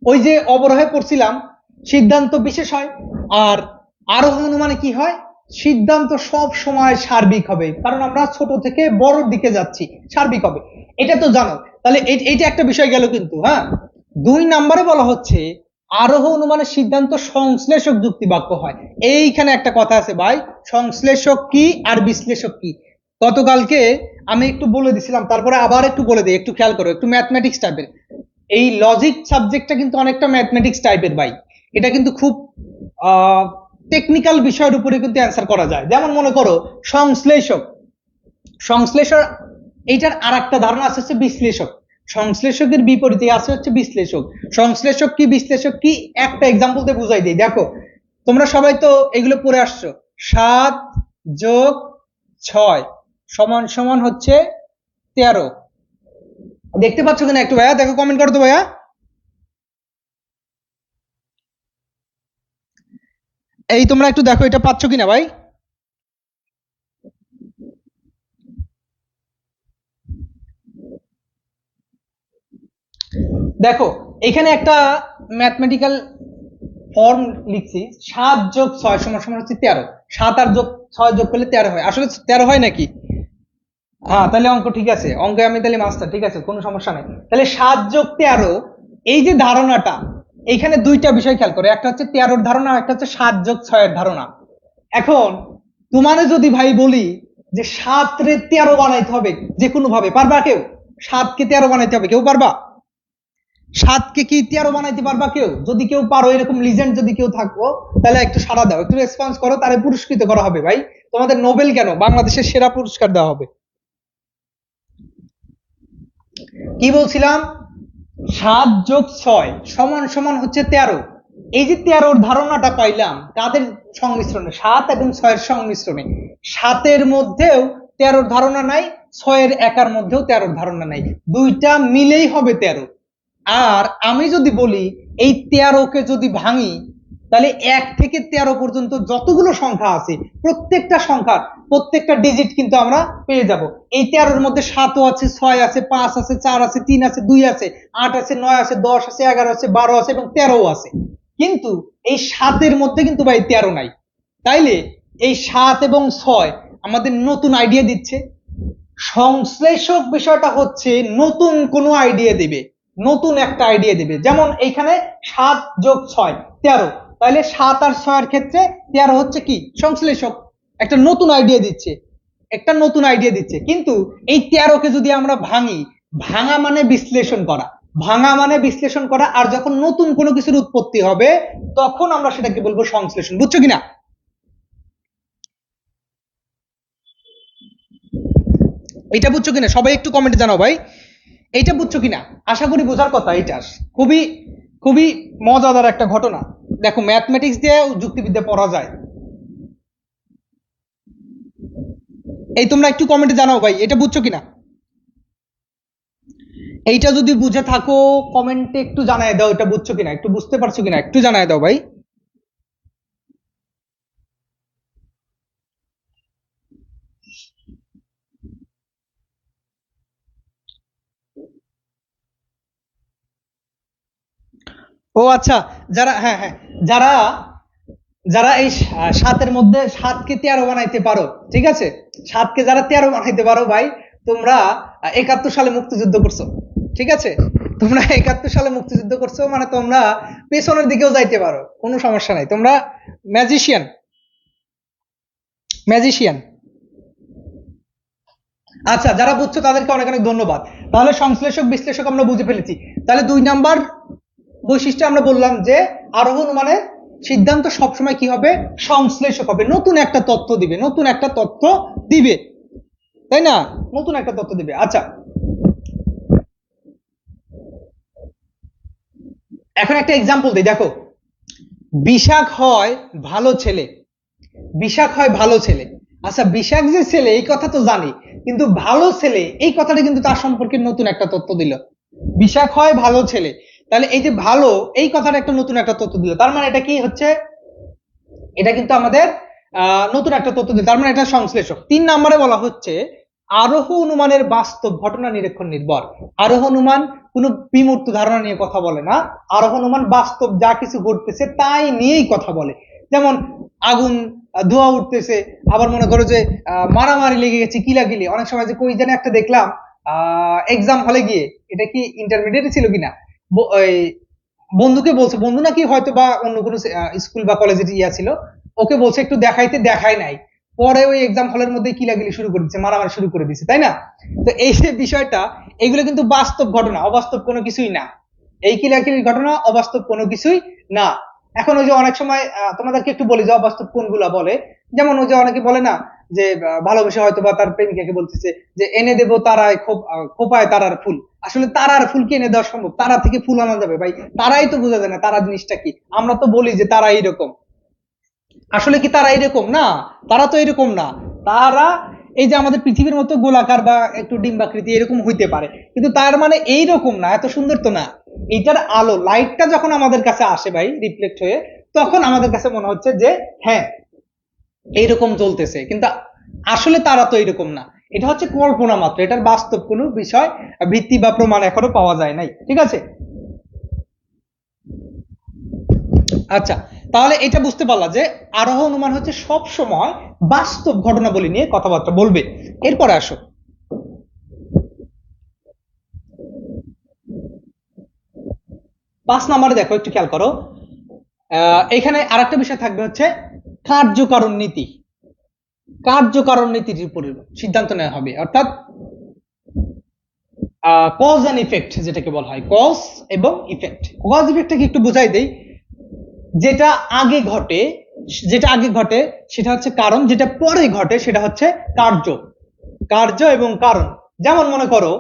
ওই যে অবরোহে পড়ছিলাম সিদ্ধান্ত বিশেষ হয়, আর আরোহ অনুমানে কি হয়, সিদ্ধান্ত সব সময় সার্বিক হবে, কারণ আমরা ছোট থেকে বড়র দিকে যাচ্ছি, সার্বিক হবে, এটা তো জানো। তাহলে এইটা একটা বিষয় গেল কিন্তু। হ্যাঁ, 2 নম্বরে বলা হচ্ছে আরোহ অনুমানের সিদ্ধান্ত সংশ্লেষক যুক্তি বাক্য হয়। এইখানে একটা কথা আছে ভাই, সংশ্লেষক কি আর বিশ্লেষক কি, গতকালকে আমি একটু বলে দিছিলাম, তারপরে আবার একটু বলে দিই, একটু খেয়াল করো, একটু ম্যাথমেটিক্স টাইপের। এই লজিক সাবজেক্টটা কিন্তু অনেকটা ম্যাথমেটিক্স টাইপের ভাই, এটা কিন্তু খুব টেকনিক্যাল বিষয়ের উপরে কিন্তু অ্যান্সার করা যায়। যেমন মনে করো সংশ্লেষক, সংশ্লেষক এইটার আর একটা ধারণা আছে হচ্ছে বিশ্লেষক, সংশ্লেষকের বিপরীতে আছে হচ্ছে বিশ্লেষক। সংশ্লেষক কি বিশ্লেষক কি, একটা এক্সাম্পল দিয়ে বুঝাই দিই। দেখো, তোমরা সবাই তো এগুলো পড়ে আসছো, 7+6 সমান সমান হচ্ছে 13। দেখতে পাচ্ছ কিনা একটু ভাইয়া, দেখো কমেন্ট করো তো ভাইয়া। এই তোমরা একটু দেখো এটা পাচ্ছ কিনা ভাই। দেখো এখানে একটা ম্যাথমেটিক্যাল ফর্ম লিখছি, 7+6 সমান সমান হচ্ছে 13, 7 আর 6 যোগ করলে 13 হয়, আসলে 13 হয় নাকি? হ্যাঁ, তাহলে অঙ্ক ঠিক আছে, অঙ্কে আমি তাহলে মাস্টার, ঠিক আছে, কোনো সমস্যা নেই। তাহলে 7+13, এই যে ধারণাটা, এইখানে দুইটা বিষয় খেয়াল করে, একটা হচ্ছে 13 ধারণা, একটা হচ্ছে 7+6 ধারণা। এখন তোমারে যদি ভাই বলি যে 7 রে 13 বানাইতে হবে যে কোনো ভাবে, পারবা কেউ? 7কে 13 বানাইতে হবে, কেউ পারবা? 7কে কি 13 বানাইতে পারবা কেউ? যদি কেউ পারো, এরকম লিজেন্ড যদি কেউ থাকো, তাহলে একটু সাড়া দাও, একটু রেসপন্স করো, তারে পুরস্কৃত করা হবে ভাই, তোমাদের নোবেল কেন, বাংলাদেশের সেরা পুরস্কার দেওয়া হবে। কি বলছিলাম, 7+6 সমান সমান হচ্ছে 13। এই যে 13 ধারণাটা পাইলাম কাদের সংমিশ্রণে, 7 এবং 6 সংমিশ্রণে। 7 মধ্যেও 13 ধারণা নাই, 6 একার মধ্যেও 13 ধারণা নাই, দুইটা মিলেই হবে 13। আর আমি যদি বলি এই 13কে যদি ভাঙি, তাহলে 1 থেকে 13 পর্যন্ত যতগুলো সংখ্যা আছে, প্রত্যেকটা সংখ্যার প্রত্যেকটা ডিজিট কিন্তু আমরা পেয়ে যাব। এই 13-র মধ্যে 7ও আছে, 6 আছে, 5 আছে, 4 আছে, 3 আছে, 2 আছে, 8 আছে, 9 আছে, 10 আছে, 11 আছে, 12 আছে এবং 13ও আছে। কিন্তু এই 7-এর মধ্যে কিন্তু ভাই 13 নাই। তাইলে এই 7 এবং 6 আমাদের নতুন আইডিয়া দিচ্ছে। সংশ্লেষক বিষয়টা হচ্ছে নতুন কোনো আইডিয়া দিবে, নতুন একটা আইডিয়া দিবে। যেমন এইখানে 7+6 13, তাহলে 7 আর 6 এর ক্ষেত্রে 13 হচ্ছে কি সংশ্লেষক, একটা নতুন আইডিয়া দিচ্ছে, একটা নতুন আইডিয়া দিচ্ছে। কিন্তু এই 13কে যদি আমরা ভাঙি, ভাঙা মানে বিশ্লেষণ করা, ভাঙা মানে বিশ্লেষণ করা, আর যখন নতুন কোনো কিছুর উৎপত্তি হবে, তখন আমরা সেটাকে বলবো সংশ্লেষণ, বুঝছো কিনা? এটা বুঝছো কিনা সবাই একটু কমেন্টে জানাও ভাই, এইটা বুঝছো কিনা? আশা করি বোঝার কথা। এটা খুবই খুবই মজাদার একটা ঘটনা। দেখো ম্যাথমেটিক্স দিয়ে যুক্তিবিদ্যা পড়া যায়। এই তোমরা একটু কমেন্টে জানাও ভাই, এটা বুঝছো কিনা? এইটা যদি বুঝে থাকো কমেন্টে একটু জানায় দাও, এটা বুঝছো কিনা, একটু বুঝতে পারছো কিনা একটু জানায় দাও ভাই। ও আচ্ছা, যারা হ্যাঁ হ্যাঁ, যারা যারা এই সাতের মধ্যে সাতকে 13 বানাইতে পারো, ঠিক আছে, সাতকে যারা 13 বানাইতে পারো ভাই, তোমরা 71 সালে মুক্তিযুদ্ধ করছো, ঠিক আছে, তোমরা 71 সালে মুক্তিযুদ্ধ করছো, মানে তোমরা পেছনের দিকেও যাইতে পারো, কোনো সমস্যা নাই, তোমরা ম্যাজিশিয়ান, ম্যাজিশিয়ান। আচ্ছা, যারা বুঝছো তাদেরকে অনেক অনেক ধন্যবাদ। তাহলে সংশ্লেষক বিশ্লেষক আমরা বুঝে ফেলেছি। তাহলে 2 নাম্বার বৈশিষ্ট্য আমরা বললাম যে আরোহণ মানে সিদ্ধান্ত সবসময় কি হবে, সংশ্লেষক হবে, নতুন একটা তথ্য দিবে, নতুন একটা তথ্য দিবে, তাই না, নতুন একটা তথ্য দিবে। আচ্ছা, এখন একটা এক্সাম্পল দিই, দেখো, বিশাখ হয় ভালো ছেলে, বিশাখ হয় ভালো ছেলে। আচ্ছা, বিশাখ যে ছেলে এই কথা তো জানি, কিন্তু ভালো ছেলে এই কথাটা কিন্তু তার সম্পর্কে নতুন একটা তথ্য দিল। বিশাখ হয় ভালো ছেলে, তাহলে এই যে ভালো এই কথাটা একটা নতুন একটা তথ্য দিল, তার মানে এটা কি হচ্ছে, এটা কিন্তু আমাদের নতুন একটা তথ্য দিল, তার মানে এটা সংশ্লেষক। 3 নম্বরে বলা হচ্ছে আরোহ অনুমানের বাস্তব ঘটনা নিরীক্ষণ নির্ভর। আরোহ অনুমান কোনো বিমূর্ত ধারণা নিয়ে কথা বলে না, আরোহ অনুমান বাস্তব যা কিছু ঘটতেছে তাই নিয়েই কথা বলে। যেমন আগুন, ধোঁয়া উঠতেছে, আবার মনে করো যে মারামারি লেগে গেছে, কিলাকিলি, অনেক সময় যে কই যেন একটা দেখলাম এক্সাম হলে গিয়ে, এটা কি ইন্টারমিডিয়েট ছিল কিনা, ওই বন্ধুকে বলছে, বন্ধু নাকি হয়তো বা অন্য কোনো স্কুল বা কলেজের ইয়া ছিল, ওকে বলছে একটু দেখাইতে, দেখাই নাই, পরে ওই এক্সাম হলের মধ্যে কিলাকিলি শুরু করে দিচ্ছে, মারামারি শুরু করে দিচ্ছে, তাই না? তো এই যে বিষয়টা, এগুলো কিন্তু বাস্তব ঘটনা, অবাস্তব কোনো কিছুই না। এই কিলাকিলির ঘটনা অবাস্তব কোনো কিছুই না। এখন ওই যে অনেক সময় তোমাদেরকে একটু বলি যে অবাস্তব কোনগুলা বলে, যেমন ওই যে অনেকে বলে না যে ভালোবেসে হয়তো বা তার প্রেমিকাকে বলতেছে যে এনে দেবো তারায় খোপায় তারার ফুল। আসলে তারার ফুল কি এনে দেওয়া সম্ভব? তারা থেকে ফুল আনা যাবে ভাই? তারাই তো বোঝা যায় না তারা জিনিসটা কি। আমরা তো বলি যে তারা এইরকম, আসলে কি তারা এরকম না? তারা তো এরকম না। তারা এই যে আমাদের পৃথিবীর মতো গোলাকার বা একটু ডিম্বাকৃতি এরকম হইতে পারে, কিন্তু তার মানে এইরকম না, এত সুন্দর তো না। এইটার আলো, লাইটটা যখন আমাদের কাছে আসে ভাই রিফ্লেক্ট হয়ে, তখন আমাদের কাছে মনে হচ্ছে যে হ্যাঁ এইরকম চলতেছে, কিন্তু আসলে তারা তো এরকম না। এটা হচ্ছে কল্পনা মাত্র, এটার বাস্তব কোনো বিষয় ভিত্তি বা প্রমাণ এখনো পাওয়া যায় নাই, ঠিক আছে। আচ্ছা, তাহলে এটা বুঝতে পারলা যে আরোহ অনুমান হচ্ছে সব সময় বাস্তব ঘটনাবলী নিয়ে কথাবার্তা বলবে। এরপরে আসো, 5 নম্বরে দেখো, একটু খেয়াল করো, এখানে আরেকটা বিষয় থাকবে হচ্ছে কার্যকারণ নীতি। কার্যকারণ নীতির উপরে সিদ্ধান্ত নেওয়া হবে, অর্থাৎ কজ এন্ড ইফেক্ট যেটাকে বলা হয়, কজ এবং ইফেক্ট। কজ ইফেক্টটাকে একটু বুঝাই দেই। যেটা আগে ঘটে, যেটা আগে ঘটে সেটা হচ্ছে কারণ, যেটা পরে ঘটে সেটা হচ্ছে কার্য। কার্য এবং কারণ, যেমন মনে করো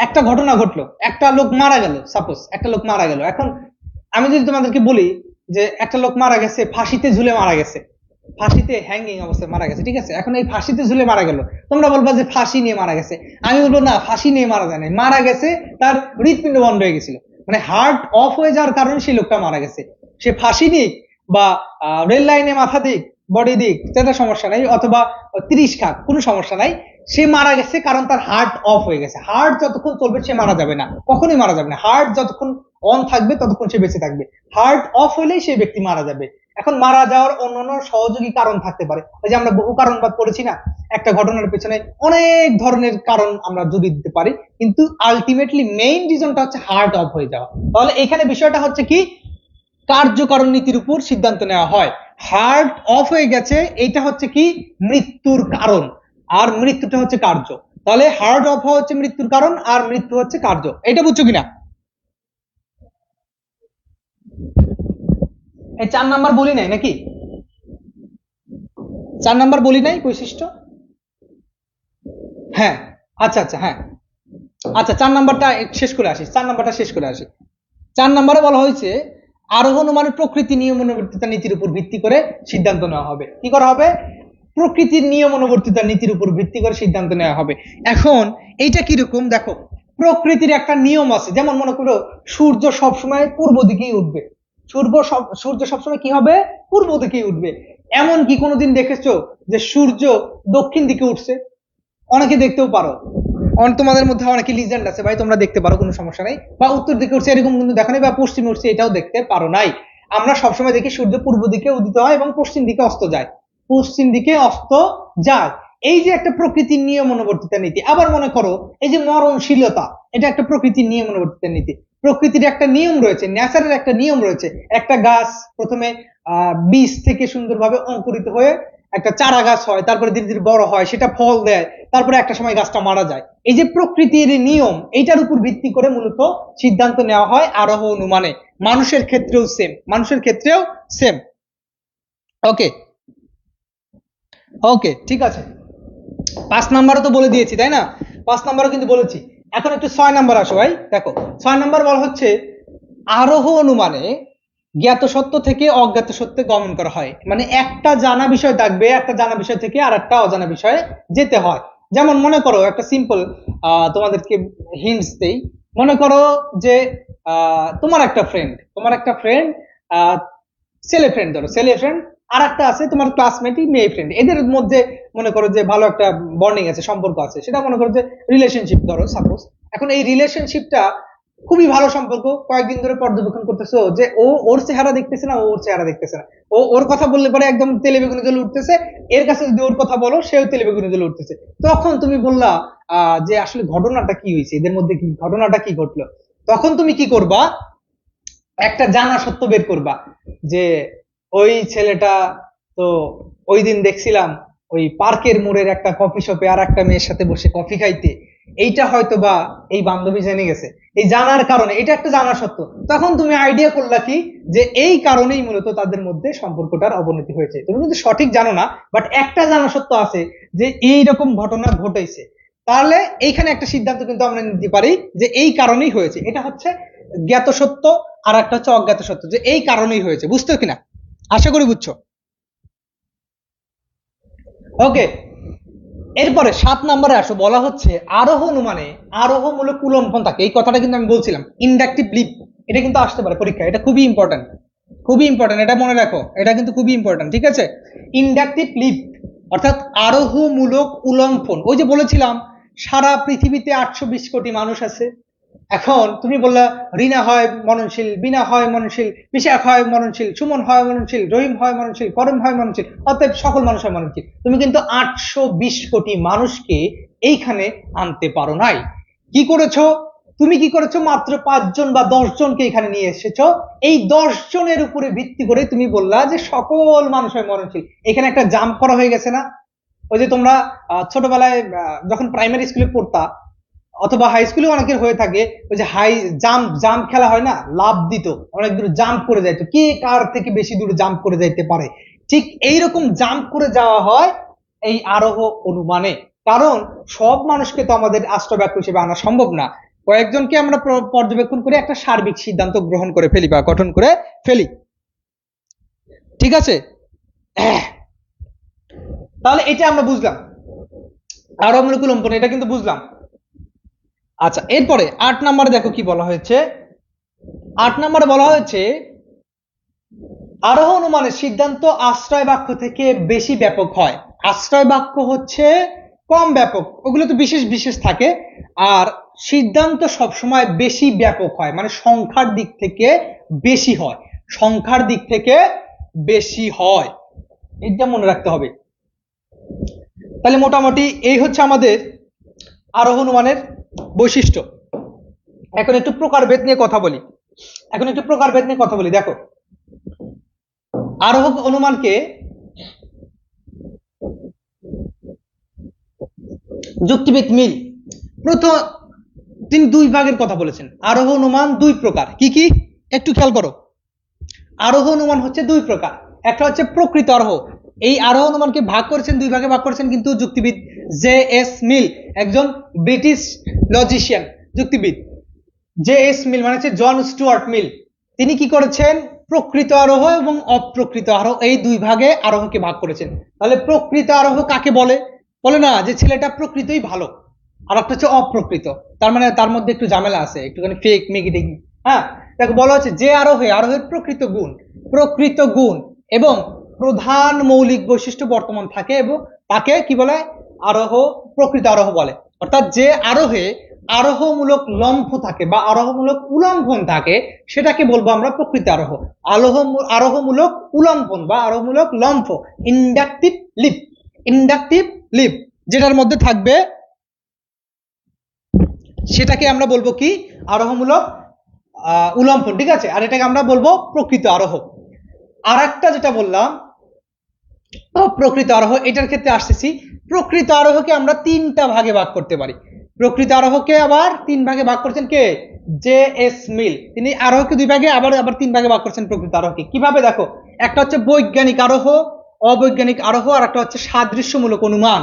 একটা ঘটনা ঘটলো, একটা লোক মারা গেল, সাপোজ একটা লোক মারা গেল। এখন আমি যদি তোমাদেরকে বলি যে একটা লোক মারা গেছে, ফাঁসিতে ঝুলে মারা গেছে, ফাঁসিতে হ্যাঙ্গিং অবস্থায় মারা গেছে, ঠিক আছে, এখন এই ফাঁসিতে ঝুলে মারা গেল, তোমরা বলবা যে ফাঁসি নিয়ে মারা গেছে। আমি বলবো না, ফাঁসি নিয়ে মারা যায় না, মারা গেছে তার হৃৎপিণ্ড বন্ধ হয়ে গেছিল, মানে হার্ট অফ হয়ে যাওয়ার কারণে সেই লোকটা মারা গেছে। সে ফাঁসি দিক বা রেল লাইনে মাথা দিক, বডি দিক, সেটা সমস্যা নাই, অথবা 30 খাক, কোনো সমস্যা নাই। সে মারা গেছে কারণ তার হার্ট অফ হয়ে গেছে। হার্ট যতক্ষণ চলবে সে মারা যাবে না, কখনোই মারা যাবে না। হার্ট যতক্ষণ অন থাকবে ততক্ষণ সে বেঁচে থাকবে, হার্ট অফ হলেই সেই ব্যক্তি মারা যাবে। এখন মারা যাওয়ার অন্যান্য সহযোগী কারণ থাকতে পারে, ওই যে আমরা বহু কারণবাদ পড়েছি না, একটা ঘটনার পেছনে অনেক ধরনের কারণ আমরা জড়িয়ে দিতে পারি, কিন্তু আলটিমেটলি মেইন রিজনটা হচ্ছে হার্ট অফ হয়ে যাওয়া। তাহলে এখানে বিষয়টা হচ্ছে কি, কার্যকারণ নীতির উপর সিদ্ধান্ত নেওয়া হয়। হার্ট অফ হয়ে গেছে, এটা হচ্ছে কি মৃত্যুর কারণ, আর মৃত্যুটা হচ্ছে কার্য। তাহলে হার্ট অফ হওয়া হচ্ছে মৃত্যুর কারণ, আর মৃত্যু হচ্ছে কার্য। এটা বুঝছো কিনা? এই 4 নাম্বার বলি নাই নাকি? 4 নাম্বার বলি নাই বৈশিষ্ট্য? হ্যাঁ, আচ্ছা আচ্ছা, হ্যাঁ, আচ্ছা 4 নাম্বারটা শেষ করে আসি, 4 নাম্বারটা শেষ করে আসি। 4 নাম্বারে বলা হয়েছে আরোহণ মানে প্রকৃতি নিয়ম অনুবর্তিতা নীতির উপর ভিত্তি করে সিদ্ধান্ত নেওয়া হবে। কি করা হবে? প্রকৃতির নিয়ম অনুবর্তিতা নীতির উপর ভিত্তি করে সিদ্ধান্ত নেওয়া হবে। এখন এইটা কিরকম দেখো, প্রকৃতির একটা নিয়ম আছে, যেমন মনে করো সূর্য সবসময় পূর্ব দিকেই উঠবে, সূর্য সবসময় কি হবে? পূর্ব দিকেই উঠবে। এমন কি কোনোদিন দেখেছো যে সূর্য দক্ষিণ দিকে উঠছে? অনেকে দেখতেও পারো, তোমাদের মধ্যে অনেকে লিজেন্ড আছে ভাই, তোমরা দেখতে পারো, কোনো সমস্যা নেই। বা উত্তর দিকে উঠছে এরকম কিন্তু দেখা নেই, বা পশ্চিমে উঠছে এটাও দেখতে পারো নাই। আমরা সবসময় দেখি সূর্য পূর্ব দিকে উদিত হয় এবং পশ্চিম দিকে অস্ত যায়, পশ্চিম দিকে অস্ত যায়। এই যে একটা প্রকৃতির নিয়ম অনুবর্তিতা নীতি। আবার মনে করো এই যে মরণশীলতা, এটা একটা প্রকৃতির নিয়ম অনুবর্তিতা নীতি। প্রকৃতির একটা নিয়ম রয়েছে, ন্যাচারের একটা নিয়ম রয়েছে। একটা গাছ প্রথমে বীজ থেকে সুন্দরভাবে অঙ্কুরিত হয়ে একটা চারা গাছ হয়, তারপরে ধীরে ধীরে বড় হয়, সেটা ফল দেয়, তারপরে একটা সময় গাছটা মারা যায়। এই যে প্রকৃতির নিয়ম, এইটার উপর ভিত্তি করে মূলত সিদ্ধান্ত নেওয়া হয় আরোহ অনুমানে। মানুষের ক্ষেত্রেও সেম, মানুষের ক্ষেত্রেও সেম। ওকে, ওকে, ঠিক আছে। 5 নাম্বারও তো বলে দিয়েছি তাই না? 5 নাম্বারও কিন্তু বলেছি। এখন একটু 6 নাম্বার আসো ভাই, দেখো 6 নাম্বার বলা হচ্ছে আরোহ অনুমানে জ্ঞাত সত্য থেকে অজ্ঞাত সত্যে গমন করা হয়। মানে একটা জানা বিষয় থাকবে, একটা জানা বিষয় থেকে আর একটা অজানা বিষয়ে যেতে হয়। যেমন মনে করো একটা সিম্পল তোমাদেরকে হিন্টস দেই। মনে করো যে তোমার একটা ফ্রেন্ড ছেলে ফ্রেন্ড, ধরো ছেলে ফ্রেন্ড, আর একটা আছে তোমার ক্লাসমেটই মেয়ে ফ্রেন্ড। এদের মধ্যে মনে করো যে ভালো একটা বন্ডিং আছে, সম্পর্ক আছে, সেটা মনে করো যে রিলেশনশিপ ধরো সাপোজ। এখন এই রিলেশনশিপটা খুবই ভালো সম্পর্ক, কয়েকদিন ধরে পর্যবেক্ষণ করতেছো যে ও ওর চেহারা দেখতেছে না, ও ওর চেহারা দেখতেছে না, ও ওর কথা বললে পরে একদম তেলে বেগুনে জ্বলে উঠতেছে, এর কাছে যদি ওর কথা বলো সেও তেলে বেগুনে জ্বলে উঠতেছে। তখন তুমি বললা যে আসলে ঘটনাটা কি হয়েছে, এদের মধ্যে কি ঘটনাটা কি ঘটলো? তখন তুমি কি করবা? একটা জানা সত্য বের করবা যে ওই ছেলেটা তো ওই দিন দেখছিলাম ওই পার্কের মোড়ের একটা কফি শপে আর একটা মেয়ের সাথে বসে কফি খাইতে। এইটা হয়তো বা এই বান্ধবী জেনে গেছে, এই জানার কারণে, এটা একটা জানা সত্য। তখন তুমি আইডিয়া করলা কি যে এই কারণেই মূলত তাদের মধ্যে সম্পর্কটার অবনতি হয়েছে। তুমি কিন্তু সঠিক জানো না, বাট একটা জানা সত্য আছে যে এইরকম ঘটনা ঘটেছে। তাহলে এইখানে একটা সিদ্ধান্ত কিন্তু আমরা নিতে পারি যে এই কারণেই হয়েছে। এটা হচ্ছে জ্ঞাত সত্য, আর একটা হচ্ছে অজ্ঞাত সত্য, যে এই কারণেই হয়েছে। বুঝতে কিনা? আশা করি বুঝছো। ওকে, এরপরে 7 নম্বরে আসো, বলা হচ্ছে আরোহ অনুমানে আরোহমূলক কুলম্বন থাকে। এই কথাটা কিন্তু আমি বলছিলাম, ইন্ডাকটিভ লিপ, এটা কিন্তু আসতে পারে পরীক্ষা, এটা খুবই ইম্পর্টেন্ট, খুবই ইম্পর্টেন্ট, এটা মনে রাখো, এটা কিন্তু খুবই ইম্পর্টেন্ট, ঠিক আছে? ইন্ডাকটিভ লিপ অর্থাৎ আরোহমূলক উল্লম্ফন। ওই যে বলেছিলাম সারা পৃথিবীতে 820 কোটি মানুষ আছে। এখন তুমি বললা রিনা হয় মননশীল, বিনা হয় মননশীল, বিশাখ হয় মননশীল, সুমন হয় মননশীল, রহিম হয় মননশীল, করম হয় মননশীল, অতএব সকল মানুষ হয় মননশীল। তুমি কিন্তু 820 কোটি মানুষকে এইখানে আনতে পারো নাই। কি করেছো? তুমি কি করেছো? মাত্র 5 জন বা 10 জনকে এখানে নিয়ে এসেছো। এই 10 জনের উপরে ভিত্তি করে তুমি বললা যে সকল মানুষ হয় মননশীল। এখানে একটা জাম্প করা হয়ে গেছে না? ওই যে তোমরা ছোটবেলায় যখন প্রাইমারি স্কুলে পড়তা অথবা হাই স্কুলে অনেকের হয়ে থাকে, ওই যে হাই জাম্প জাম্প খেলা হয় না, লাফ দিত, অনেক দূর জাম্প করে যাইতো, কে কার থেকে বেশি দূর জাম্প করে যাইতে পারে। ঠিক এইরকম জাম্প করে যাওয়া হয় এই আরোহ অনুমানে। কারণ সব মানুষকে তো আমাদের আষ্টবাক্য হিসেবে আনা সম্ভব না, কয়েকজনকে আমরা পর্যবেক্ষণ করে একটা সার্বিক সিদ্ধান্ত গ্রহণ করে ফেলি বা গঠন করে ফেলি, ঠিক আছে? তাহলে এটা আমরা বুঝলাম, আরোহমূলক কুলম্বন, এটা কিন্তু বুঝলাম। আচ্ছা, এরপরে 8 নম্বরে দেখো কি বলা হয়েছে। 8 নম্বরে বলা হয়েছে আরোহ অনুমানের সিদ্ধান্ত আশ্রয় বাক্য থেকে বেশি ব্যাপক হয়। আশ্রয় বাক্য হচ্ছে কম ব্যাপক, ওগুলো তো বিশেষ বিশেষ থাকে। আর সিদ্ধান্ত সবসময় বেশি ব্যাপক হয়, মানে সংখ্যার দিক থেকে বেশি হয়, সংখ্যার দিক থেকে বেশি হয়, এটা মনে রাখতে হবে। তাহলে মোটামুটি এই হচ্ছে আমাদের আরোহ অনুমানের বৈশিষ্ট্য। এখন একটু প্রকারভেদ নিয়ে কথা বলি, দেখো আরোহক অনুমানকে যুক্তিবিদ মিল প্রথম তিনি 2 ভাগের কথা বলেছেন। আরোহ অনুমান 2 প্রকার, কি কি একটু খেয়াল করো। আরোহ অনুমান হচ্ছে 2 প্রকার, একটা হচ্ছে প্রকৃত আরোহ। এই আরোহ অনুমানকে ভাগ করেছেন 2 ভাগে ভাগ করেছেন কিন্তু যুক্তিবিদ জে.এস. মিল একজন ব্রিটিশ লজিশিয়ান, যুক্তিবিদ। জে.এস. মিল মানে হচ্ছে জন স্টুয়ার্ট মিল। তিনি কি করেছেন? প্রকৃত আরোহ এবং অপ্রকৃত আরোহ এই দুই ভাগে আরোহকে ভাগ করেছেন। তাহলে প্রকৃত আরোহ কাকে বলে? বলে না যে ছেলেটা প্রকৃতই ভালো, আর একটা হচ্ছে অপ্রকৃত, তার মানে তার মধ্যে একটু ঝামেলা আছে, একটুখানি ফেক মেকিং। হ্যাঁ, তাকে বলা হচ্ছে যে আরোহের প্রকৃত গুণ এবং প্রধান মৌলিক বৈশিষ্ট্য বর্তমান থাকে এবং তাকে কি বলে? প্রকৃত আরোহ বলে। অর্থাৎ যে আরোহমূলক লম্ফ থাকে বা আরোহমূলক উলম্ফন থাকে সেটাকে বলবো আমরা প্রকৃত আরোহ। আরোহমূলক উলম্ফন বা আরোহমূলক লম্ফ, ইন্ডাকটিভ লিপ যেটার মধ্যে থাকবে সেটাকে আমরা বলবো কি? আরোহমূলক উলম্ফন, ঠিক আছে। আর এটাকে আমরা বলবো প্রকৃত আরোহ। আর একটা যেটা বললাম প্রকৃত আরোহ, এটার ক্ষেত্রে আসতেছি। প্রকৃত আরোহকে আমরা তিনটা ভাগে ভাগ করতে পারি। প্রকৃত আরোহকে আবার তিন ভাগে ভাগ করছেন কে? জে.এস. মিল। তিনি আরোহকে দুই ভাগে আবার তিন ভাগে ভাগ করছেন প্রকৃত আরোহকে। কিভাবে? দেখো, একটা হচ্ছে বৈজ্ঞানিক আরোহ, অবৈজ্ঞানিক আরোহ, আর একটা হচ্ছে সাদৃশ্যমূলক অনুমান।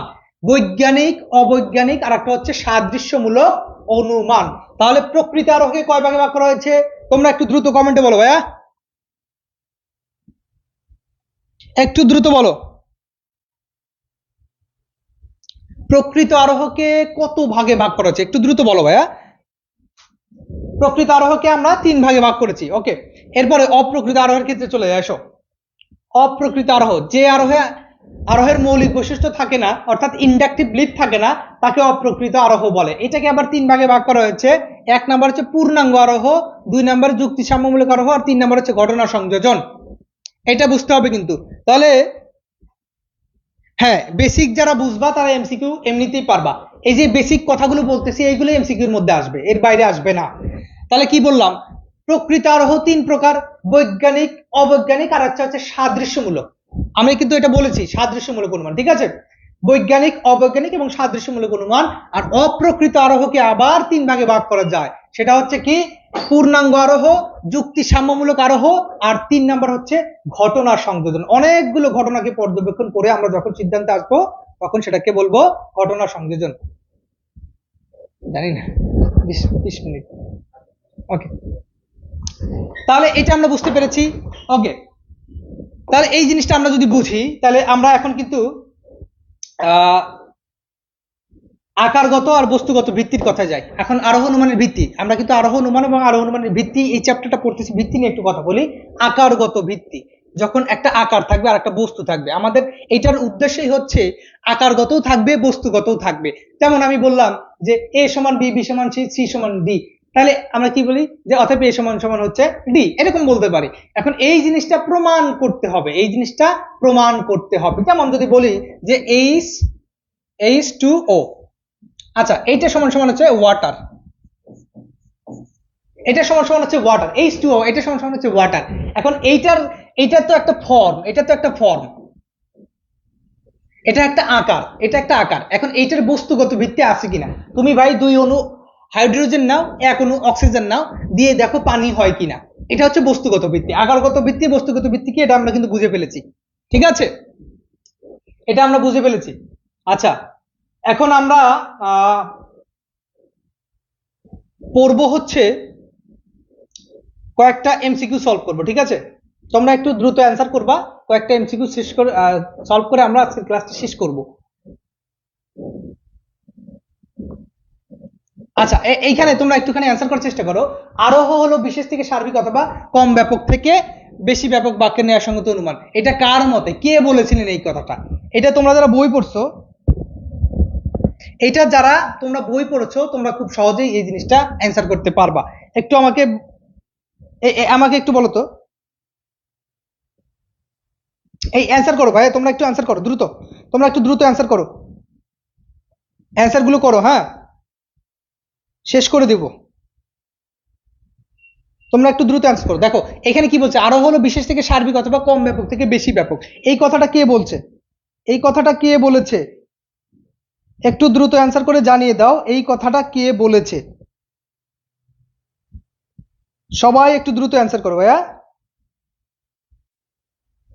বৈজ্ঞানিক, অবৈজ্ঞানিক, আর একটা হচ্ছে সাদৃশ্যমূলক অনুমান। তাহলে প্রকৃত আরোহকে কয় ভাগে ভাগ করা হয়েছে? তোমরা একটু দ্রুত কমেন্টে বলো ভাইয়া, একটু দ্রুত বলো। প্রকৃত আরোহকে কত ভাগে ভাগ করা হয়েছে? একটু দ্রুত বলো ভাইয়া। প্রকৃত আরোহকে আমরা তিন ভাগে ভাগ করেছি। ওকে, এরপরে অপ্রকৃত আরোহের ক্ষেত্রে চলে আসো। অপ্রকৃত আরোহ, যে আরোহের মৌলিক বৈশিষ্ট্য থাকে না, অর্থাৎ ইন্ডাকটিভ লিপ থাকে না, তাকে অপ্রকৃত আরোহ বলে। এটাকে আবার তিন ভাগে ভাগ করা হয়েছে। এক নাম্বার হচ্ছে পূর্ণাঙ্গ আরোহ, দুই নাম্বার যুক্তি সাম্যমূলক আরোহ, আর তিন নাম্বার হচ্ছে ঘটনা সংযোজন। এটা বুঝতে হবে কিন্তু। তাহলে হ্যাঁ, বেসিক যারা বুঝবা তারা এমসিকিউ এমনিতেই পারবা। এই যে বেসিক কথাগুলো বলতেছি এইগুলো এমসিকিউর মধ্যে আসবে, এর বাইরে আসবে না। তাহলে কি বললাম? প্রকৃত আরোহ তিন প্রকার, বৈজ্ঞানিক, অবৈজ্ঞানিক, আর একটা হচ্ছে সাদৃশ্যমূলক। আমি কিন্তু এটা বলেছি, সাদৃশ্যমূলক অনুমান, ঠিক আছে। বৈজ্ঞানিক, অবৈজ্ঞানিক এবং সাদৃশ্যমূলক অনুমান। আর অপ্রকৃত আরোহকে আবার তিন ভাগে ভাগ করা যায়। সেটা হচ্ছে কি? পূর্ণাঙ্গ আরোহ, যুক্তি সাম্যমূলক আরোহ, আর তিন নাম্বার হচ্ছে ঘটনা সংযোজন। অনেকগুলো ঘটনাকে পর্যবেক্ষণ করে আমরা যখন সিদ্ধান্তে আসবো তখন সেটাকে বলবো ঘটনা সংযোজন। জানি না, 20 মিনিট। ওকে, তাহলে এটা আমরা বুঝতে পেরেছি। ওকে, তাহলে এই জিনিসটা আমরা যদি বুঝি তাহলে আমরা এখন কিন্তু আকারগত আর বস্তুগত ভিত্তির কথা যাই। এখন আরোহ অনুমানের ভিত্তি, আমরা কিন্তু আরোহ অনুমান এবং আরোহ অনুমানের ভিত্তি এই চ্যাপ্টারটা পড়তেছি। ভিত্তি নিয়ে একটু কথা বলি। আকারগত ভিত্তি, যখন একটা আকার থাকবে আর একটা বস্তু থাকবে, আমাদের এটার উদ্দেশ্যই হচ্ছে আকারগতও থাকবে, বস্তুগতও থাকবে। যেমন আমি বললাম যে এ সমান বি, বি সমান সি, সি সমান ডি, তাহলে আমরা কি বলি? যে অতএব এ সমান সমান হচ্ছে ডি, এরকম বলতে পারি। এখন এই জিনিসটা প্রমাণ করতে হবে, এই জিনিসটা প্রমাণ করতে হবে। যেমন যদি বলি যে H2O, আচ্ছা এইটা সমান সমান হচ্ছে ওয়াটার, এটা সমান সমান হচ্ছে ওয়াটার। H2O এটা সমান সমান হচ্ছে ওয়াটার। এখন এইটা তো একটা ফর্ম, এটা একটা আকার, এটা একটা আকার। এখন এইটার বস্তুগত ভিত্তি আছে কিনা? তুমি ভাই দুই অণু হাইড্রোজেন নাও, এক অণু অক্সিজেন নাও, দিয়ে দেখো পানি হয় কিনা। এটা হচ্ছে বস্তুগত ভিত্তি। আকারগত ভিত্তি, বস্তুগত ভিত্তি কি, এটা আমরা কিন্তু বুঝে ফেলেছি, ঠিক আছে। এটা আমরা বুঝে ফেলেছি। আচ্ছা, এখন আমরা পড়বো হচ্ছে কয়েকটা এমসিকিউ সলভ করবো, ঠিক আছে। তোমরা একটু দ্রুত অ্যান্সার করবা, কয়েকটা এমসিকিউ শেষ করে সলভ করে আমরা আজকের ক্লাসটা শেষ করব। আচ্ছা, এইখানে তোমরা একটুখানি অ্যান্সার করার চেষ্টা করো। আরোহ হলো বিশেষ থেকে সার্বিক অথবা কম ব্যাপক থেকে বেশি ব্যাপক বাক্যের ন্যায়সঙ্গত অনুমান। এটা কার মতে, কে বলেছিলেন এই কথাটা? এটা তোমরা যারা বই পড়ছো, এটা যারা তোমরা বই পড়েছো, তোমরা খুব সহজেই এই জিনিসটা অ্যান্সার করতে পারবা। একটু আমাকে একটু বলো তো, এই অ্যান্সার করো ভাই, তোমরা একটু অ্যান্সার করো দ্রুত, তোমরা একটু দ্রুত অ্যান্সার করো, অ্যান্সার গুলো করো, হ্যাঁ শেষ করে দিব। তোমরা একটু দ্রুত অ্যান্সার করো। দেখো এখানে কি বলছে, আরো হলো বিশেষ থেকে সার্বিক অথবা কম ব্যাপক থেকে বেশি ব্যাপক। এই কথাটা কে বলছে? এই কথাটা কে বলেছে? একটু দ্রুত অ্যান্সার করে জানিয়ে দাও, এই কথাটা কে বলেছে? সবাই একটু দ্রুত অ্যান্সার করো ভাইয়া,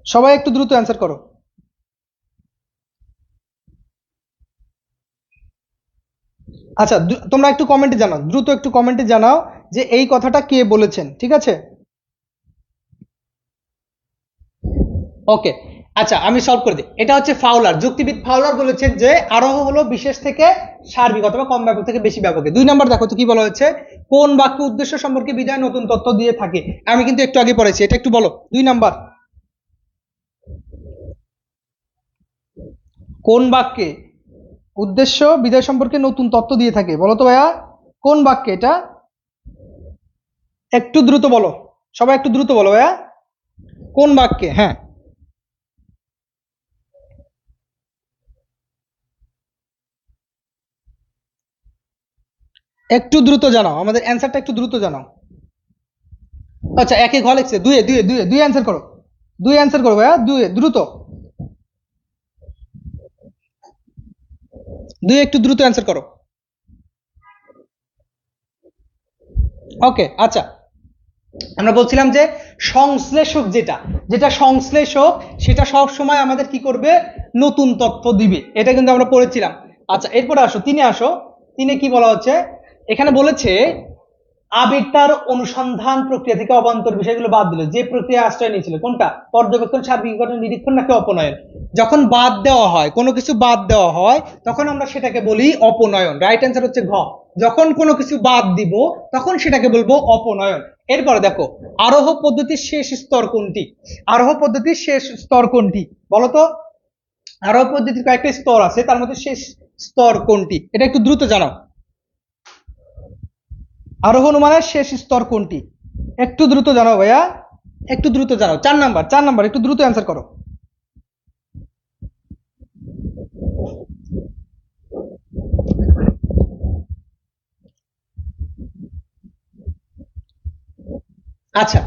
সবাই একটু দ্রুত অ্যান্সার করো। আচ্ছা, তোমরা একটু কমেন্টে জানাও, দ্রুত একটু কমেন্টে জানাও যে এই কথাটা কে বলেছেন, ঠিক আছে? ওকে, আচ্ছা আমি সলভ করে দিই। এটা হচ্ছে ফাউলার, যুক্তিবিদ ফাউলার বলেছেন যে আরোহ হলো বিশেষ থেকে সার্বিক অথবা কম ব্যাপক থেকে বেশি ব্যাপকে। 2 নাম্বার দেখো তো কি বলা হচ্ছে, কোন বাক্য উদ্দেশ্য সম্পর্কে বিধায় নতুন তথ্য দিয়ে থাকে। আমি কিন্তু একটু আগে পড়েছি, এটা একটু বলো। 2 নাম্বার, কোন বাক্যে উদ্দেশ্য বিধায় সম্পর্কে নতুন তথ্য দিয়ে থাকে, বলো তো ভাইয়া, কোন বাক্যে এটা? একটু দ্রুত বলো, সবাই একটু দ্রুত বলো ভাইয়া, কোন বাক্যে? হ্যাঁ, একটু দ্রুত জানাও, আমাদের অ্যান্সারটা একটু দ্রুত জানাও। আচ্ছা, একে ঘ লিখছে, দুয়ে দুয়ে দুয়ে দুই অ্যান্সার করো, দুই অ্যান্সার করো ভাইয়া, দুয়ে দ্রুত, দুই একটু দ্রুত অ্যান্সার করো। ওকে, আচ্ছা আমরা বলছিলাম যে সংশ্লেষক যেটা যেটা সংশ্লেষক সেটা সব সময় আমাদের কি করবে, নতুন তথ্য দিবে, এটা কিন্তু আমরা পড়েছিলাম। আচ্ছা এরপরে আসো, তিনে আসো। তিনে কি বলা হচ্ছে, এখানে বলেছে আবেগ তার অনুসন্ধান প্রক্রিয়া থেকে অবান্তর বিষয়গুলো বাদ দিল, যে প্রক্রিয়া আশ্রয় নিয়েছিল কোনটা, পর্যবেক্ষণ, সার্বিক ঘটনা নিরীক্ষণ নাকি অপনয়ন। যখন বাদ দেওয়া হয়, কোনো কিছু বাদ দেওয়া হয়, তখন আমরা সেটাকে বলি অপনয়ন। রাইট অ্যান্সার হচ্ছে ঘ। যখন কোনো কিছু বাদ দিব তখন সেটাকে বলবো অপনয়ন। এরপরে দেখো, আরোহ পদ্ধতির শেষ স্তর কোনটি? আরোহ পদ্ধতির শেষ স্তর কোনটি বলতো? আরোহ পদ্ধতির কয়েকটা স্তর আছে, তার মধ্যে শেষ স্তর কোনটি, এটা একটু দ্রুত জানাও। আরোহণ অনুমানের শেষ স্তর কোনটি? একটু দ্রুত জানাও ভাইয়া, একটু দ্রুত জানাও। 4 নাম্বার, 4 নাম্বার, একটু দ্রুত অ্যান্সার করো। আচ্ছা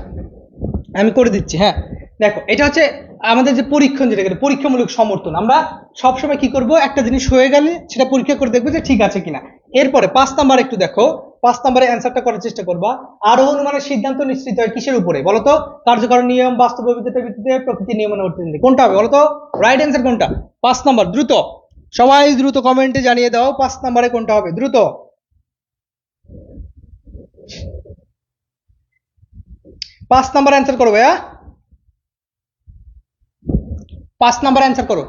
আমি করে দিচ্ছি, হ্যাঁ। দেখো এটা হচ্ছে আমাদের যে পরীক্ষণ, যেটা পরীক্ষামূলক সমর্থন। আমরা সবসময় কি করব, একটা জিনিস হয়ে গেলে সেটা পরীক্ষা করে দেখবো যে ঠিক আছে কিনা। এরপরে 5 নাম্বার একটু দেখো, 5 নাম্বারে অ্যান্সারটা করার চেষ্টা করবা। আরোহ অনুমানের সিদ্ধান্ত নিশ্চিত হয় কিসের উপরে বলতো? কার্যকর নিয়ম, বাস্তব অভিজ্ঞতার ভিত্তিতে, প্রকৃতি নিয়মানুবর্তিতে। কোনটা হবে বলতো? রাইট অ্যান্সার কোনটা? 5 নাম্বার, দ্রুত সবাই দ্রুত কমেন্টে জানিয়ে দাও 5 নাম্বারে কোনটা হবে, দ্রুত। 5 নাম্বার অ্যান্সার করো ভাইয়া, 5 নাম্বার অ্যান্সার করো।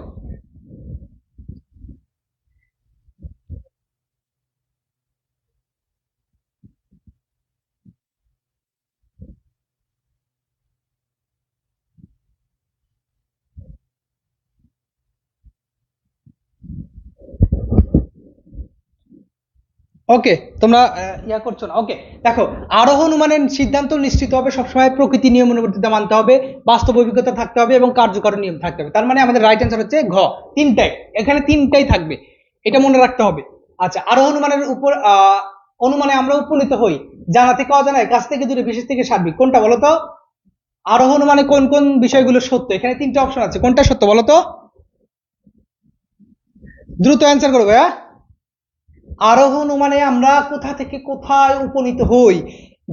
ওকে, তোমরা ইয়া করছো না। ওকে, দেখো আরোহ অনুমানের সিদ্ধান্ত নিশ্চিত হবে সবসময় প্রকৃতি নিয়ম অনুবর্তিতা মানতে হবে, বাস্তব অভিজ্ঞতা থাকতে হবে এবং কার্যকর নিয়ম থাকতে হবে। তার মানে আমাদের রাইট অ্যান্সার হচ্ছে ঘ। তিনটাই, এখানে তিনটাই থাকবে, এটা মনে রাখতে হবে। আচ্ছা, আরোহ অনুমানের উপর অনুমানে আমরা উপনীত হই জানা থেকে অজানায়, কাছ থেকে দূরে, বিশেষ থেকে সার্বিক। কোনটা বলতো? আরোহ অনুমানে কোন কোন বিষয়গুলো সত্য? এখানে তিনটা অপশন আছে, কোনটা সত্য বলতো? দ্রুত অ্যান্সার করবে, হ্যাঁ। আরোহণ মানে আমরা কোথা থেকে কোথায় উপনীত হই,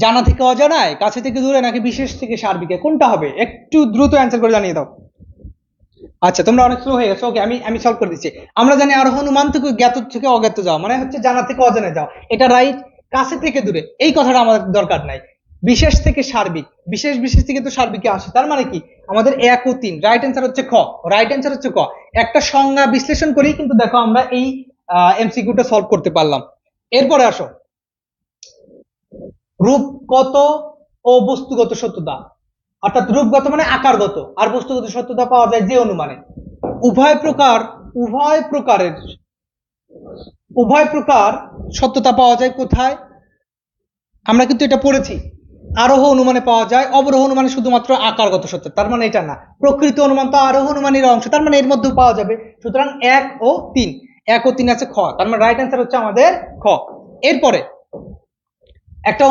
জানা থেকে অজানায়, কাছে থেকে দূরে, নাকি বিশেষ থেকে সার্বিকে, কোনটা হবে? একটু দ্রুত অ্যান্সার করে জানিয়ে দাও। আচ্ছা তোমরা অনেক স্লো হয়ে গেছো। ওকে, আমি সলভ করে দিচ্ছি। আমরা জানি আরোহণ অনুমান থেকে জ্ঞাত থেকে অজ্ঞাত যাওয়া, মানে হচ্ছে জানা থেকে অজানায় যাওয়া, এটা রাইট। কাছে থেকে দূরে, এই কথাটা আমাদের দরকার নাই। বিশেষ থেকে সার্বিক, বিশেষ বিশেষ থেকে তো সার্বিকে আসে, তার মানে কি আমাদের 1 ও 3। রাইট অ্যান্সার হচ্ছে খ। রাইট অ্যান্সার হচ্ছে ক। একটা সংজ্ঞা বিশ্লেষণ করেই কিন্তু দেখো আমরা এই এমসিকিউটা সলভ করতে পারলাম। এরপরে আসো, রূপগত ও বস্তুগত সত্যতা। অর্থাৎ রূপগত মানে আকারগত, আর বস্তুগত সত্যতা পাওয়া যায় যে অনুমানে। উভয় প্রকার উভয় প্রকারের উভয় প্রকার সত্যতা পাওয়া যায় কোথায়? আমরা কিন্তু এটা পড়েছি। আরোহ অনুমানে পাওয়া যায়, অবরোহ অনুমানে শুধুমাত্র আকারগত সত্য, তার মানে এটা না। প্রকৃত অনুমান তো আরোহ অনুমানের অংশ, তার মানে এর মধ্যেও পাওয়া যাবে। সুতরাং 1 ও 3, 1 ও 3 আছে খ, তার মানে রাইট অ্যান্সার হচ্ছে আমাদের খ। এরপরে একটা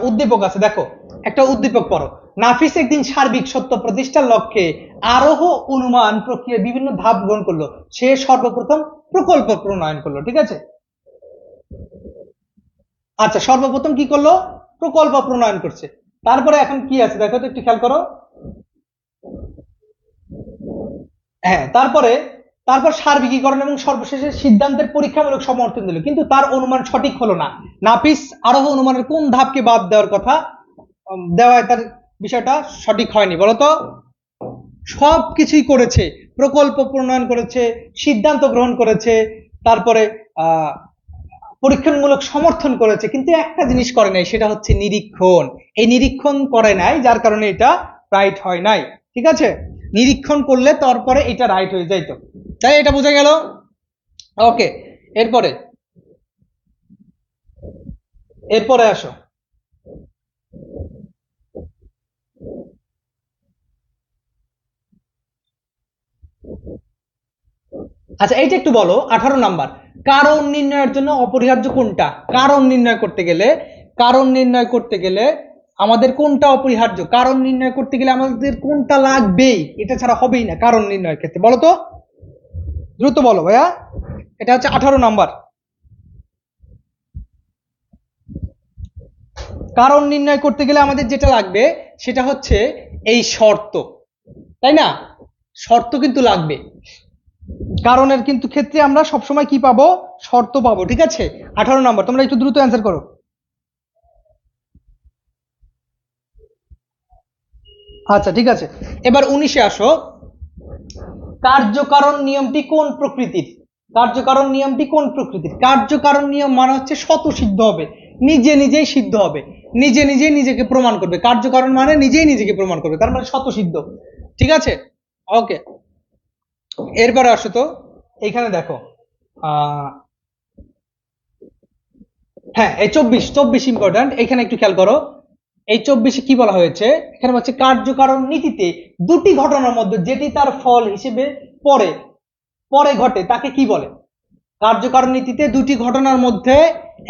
উদ্দীপক আছে, দেখো একটা উদ্দীপক পড়ো। নাফিস একদিন সার্বিক সত্য প্রতিষ্ঠার লক্ষ্যে আরোহ অনুমান প্রক্রিয়া বিভিন্ন ধাপ গ্রহণ করলো, সে সর্বপ্রথম প্রকল্প প্রণয়ন করলো, ঠিক আছে? আচ্ছা, সর্বপ্রথম কি করলো? প্রকল্প প্রণয়ন করছে। তারপরে এখন কি আছে দেখো তো, একটু খেয়াল করো। হ্যাঁ, তারপরে তারপর সার্বিকীকরণ এবং সর্বশেষে সিদ্ধান্তের পরীক্ষামূলক সমর্থন দিল, কিন্তু তার অনুমান সঠিক হলো না। নাফিস আরোহ অনুমানের কোন ধাপকে বাদ দেওয়ার কথা দেওয়ায় তার বিষয়টা সঠিক হয়নি বলতো? সব কিছুই করেছে, প্রকল্প প্রণয়ন করেছে, সিদ্ধান্ত গ্রহণ করেছে, তারপরে পরীক্ষামূলক সমর্থন করেছে, কিন্তু একটা জিনিস করে নাই, সেটা হচ্ছে নিরীক্ষণ। এই নিরীক্ষণ করে নাই, যার কারণে এটা রাইট হয় নাই। ঠিক আছে, নিরীক্ষণ করলে তারপরে এটা রাইট হয়ে যাইতো। তাই এটা বোঝা গেল? ওকে, এরপরে এরপরে আসো। আচ্ছা, এইটা একটু বলো, 18 নাম্বার, কারণ নির্ণয়ের জন্য অপরিহার্য কোনটা? কারণ নির্ণয় করতে গেলে, কারণ নির্ণয় করতে গেলে আমাদের কোনটা অপরিহার্য? কারণ নির্ণয় করতে গেলে আমাদের কোনটা লাগবেই, এটা ছাড়া হবেই না কারণ নির্ণয়ের ক্ষেত্রে, বলো তো, দ্রুত বলো ভাইয়া। এটা হচ্ছে 18 নাম্বার। কারণ নির্ণয় করতে গেলে আমাদের যেটা লাগবে সেটা হচ্ছে এই শর্ত, তাই না? শর্ত কিন্তু লাগবে। কারণের কিন্তু ক্ষেত্রে আমরা সবসময় কি পাবো? শর্ত পাবো। ঠিক আছে, 18 নাম্বার, তোমরা একটু দ্রুত অ্যান্সার করো। আচ্ছা ঠিক আছে, এবার 19-এ আসো। কার্যকারণ নিয়মটি কোন প্রকৃতির? কার্যকারণ নিয়মটি কোন প্রকৃতির? কার্যকারণ নিয়ম মানে হচ্ছে স্বতঃসিদ্ধ হবে, নিজে নিজেই সিদ্ধ হবে, নিজে নিজেই নিজেকে প্রমাণ করবে। কার্যকারণ মানে নিজেই নিজেকে প্রমাণ করবে, তার মানে স্বতঃসিদ্ধ। ঠিক আছে, ওকে। এরপরে আসো তো, এইখানে দেখো, হ্যাঁ এই 24 ইম্পর্টেন্ট, এখানে একটু খেয়াল করো। এই 24-এ কি বলা হয়েছে? এখানে বলছে কার্যকারণ নীতিতে দুটি ঘটনার মধ্যে যেটি তার ফল হিসেবে পরে পরে ঘটে তাকে কি বলে? কার্যকারণ নীতিতে দুটি ঘটনার মধ্যে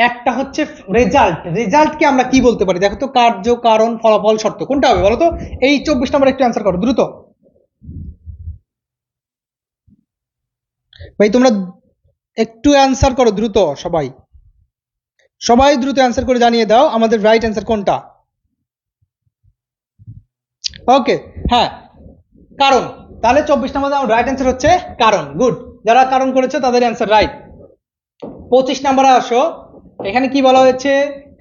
একটা হচ্ছে রেজাল্ট, রেজাল্টকে আমরা কি বলতে পারি? দেখো তো, কার্য, কারণ, ফলাফল, শর্ত, কোনটা হবে বলো তো? এই 24 নম্বর একটু অ্যান্সার করো দ্রুত ভাই, তোমরা একটু অ্যান্সার করো দ্রুত, সবাই সবাই দ্রুত অ্যান্সার করে জানিয়ে দাও আমাদের রাইট অ্যান্সার কোনটা। ওকে, হ্যাঁ কারণ। তাহলে 24 নম্বর রাইট অ্যান্সার হচ্ছে কারণ। গুড, যারা কারণ করেছে তাদের অ্যান্সার রাইট। 25 নম্বরে আসো, এখানে কি বলা হয়েছে?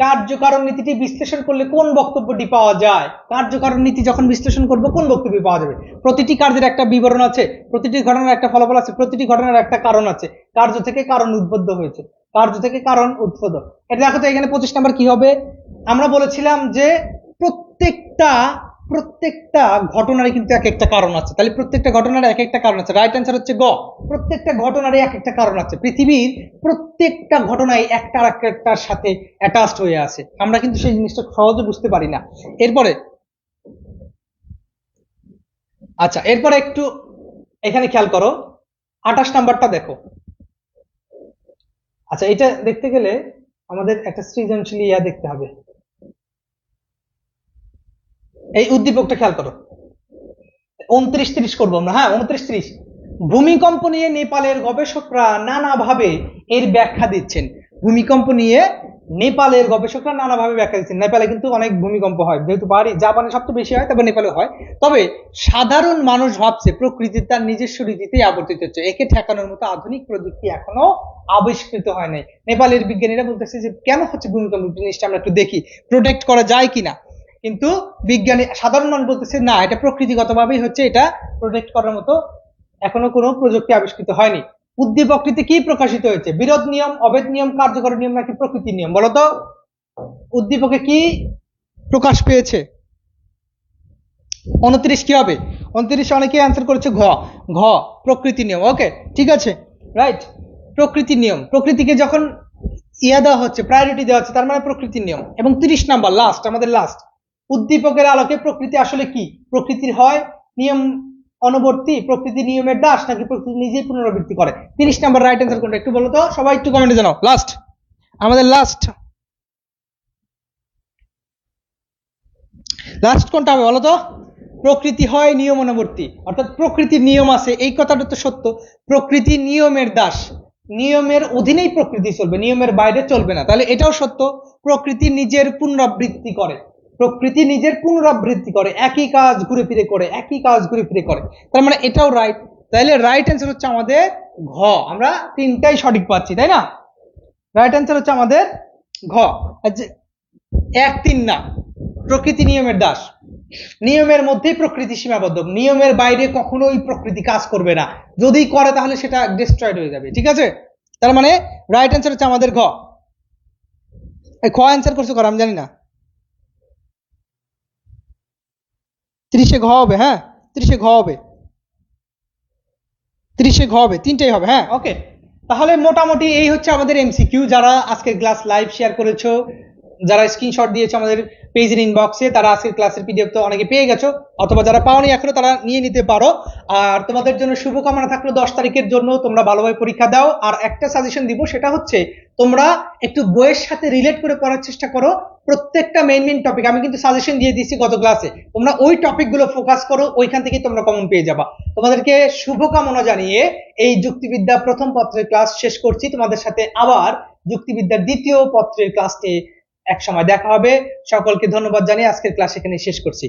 কার্যকারণ নীতিটি বিশ্লেষণ করলে কোন বক্তব্যটি পাওয়া যায়? কার্যকারণ নীতি যখন বিশ্লেষণ করব কোন বক্তব্য পাওয়া যাবে? প্রতিটি কার্যের একটা বিবরণ আছে, প্রতিটি ঘটনার একটা ফলাফল আছে, প্রতিটি ঘটনার একটা কারণ আছে, কার্য থেকে কারণ উদ্বুদ্ধ হয়েছে, কার্য থেকে কারণ উদ্ভূত। এটা দেখো তো, এখানে 25 নম্বর কি হবে? আমরা বলেছিলাম যে প্রত্যেকটা প্রত্যেকটা ঘটনারই কিন্তু এক একটা কারণ আছে, তাহলে প্রত্যেকটা ঘটনার এক একটা কারণ আছে। রাইট অ্যান্সার হচ্ছে গ, প্রত্যেকটা ঘটনারই এক একটা কারণ আছে। পৃথিবীর প্রত্যেকটা ঘটনায় একটা আর একটার সাথে অ্যাটাচড হয়ে আছে, আমরা কিন্তু সেই জিনিসটা সহজে বুঝতে পারি না। এরপরে আচ্ছা, এরপরে একটু এখানে খেয়াল করো, 28 নাম্বারটা দেখো। আচ্ছা, এটা দেখতে গেলে আমাদের একটা সৃজনশীল ইয়া দেখতে হবে। এই উদ্দীপকটা খেয়াল করো, 29-30 করবো আমরা, হ্যাঁ 29-30। ভূমিকম্প নিয়ে নেপালের গবেষকরা নানাভাবে এর ব্যাখ্যা দিচ্ছেন। ভূমিকম্প নিয়ে নেপালের গবেষকরা নানাভাবে ব্যাখ্যা দিচ্ছেন। নেপালে কিন্তু অনেক ভূমিকম্প হয়, যেহেতু পাহাড়ি, জাপানে সবচেয়ে বেশি হয়, তবে নেপালে হয়। তবে সাধারণ মানুষ ভাবছে প্রকৃতি তার নিজস্ব রীতিতেই আবর্তিত হচ্ছে, একে ঠেকানোর মতো আধুনিক প্রযুক্তি এখনো আবিষ্কৃত হয় নাই। নেপালের বিজ্ঞানীরা বলতেছে যে কেন হচ্ছে ভূমিকম্প, জিনিসটা আমরা একটু দেখি, প্রোটেক্ট করা যায় কিনা। কিন্তু বিজ্ঞানী, সাধারণ মানুষ বলতেছে না, এটা প্রকৃতিগতভাবেই হচ্ছে, এটা প্রোটেক্ট করার মতো এখনো কোনো প্রযুক্তি আবিষ্কৃত হয়নি। উদ্দীপকটিতে কি প্রকাশিত হয়েছে? বিরোধ নিয়ম, অভেদ নিয়ম, কার্যকর নিয়ম নাকি প্রকৃতির নিয়ম? বলতো উদ্দীপকে কি প্রকাশ পেয়েছে? 29 কি হবে? 29 অনেকে অ্যান্সার করেছে ঘ, ঘ প্রকৃতি নিয়ম। ওকে ঠিক আছে, রাইট, প্রকৃতির নিয়ম। প্রকৃতিকে যখন ইয়া দেওয়া হচ্ছে, প্রায়োরিটি দেওয়া হচ্ছে, তার মানে প্রকৃতির নিয়ম। এবং 30 নাম্বার লাস্ট, আমাদের লাস্ট, উদ্দীপকের আলোকে প্রকৃতি আসলে কি? প্রকৃতির হয় নিয়ম অনুবর্তী, প্রকৃতি নিয়মের দাস, নাকি প্রকৃতি নিজেই পুনরাবৃত্তি করে? 30 নাম্বার রাইট অ্যান্সার কোনটা একটু বলো তো, সবাই একটু কমেন্টে জানাও। লাস্ট, আমাদের লাস্ট লাস্ট কোনটা হবে বলো তো? প্রকৃতি হয় নিয়ম অনুবর্তী, অর্থাৎ প্রকৃতির নিয়ম আছে, এই কথাটা তো সত্য। প্রকৃতি নিয়মের দাস, নিয়মের অধীনেই প্রকৃতি চলবে, নিয়মের বাইরে চলবে না, তাহলে এটাও সত্য। প্রকৃতি নিজের পুনরাবৃত্তি করে, প্রকৃতি নিজের পুনরাবৃত্তি করে, একই কাজ ঘুরে ফিরে করে, একই কাজ ঘুরে ফিরে করে, তার মানে এটাও রাইট। তাহলে রাইট অ্যান্সার হচ্ছে আমাদের ঘ। আমরা তিনটাই সঠিক পাচ্ছি, তাই না? রাইট অ্যান্সার হচ্ছে আমাদের ঘ। আচ্ছা, 1-3 না, প্রকৃতি নিয়মের দাস। নিয়মের মধ্যেই প্রকৃতি সীমাবদ্ধ, নিয়মের বাইরে কখনোই প্রকৃতি কাজ করবে না, যদি করে তাহলে সেটা ডিস্ট্রয়েড হয়ে যাবে, ঠিক আছে? তার মানে রাইট অ্যান্সার হচ্ছে আমাদের ঘ। এই খ অ্যান্সার করছো কর, আমি জানি না। 30-এ ঘ হবে, হ্যাঁ 30-এ ঘ হবে, 30-এ ঘ হবে, তিনটেই হবে, হ্যাঁ ওকে। তাহলে মোটামুটি এই হচ্ছে আমাদের এমসিকিউ। যারা আজকের ক্লাস লাইভ শেয়ার করেছো, যারা স্ক্রিনশট দিয়েছো আমাদের পেজের ইনবক্সে, তারা আজকের ক্লাসের পিডিএফ তো অনেকে পেয়ে গেছো, অথবা যারা পাওনি এখনো তারা নিয়ে নিতে পারো। আর তোমাদের জন্য শুভকামনা থাকলো 10 তারিখের জন্য, তোমরা ভালোভাবে পরীক্ষা দাও। আর একটা সাজেশন দিব, সেটা হচ্ছে তোমরা একটু বইয়ের সাথে রিলেট করে পড়ার চেষ্টা করো। প্রত্যেকটা মেইন মেইন টপিক আমি কিন্তু সাজেশন দিয়ে দিচ্ছি গত ক্লাসে, তোমরা ওই টপিকগুলো ফোকাস করো, ওইখান থেকে তোমরা কমন পেয়ে যাবা। তোমাদেরকে শুভকামনা জানিয়ে এই যুক্তিবিদ্যা প্রথম পত্রের ক্লাস শেষ করছি। তোমাদের সাথে আবার যুক্তিবিদ্যার দ্বিতীয় পত্রের ক্লাস নিয়ে এক সময় দেখা হবে। সকলকে ধন্যবাদ জানিয়ে আজকের ক্লাস এখানে শেষ করছি।